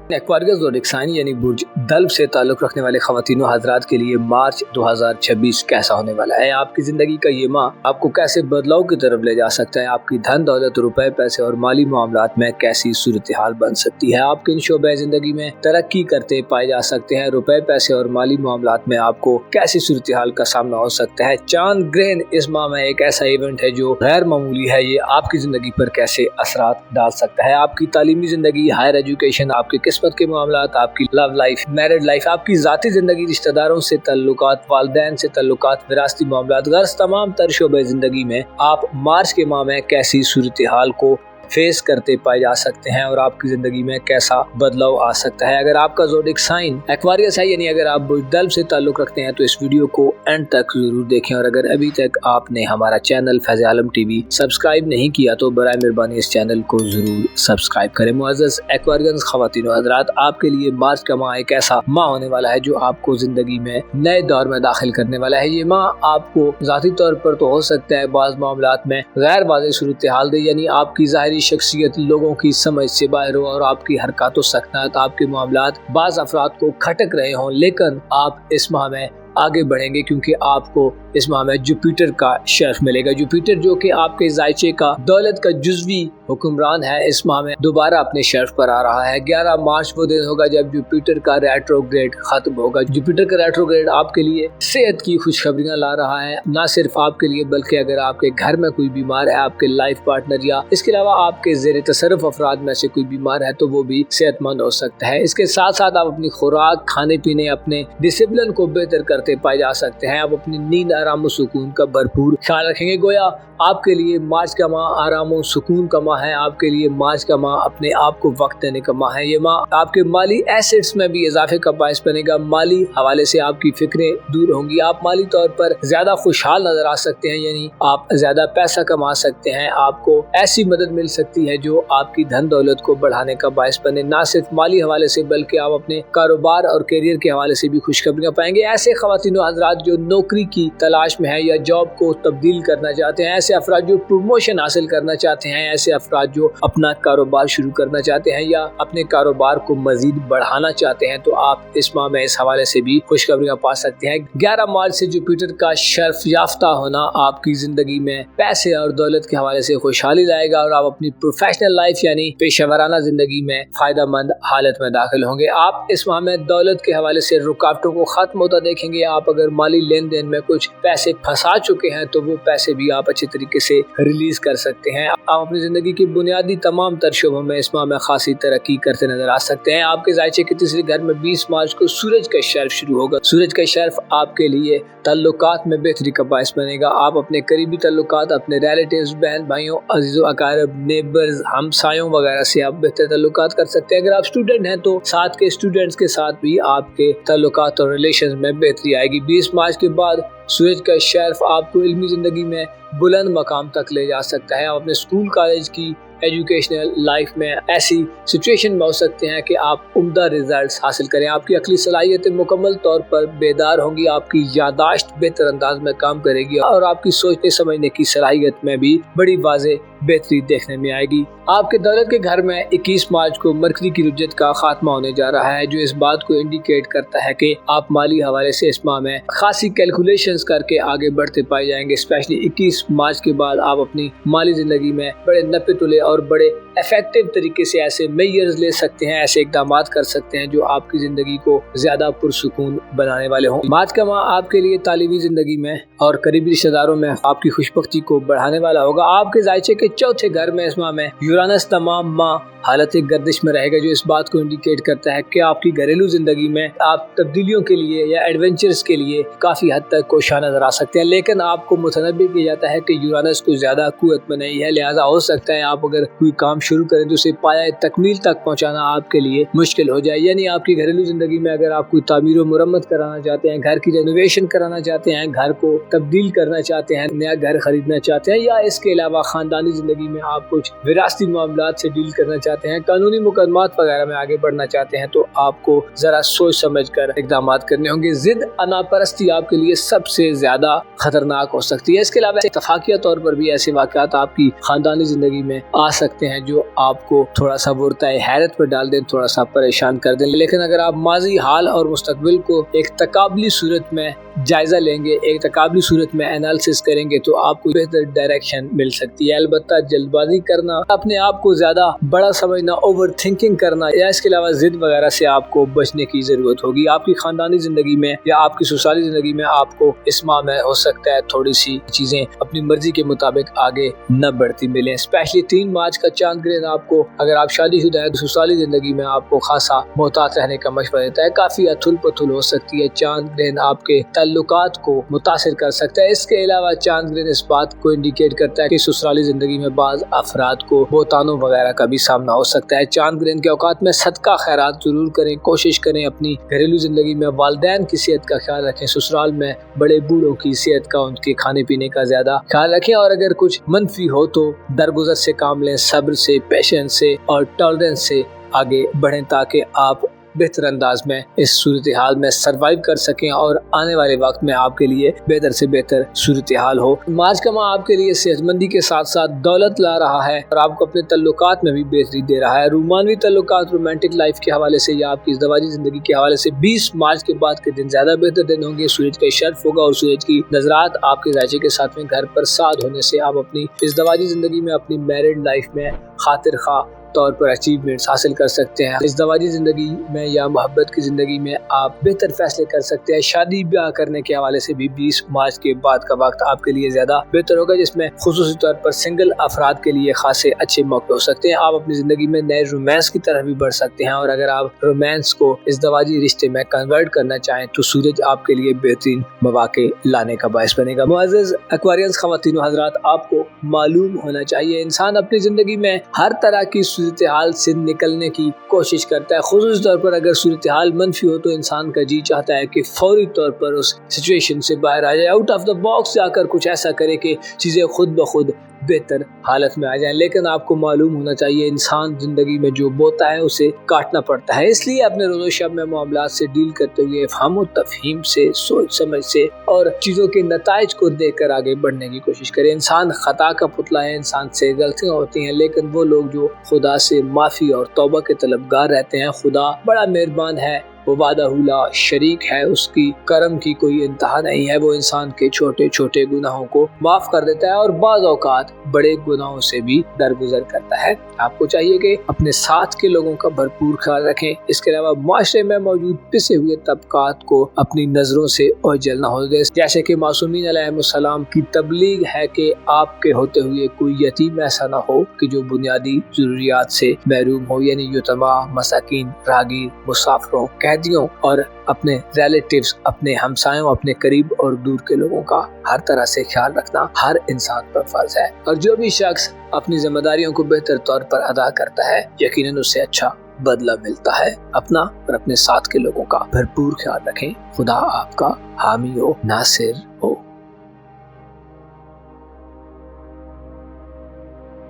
एक्वारियस ज़ोडिक साइन यानी बुर्ज दल्व से ताल्लुक़ रखने वाले ख़वातीनों हज़रात के लिए मार्च 2026 कैसा होने वाला है। आपकी ज़िंदगी का ये माह आपको कैसे बदलाव की तरफ ले जा सकता है। आपकी धन दौलत, रुपए पैसे और माली मामलात में कैसी सूरत हाल बन सकती है। आप किन शोबे ज़िंदगी में तरक्की करते पाए जा सकते हैं। रुपए पैसे और माली मामलात में आपको कैसी सूरत हाल का सामना हो सकता है। चांद ग्रहण इस माह में एक ऐसा इवेंट है जो गैर मामूली है। ये आपकी ज़िंदगी पर कैसे असरात डाल सकता है। आपकी तालीमी ज़िंदगी, हायर एजुकेशन, आपकी किस्मत के मामलात, आपकी लव लाइफ, मैरिड लाइफ, आपकी ज़ाती ज़िंदगी, रिश्तेदारों से तल्लुकात, वालिदैन से तल्लुकात, विरासती मामलात, गर्ज तमाम तर शोबे ज़िंदगी में आप मार्च के माह में कैसी सूरत हाल को फेस करते पाए जा सकते हैं और आपकी ज़िंदगी में कैसा बदलाव आ सकता है। अगर आपका ज़ोडिक साइन एक्वारियस है यानी अगर आप बुर्ज दल्व से ताल्लुक़ रखते हैं तो इस वीडियो को एंड तक ज़रूर देखें। और अगर अभी तक आपने हमारा चैनल फैज़ आलम टीवी सब्सक्राइब नहीं किया तो बराए मेहरबानी इस चैनल को ज़रूर सब्सक्राइब करें। मुअज़्ज़ज़ एक्वारियस ख़वातीन हज़रात, आपके लिए मार्च का माह एक ऐसा माह होने वाला है जो आपको ज़िंदगी में नए दौर में दाखिल करने वाला है। ये माह आपको ज़ाती तौर पर तो हो सकता है बाज़ मामलात में गैर वाज़ेह सूरत हाल दे, यानी आपकी ज़ाहिरी शख्सियत लोगों की समझ से बाहर हो और आपकी हरकत व सकनात, आपके मामलात बाज़ अफराद को खटक रहे हों, लेकिन आप इस माह में आगे बढ़ेंगे क्योंकि आपको इस माह में जुपिटर का शर्फ मिलेगा। जुपिटर जो कि आपके जायचे का दौलत का जुज़वी हुक्मरान है, इस माह में दोबारा अपने शर्फ पर आ रहा है। 11 मार्च वो दिन होगा जब जुपिटर का रेट्रोग्रेड खत्म होगा। जुपिटर का रेट्रोग्रेड आपके लिए सेहत की खुशखबरियां ला रहा है, ना सिर्फ आपके लिए बल्कि अगर आपके घर में कोई बीमार है, आपके लाइफ पार्टनर या इसके अलावा आपके ज़ेर तसर्रुफ अफराद में से कोई बीमार है तो वो भी सेहतमंद हो सकता है। इसके साथ साथ आप अपनी खुराक, खाने पीने, अपने डिसिप्लिन को बेहतर करते पाए जा सकते हैं। आप अपनी नींद, आराम और सुकून का भरपूर ख्याल रखेंगे। गोया आपके लिए मार्च का माह आराम और सुकून का माह है। आपके लिए मार्च का माह अपने आप को वक्त देने का माह है। ये माह आपके माली एसेट्स में भी इजाफे का बायस बनेगा। माली हवाले से आपकी फिक्रें दूर होंगी। आप माली तौर पर ज्यादा खुशहाल नजर आ सकते हैं, यानी आप ज्यादा पैसा कमा सकते हैं। आपको ऐसी मदद मिल सकती है जो आपकी धन दौलत को बढ़ाने का बायस बने। ना सिर्फ माली हवाले से बल्कि आप अपने कारोबार और करियर के हवाले से भी खुशखबरियां पाएंगे। ऐसे ख़वातीनो हज़रात जो नौकरी की तलाश में है या जॉब को तब्दील करना चाहते हैं, ऐसे अफराद जो प्रमोशन हासिल करना चाहते हैं, ऐसे अफराद जो अपना कारोबार शुरू करना चाहते हैं या अपने कारोबार को मजीद बढ़ाना चाहते हैं, तो आप इस माह में इस हवाले से भी खुशखबरियां पा सकते हैं। 11 मार्च से जुपिटर का शर्फ याफ्ता होना आपकी जिंदगी में पैसे और दौलत के हवाले से खुशहाली लाएगा और आप अपनी प्रोफेशनल लाइफ यानी पेशेवराना जिंदगी में फायदा मंद हालत में दाखिल होंगे। आप इस माह में दौलत के हवाले से रुकावटों को खत्म होता देखेंगे। आप अगर माली लेन देन में कुछ पैसे फंसा चुके हैं तो वो पैसे भी आप अच्छे तरीके से रिलीज कर सकते हैं। आप अपनी जिंदगी की बुनियादी तमाम तर शोबों में इस माह में खासी तरक्की करते नजर आ सकते हैं। आपके जायचे के तीसरे घर में 20 मार्च को सूरज का शर्फ शुरू होगा। सूरज का शर्फ आपके लिए ताल्लुकात में बेहतरी का बायस बनेगा। आप अपने करीबी ताल्लुकात, अपने रिलेटिव्स, बहन भाइयों, अजीजों अकारिब, नेबर्स, हमसायों वगैरह से आप बेहतर ताल्लुकात कर सकते हैं। अगर आप स्टूडेंट हैं तो साथ के स्टूडेंट्स के साथ भी आपके ताल्लुकात और रिलेशन में बेहतरी आएगी। 20 मार्च के बाद सूरज का शर्फ आपको इल्मी जिंदगी में बुलंद मकाम तक ले जा सकता है। आप अपने स्कूल कॉलेज की एजुकेशनल लाइफ में ऐसी सिचुएशन में हो सकते हैं कि आप उम्दा रिजल्ट्स हासिल करें। आपकी अक्ली सलाहियतें मुकम्मल तौर पर बेदार होंगी। आपकी यादाश्त बेहतर अंदाज में काम करेगी और आपकी सोचने समझने की सलाहियत में भी बड़ी वाज़ेह बेहतरी देखने में आएगी। आपके दौलत के घर में 21 मार्च को मरकरी की रुजत का खात्मा होने जा रहा है, जो इस बात को इंडिकेट करता है कि आप माली हवाले से इस माह में खासी कैलकुलेशंस करके आगे बढ़ते पाए जाएंगे। स्पेशली 21 मार्च के बाद आप अपनी माली जिंदगी में बड़े नफ़े तुले और बड़े इफेक्टिव तरीके से ऐसे मेजर्स ले सकते हैं, ऐसे इकदाम कर सकते हैं जो आपकी जिंदगी को ज्यादा पुरसुकून बनाने वाले हों। मार्च का माह आपके लिए तालीमी जिंदगी में और करीबी रिश्तेदारों में आपकी खुशबख्ती को बढ़ाने वाला होगा। आपके जायचे के चौथे घर में इस माह में यूरानस तमाम माह हालत गर्दिश में रहेगा, जो इस बात को इंडिकेट करता है कि आपकी घरेलू जिंदगी में आप तब्दीलियों के लिए या एडवेंचर्स के लिए काफी हद तक कोशा नजर आ सकते हैं। लेकिन आपको मुतनब्बी किया जाता है कि यूरानस को ज्यादा कुव्वत में नहीं है, लिहाजा हो सकता है आप अगर कोई काम शुरू करें तो उसे पाया तकमील तक पहुंचाना आपके लिए मुश्किल हो जाए। यानी आपकी घरेलू जिंदगी में अगर आप कोई तामीर मुरम्मत कराना चाहते हैं, घर की रेनोवेशन कराना चाहते हैं, घर को तब्दील करना चाहते हैं, नया घर खरीदना चाहते हैं, या इसके अलावा खानदानी जिंदगी में आप कुछ विरासती मामलात से डील करना चाहते हैं, कानूनी मुकदमात वगैरह में आगे बढ़ना चाहते हैं, तो आपको जरा सोच समझ कर इकदाम करने होंगे। जिद अनापरस्ती आपके लिए सबसे ज्यादा खतरनाक हो सकती है। इसके अलावा इत्तफाकिया तौर पर भी ऐसे वाक़यात आपकी खानदानी जिंदगी में आ सकते हैं जो आपको थोड़ा सा बुरताए हैरत पर डाल दें, थोड़ा सा परेशान कर दें। लेकिन अगर आप माजी, हाल और मुस्तकबिल को एक तकाबली सूरत में जायजा लेंगे, एक तकाबली सूरत में एनालिसिस करेंगे, तो आपको बेहतर डायरेक्शन मिल सकती है। अलबत्ता जल्दबाजी करना, अपने आप को ज्यादा बड़ा समझना, ओवर थिंकिंग करना या इसके अलावा जिद वगैरह से आपको बचने की जरूरत होगी। आपकी खानदानी जिंदगी में या आपकी ससुराली जिंदगी में आपको इस माह में हो सकता है थोड़ी सी चीजें अपनी मर्जी के मुताबिक आगे न बढ़ती मिले। स्पेशली 3 मार्च का चांद ग्रहण आपको, अगर आप शादीशुदा है तो ससुराली जिंदगी में आपको खासा मोहतात रहने का मशवरा देता है। काफी अथुल पथुल हो सकती है। चांद ग्रहण आपके ताल्लुकात को मुतासिर कर सकता है। इसके अलावा चांद ग्रहण इस बात को इंडिकेट करता है कि ससुराली जिंदगी में बाज अफराद को बोतानों वगैरह का भी सामना हो सकता है। चांद ग्रहण के औकात में सदका खैरात जरूर करें, कोशिश करें अपनी घरेलू जिंदगी में वालिदैन की सेहत का ख्याल रखें, ससुराल में बड़े बूढ़ों की सेहत का, उनके खाने पीने का ज्यादा ख्याल रखें, और अगर कुछ मनफी हो तो दरगुजर से काम लें, सब्र से, पेशेंस से और टॉलरेंस से आगे बढ़ें ताकि आप बेहतर अंदाज में इस सूरत हाल में सरवाइव कर सकें और आने वाले वक्त में आपके लिए बेहतर से बेहतर सूरत हाल हो। मार्च का माह आपके लिए सेहतमंदी के साथ साथ दौलत ला रहा है और आपको अपने तल्लुकात में भी बेहतरी दे रहा है। रूमानवी तल्लुकात, रोमांटिक लाइफ के हवाले से या आपकी इज़दवाजी जिंदगी के हवाले से 20 मार्च के बाद के दिन ज्यादा बेहतर दिन होंगे। सूरज का शर्फ होगा और सूरज की नजरात आपके जायचे के साथ में घर पर साद होने से आप अपनी इज़दवाजी जिंदगी में, अपनी मैरिड लाइफ में खातिर खा तौर पर अचीवमेंट्स हासिल कर सकते हैं। इज़दवाजी जिंदगी में या मोहब्बत की जिंदगी में आप बेहतर फैसले कर सकते हैं। शादी ब्याह करने के हवाले से भी 20 मार्च के बाद का वक्त आपके लिए ज्यादा बेहतर होगा, जिसमें खुसूसी तौर पर सिंगल अफराद के लिए खासे अच्छे मौके हो सकते हैं। आप अपनी जिंदगी में नए रोमांस की तरफ भी बढ़ सकते हैं, और अगर आप रोमांस को इज़दवाजी रिश्ते में कन्वर्ट करना चाहें तो सूरज आपके लिए बेहतरीन मौके लाने का बायस बनेगा। मुअज़्ज़ज़ एक्वेरियंस ख़वातीन व हज़रात, आपको मालूम होना चाहिए इंसान अपनी जिंदगी में हर तरह की सूरत हाल से निकलने की कोशिश करता है। खुसूस तौर पर अगर सूरत हाल मनफी हो तो इंसान का जी चाहता है कि फौरी तौर पर उस सिचुएशन से बाहर आ जाए, आउट ऑफ द बॉक्स जाकर कुछ ऐसा करे कि चीज़ें खुद ब खुद बेहतर हालत में आ जाए। लेकिन आपको मालूम होना चाहिए इंसान जिंदगी में जो बोता है उसे काटना पड़ता है। इसलिए अपने रोज़ो शब में मामलात से डील करते हुए फ़हम व तफ़हीम से, सोच समझ से और चीज़ों के नताइज को देखकर आगे बढ़ने की कोशिश करें। इंसान खता का पुतला है, इंसान से गलतियाँ होती हैं, लेकिन वो लोग जो खुदा से माफ़ी और तौबा के तलबगार रहते हैं, खुदा बड़ा मेहरबान है, वो वादाहुला शरीक है, उसकी करम की कोई इंतहा नहीं है। वो इंसान के छोटे छोटे गुनाहों को माफ कर देता है और बाज़ औक़ात बड़े गुनाहों से भी दरगुजर करता है। आपको चाहिए कि अपने साथ के लोगों का भरपूर ख्याल रखें। इसके अलावा माशरे में मौजूद पिसे हुए तबकात को अपनी नज़रों से ओझल न हो दे। जैसे कि मासूमीन अलैहिमुस्सलाम की तबलीग है कि आपके होते हुए कोई यतीम ऐसा ना हो कि जो बुनियादी ज़रूरियात से महरूम हो, यानी यतमा, मसाकीन, राहगीर, मुसाफिरों, कैदियों और अपने रिलेटिव्स, अपने हमसायों, अपने करीब और दूर के लोगों का हर तरह से ख्याल रखना हर इंसान पर फर्ज है। और जो भी शख्स अपनी जिम्मेदारियों को बेहतर तौर पर अदा करता है, यकीनन उससे अच्छा बदला मिलता है। अपना और अपने साथ के लोगों का भरपूर ख्याल रखें। खुदा आपका हामी हो, नासिर हो।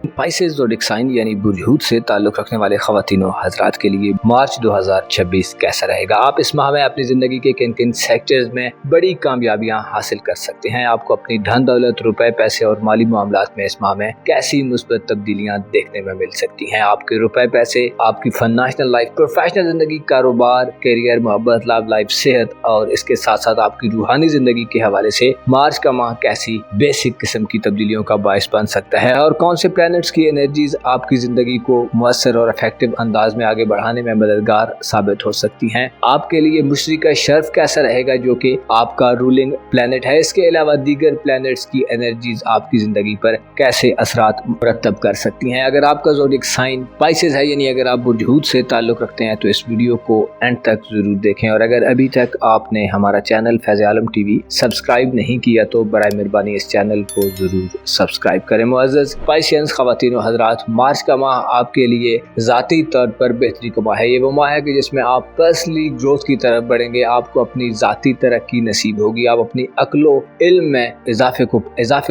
स्पाइसेस ज़ोडिक साइन यानी बुर्ज से ताल्लुक़ रखने वाले ख़वातीनों हज़रात के लिए मार्च 2026 कैसा रहेगा? आप इस माह में अपनी ज़िंदगी के किन किन सेक्टर्स में बड़ी कामयाबियां हासिल कर सकते हैं? आपको अपनी धन दौलत, रुपए, पैसे और माली मामलात में इस माह में कैसी मुस्बत तब्दीलियां देखने में मिल सकती हैं? आपके रुपए, पैसे, आपकी फाइनेंशियल लाइफ, प्रोफेशनल ज़िंदगी, कारोबार, करियर, मोहब्बत, लव लाइफ, सेहत और इसके साथ साथ आपकी रूहानी ज़िंदगी के हवाले से मार्च का माह कैसी बेसिक किस्म की तब्दीलियों का बायस बन सकता है, और कौन से प्लैनेट्स की एनर्जीज आपकी जिंदगी को मुअस्सर और इफेक्टिव अंदाज में आगे बढ़ाने में मददगार साबित हो सकती हैं? आपके लिए मुश्तरी का शर्फ कैसा रहेगा जो कि आपका रूलिंग प्लैनेट है? इसके अलावा दीगर प्लैनेट्स की एनर्जीज आपकी जिंदगी पर कैसे असरात मुरतब कर सकती हैं? अगर आपका ज़ोडिक साइन स्पाइसेस है, यानी अगर आप बुर्ज हूत से ताल्लुक़ रखते हैं, तो इस वीडियो को एंड तक जरूर देखें। और अगर अभी तक आपने हमारा चैनल फैज़ आलम टीवी सब्सक्राइब नहीं किया तो बराए मेहरबानी इस चैनल को जरूर सब्सक्राइब करें। मुअज़्ज़ज़ स्पाइशियंस ख़वातीन व हज़रात, मार्च का माह आपके लिए ज़ाती तौर पर बेहतरी का माह है। ये वो माह है कि जिसमें आप पर्सनली ग्रोथ की तरफ बढ़ेंगे, आपको अपनी ज़ाती तरक्की नसीब होगी, आप अपनी अक्लो इल्म में इजाफे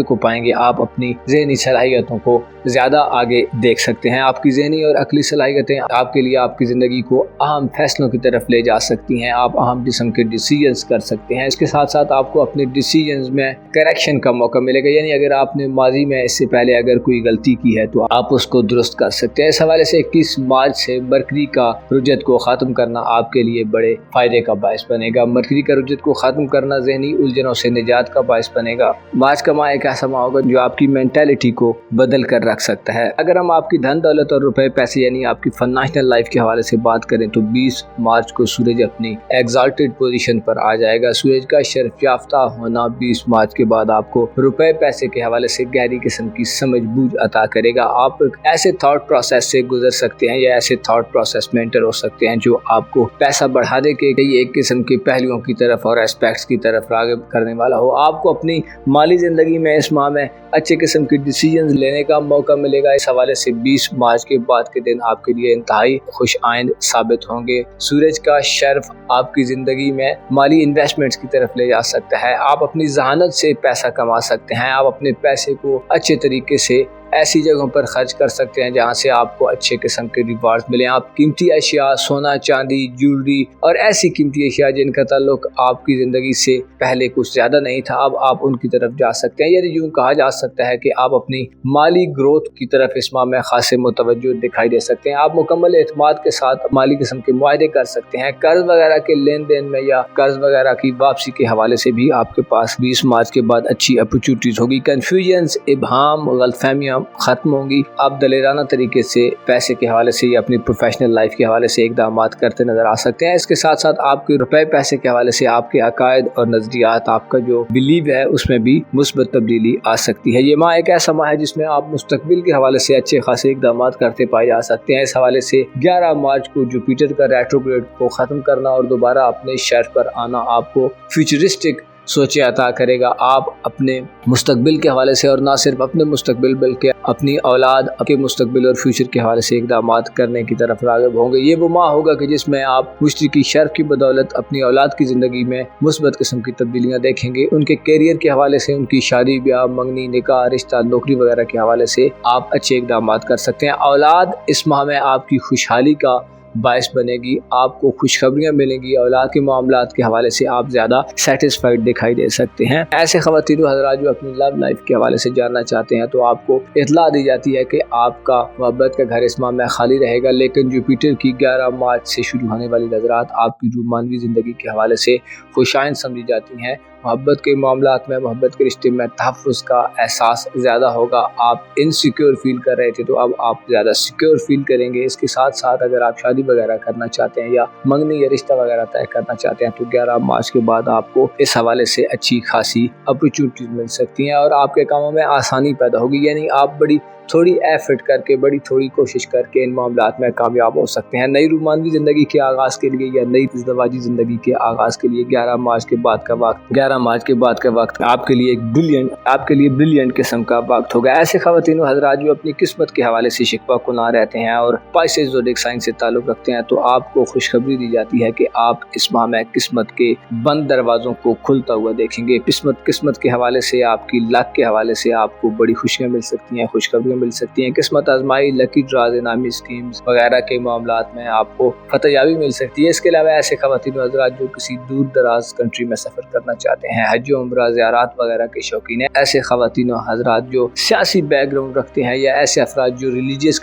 को पाएंगे, आप अपनी ज़हनी सलाहियतों को ज़्यादा आगे देख सकते हैं। आपकी ज़हनी और अक्ली सलाहियतें आपके लिए आपकी ज़िंदगी को अहम फैसलों की तरफ ले जा सकती हैं, आप अहम किस्म के डिसीजंस कर सकते हैं। इसके साथ साथ आपको अपने डिसीजंस में करेक्शन का मौका मिलेगा, यानी अगर आपने माजी में इससे पहले अगर कोई गलती की है तो आप उसको दुरुस्त कर सकते हैं। इस हवाले से 21 मार्च से मरकरी का रुजत को ख़त्म करना आपके लिए बड़े फ़ायदे का बायस बनेगा। मरकरी का रुजत को ख़त्म करना ज़हनी उलझनों से निजात का बायस बनेगा। मार्च का माह एक ऐसा माह होगा जो आपकी मेंटालिटी को बदल कर रख सकता है। अगर हम आपकी धन दौलत और रुपए पैसे यानी आपकी फाइनेंशियल लाइफ के हवाले से बात करें तो 20 मार्च को सूरज अपनी एग्जाल्टेड पोजीशन पर आ जाएगा। सूरज का शर्फ याफ्ता होना 20 मार्च के बाद आपको रुपए पैसे के हवाले से गहरी किस्म की समझ बूझ अता करेगा। आप ऐसे थॉट प्रोसेस से गुजर सकते हैं या ऐसे थॉट प्रोसेस में एंटर हो सकते हैं जो आपको पैसा बढ़ाने के कई एक किस्म के पहलुओं की तरफ और एस्पेक्ट्स की तरफ राग़िब करने वाला हो। आपको अपनी माली ज़िंदगी में इस माह में अच्छे किस्म के डिसीजंस लेने का मौका मिलेगा। इस हवाले से 20 मार्च के बाद के दिन आपके लिए इंतहाई खुश आइंद साबित होंगे। सूरज का शर्फ आपकी ज़िंदगी में माली इन्वेस्टमेंट्स की तरफ ले जा सकता है। आप अपनी ज़हानत से पैसा कमा सकते हैं, आप अपने पैसे को अच्छे तरीके से ऐसी जगहों पर खर्च कर सकते हैं जहां से आपको अच्छे किस्म के रिवार्ड मिले। आप कीमती अशिया, सोना चांदी, ज्वेलरी और ऐसी कीमती अशिया जिनका ताल्लुक आपकी ज़िंदगी से पहले कुछ ज़्यादा नहीं था, अब आप उनकी तरफ जा सकते हैं। यानी यूँ कहा जा सकता है कि आप अपनी माली ग्रोथ की तरफ इस माह में खासे मुतवज्जो दिखाई दे सकते हैं। आप मुकम्मल एतमाद के साथ माली किस्म के मुआहदे कर सकते हैं। कर्ज वगैरह के लेन देन में या कर्ज वगैरह की वापसी के हवाले से भी आपके पास 20 मार्च के बाद अच्छी अपॉर्चुनिटीज़ होगी। कन्फ्यूजन्स, इबहाम, गलतफहमियाँ खत्म होंगी। आप दलेराना तरीके से पैसे के हवाले से या अपनी प्रोफेशनल लाइफ के हवाले से इक़दामात करते नजर आ सकते हैं। इसके साथ साथ आपके रुपए पैसे के हवाले से आपके अकायद और नज़रियात, आपका जो बिलीव है उसमें भी मुस्बत तब्दीली आ सकती है। ये माह एक ऐसा माह है जिसमें आप मुस्तकबिल के हवाले से अच्छे खासे इक़दामात करते पाए जा सकते हैं। इस हवाले से 11 मार्च को जुपिटर का रेट्रोग्रेड को ख़त्म करना और दोबारा अपने शर्फ पर आना आपको फ्यूचरिस्टिक सोचे अता करेगा। आप अपने मुस्तकबिल के हवाले से और ना सिर्फ अपने मुस्तकबिल बल्कि अपनी औलाद के मुस्तकबिल और फ्यूचर के हवाले से इक़दामात करने की तरफ राग़िब होंगे। ये वो माह होगा कि जिसमें आप मुश्तरी की शर्फ की बदौलत अपनी औलाद की ज़िंदगी में मुस्बत किस्म की तब्दीलियाँ देखेंगे। उनके कैरियर के हवाले से, उनकी शादी ब्याह, मंगनी, निकाह, रिश्ता, नौकरी वगैरह के हवाले से आप अच्छे इक़दामात कर सकते हैं। औलाद इस माह में आपकी खुशहाली का बायस बनेगी, आपको खुशखबरियाँ मिलेंगी। औलाद के मामलात के हवाले से आप ज़्यादा सेटिस्फाइड दिखाई दे सकते हैं। ऐसे ख़वातीन व हज़रात जो अपनी लव लाइफ के हवाले से जानना चाहते हैं तो आपको इत्तला दी जाती है कि आपका मोहब्बत का घर इस माह में खाली रहेगा, लेकिन जुपिटर की 11 मार्च से शुरू होने वाली नज़रात आपकी रूमानवी ज़िंदगी के हवाले से खुशाइंद समझी जाती हैं। मोहब्बत के मामलात में, मोहब्बत के रिश्ते में तहफ़्फ़ुज़ का एहसास ज़्यादा होगा। आप इनसिक्योर फील कर रहे थे तो अब आप ज़्यादा सिक्योर फील करेंगे। इसके साथ साथ अगर आप शादी वगैरह करना चाहते हैं या मंगनी या रिश्ता वगैरह तय करना चाहते हैं तो 11 मार्च के बाद आपको इस हवाले से अच्छी खासी अपॉर्चुनिटीज़ मिल सकती हैं और आपके कामों में आसानी पैदा होगी। यानी आप बड़ी थोड़ी एफर्ट करके, बड़ी थोड़ी कोशिश करके इन मामलात में कामयाब हो सकते हैं। नई रूमानवी ज़िंदगी के आगाज़ के लिए या नई इज़्दवाजी ज़िंदगी के आगाज़ के लिए 11 मार्च के बाद का वक्त आपके लिए ब्रिलियंट किस्म का वक्त होगा। ऐसे ख़वातीन व हज़रात जो अपनी किस्मत के हवाले से शिकवा कुनाह रहते हैं और पाइसेस ज़ोडिएक साइन से ताल्लुक़ रखते हैं तो आपको खुशखबरी दी जाती है कि आप इस माह में किस्मत के बंद दरवाज़ों को खुलता हुआ देखेंगे। किस्मत के हवाले से, आपकी लक के हवाले से आपको बड़ी खुशियाँ मिल सकती हैं, खुशखबरियाँ मिल सकती हैं। किस्मत आजमाई, लकी ड्राज, इनामी स्कीम्स वगैरह के मामलात में आपको फतहयाबी मिल सकती है। इसके अलावा ऐसे ख़वातीन व हज़रात जो किसी दूर दराज कंट्री में सफ़र करना चाहते हैं, हज उम्रा ज़ियारत वगैरह के शौकीन हैं, ऐसे ख़वातीन व हज़रात जो सियासी बैकग्राउंड रखते हैं या ऐसे अफराद जो रिलीजियस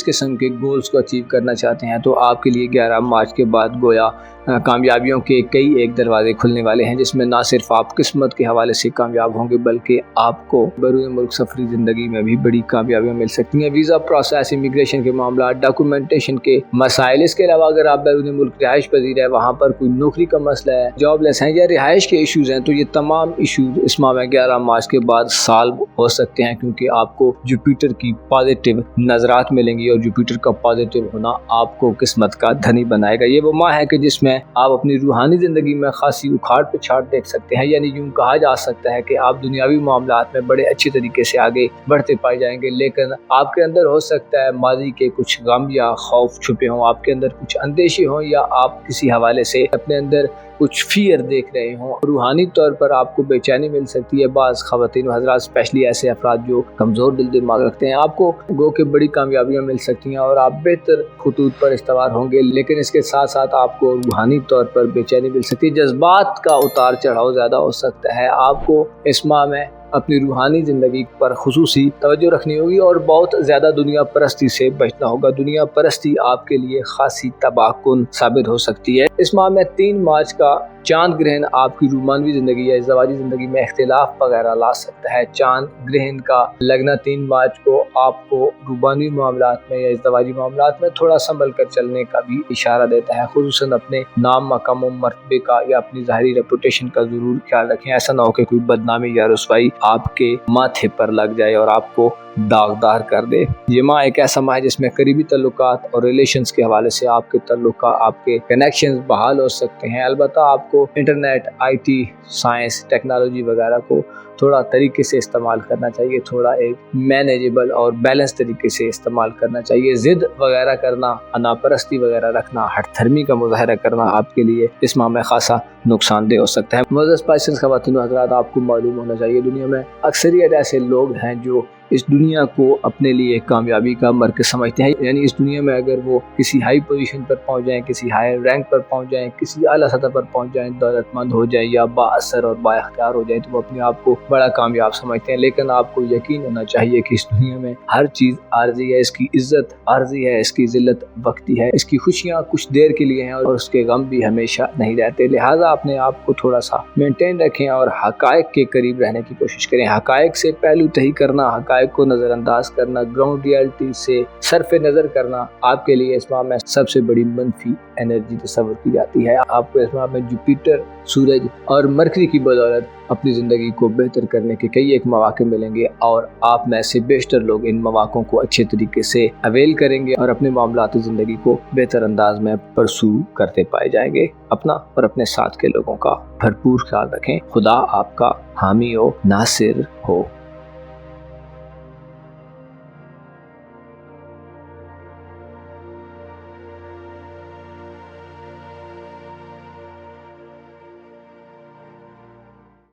किस्म के गोल्स को अचीव करना चाहते हैं तो आपके लिए 11 मार्च के बाद गोया कामयाबियों के कई एक दरवाजे खुलने वाले हैं, जिसमें ना सिर्फ आप किस्मत के हवाले से कामयाब होंगे बल्कि आपको बैरून मुल्क सफरी ज़िंदगी में भी बड़ी कामयाबियाँ मिल सकती हैं। वीज़ा प्रोसेस, इमिग्रेशन के मामला, डॉक्यूमेंटेशन के मसाइल, इसके अलावा अगर आप बैरून मुल्क रिहाइश पजीर है, वहाँ पर कोई नौकरी का मसला है, जॉबलेस हैं या रिहाइश के इशूज़ हैं तो ये तमाम इशूज़ इस माह में 11 मार्च के बाद सॉल्व हो सकते हैं, क्योंकि आपको जुपिटर की पॉजिटिव नजरात मिलेंगी और जुपिटर का पॉजिटिव होना आपको किस्मत का धनी बनाएगा। ये वो माह है कि जिसमें आप अपनी रूहानी ज़िंदगी में खासी उखाड़ पिछाड़ देख सकते हैं, यानी यूँ कहा जा सकता है कि आप दुनियावी मामलात में बड़े अच्छे तरीके से आगे बढ़ते पाए जाएंगे, लेकिन आपके अंदर हो सकता है माजी के कुछ गम या खौफ छुपे हों, आपके अंदर कुछ अंदेशे हों, या आप किसी हवाले से अपने अंदर कुछ फियर देख रहे हों। रूहानी तौर पर आपको बेचैनी मिल सकती है। बाज़ ख़वातीन व हज़रात, स्पेशली ऐसे अफराद जो कमज़ोर दिल दिमाग रखते हैं, आपको गो के बड़ी कामयाबियाँ मिल सकती हैं और आप बेहतर खुतूत पर इस्तवार होंगे, लेकिन इसके साथ साथ आपको रूहानी तौर पर बेचैनी मिल सकती है। जज्बात का उतार चढ़ाव ज़्यादा हो सकता है। आपको इस माह में अपनी रूहानी ज़िंदगी पर खुसूसी तवज्जो रखनी होगी और बहुत ज़्यादा दुनिया परस्ती से बचना होगा। दुनिया परस्ती आपके लिए खासी तबाहकुन साबित हो सकती है। इस माह में 3 मार्च का चांद ग्रहण आपकी रूमानवी ज़िंदगी या इज़्दवाजी ज़िंदगी में इख्तिलाफ वगैरह ला सकता है। चांद ग्रहण का लगना 3 मार्च को आपको रूमानवी मामलात में या इज़्दवाजी मामलात में थोड़ा संभल कर चलने का भी इशारा देता है। खुसूसन अपने नाम, मकाम व मर्तबे का या अपनी ज़ाहिरी रेपुटेशन का ज़रूर ख्याल रखें। ऐसा ना हो कि कोई बदनामी या रुसवाई आपके माथे पर लग जाए और आपको दागदार कर दे। ये माह एक ऐसा माह है जिसमें करीबी तल्लुकात और रिलेशंस के हवाले से आपके तल्लुका, आपके कनेक्शंस बहाल हो सकते हैं। अलबत्ता आपको इंटरनेट, IT, साइंस, टेक्नोलॉजी वगैरह को थोड़ा तरीके से इस्तेमाल करना चाहिए, थोड़ा एक मैनेजेबल और बैलेंस तरीके से इस्तेमाल करना चाहिए। ज़िद वगैरह करना, अनापरस्ती वगैरह रखना, हठधर्मी का मुजाहरा करना आपके लिए इस माह में खासा नुकसानदेह हो सकता है। मुअज़्ज़ज़ पाइसेंस ख़वातीन व हज़रात, आपको मालूम होना चाहिए दुनिया में अक्सरियत ऐसे लोग हैं जो इस दुनिया को अपने लिए कामयाबी का मरकज़ समझते हैं। यानी इस दुनिया में अगर वो किसी हाई पोजीशन पर पहुंच जाएं, किसी हाई रैंक पर पहुंच जाएं, किसी आला सतह पर पहुंच जाएं, दौलतमंद हो जाएं या बाअसर और बाइख्तियार हो जाएं, तो वो अपने आप को बड़ा कामयाब समझते हैं। लेकिन आपको यकीन होना चाहिए कि इस दुनिया में हर चीज़ आर्जी है। इसकी इज्जत आर्जी है, इसकी ज़िल्लत वक्ती है, इसकी खुशियाँ कुछ देर के लिए हैं और उसके गम भी हमेशा नहीं रहते। लिहाजा अपने आप को थोड़ा सा मेंटेन रखें और हक़ाइक़ के करीब रहने की कोशिश करें। हक़ाइक़ से पहलू तही करना, हक़ाइक़ को नज़रअंदाज करना, ग्राउंड रियलिटी से सरफे नज़र करना आपके लिए इस माह में सबसे बड़ी मनफी एनर्जी तस्वर की जाती है। आपको इस माह में जुपिटर, सूरज और मरकरी की बदौलत अपनी ज़िंदगी को बेहतर करने के कई एक मौके मिलेंगे और आप में से बेशतर लोग इन मौक़ों को अच्छे तरीके से अवेल करेंगे और अपने मामलाती ज़िंदगी को बेहतर अंदाज में परसू करते पाए जाएंगे। अपना और अपने साथ के लोगों का भरपूर ख्याल रखें। खुदा आपका हामी हो, नासिर हो।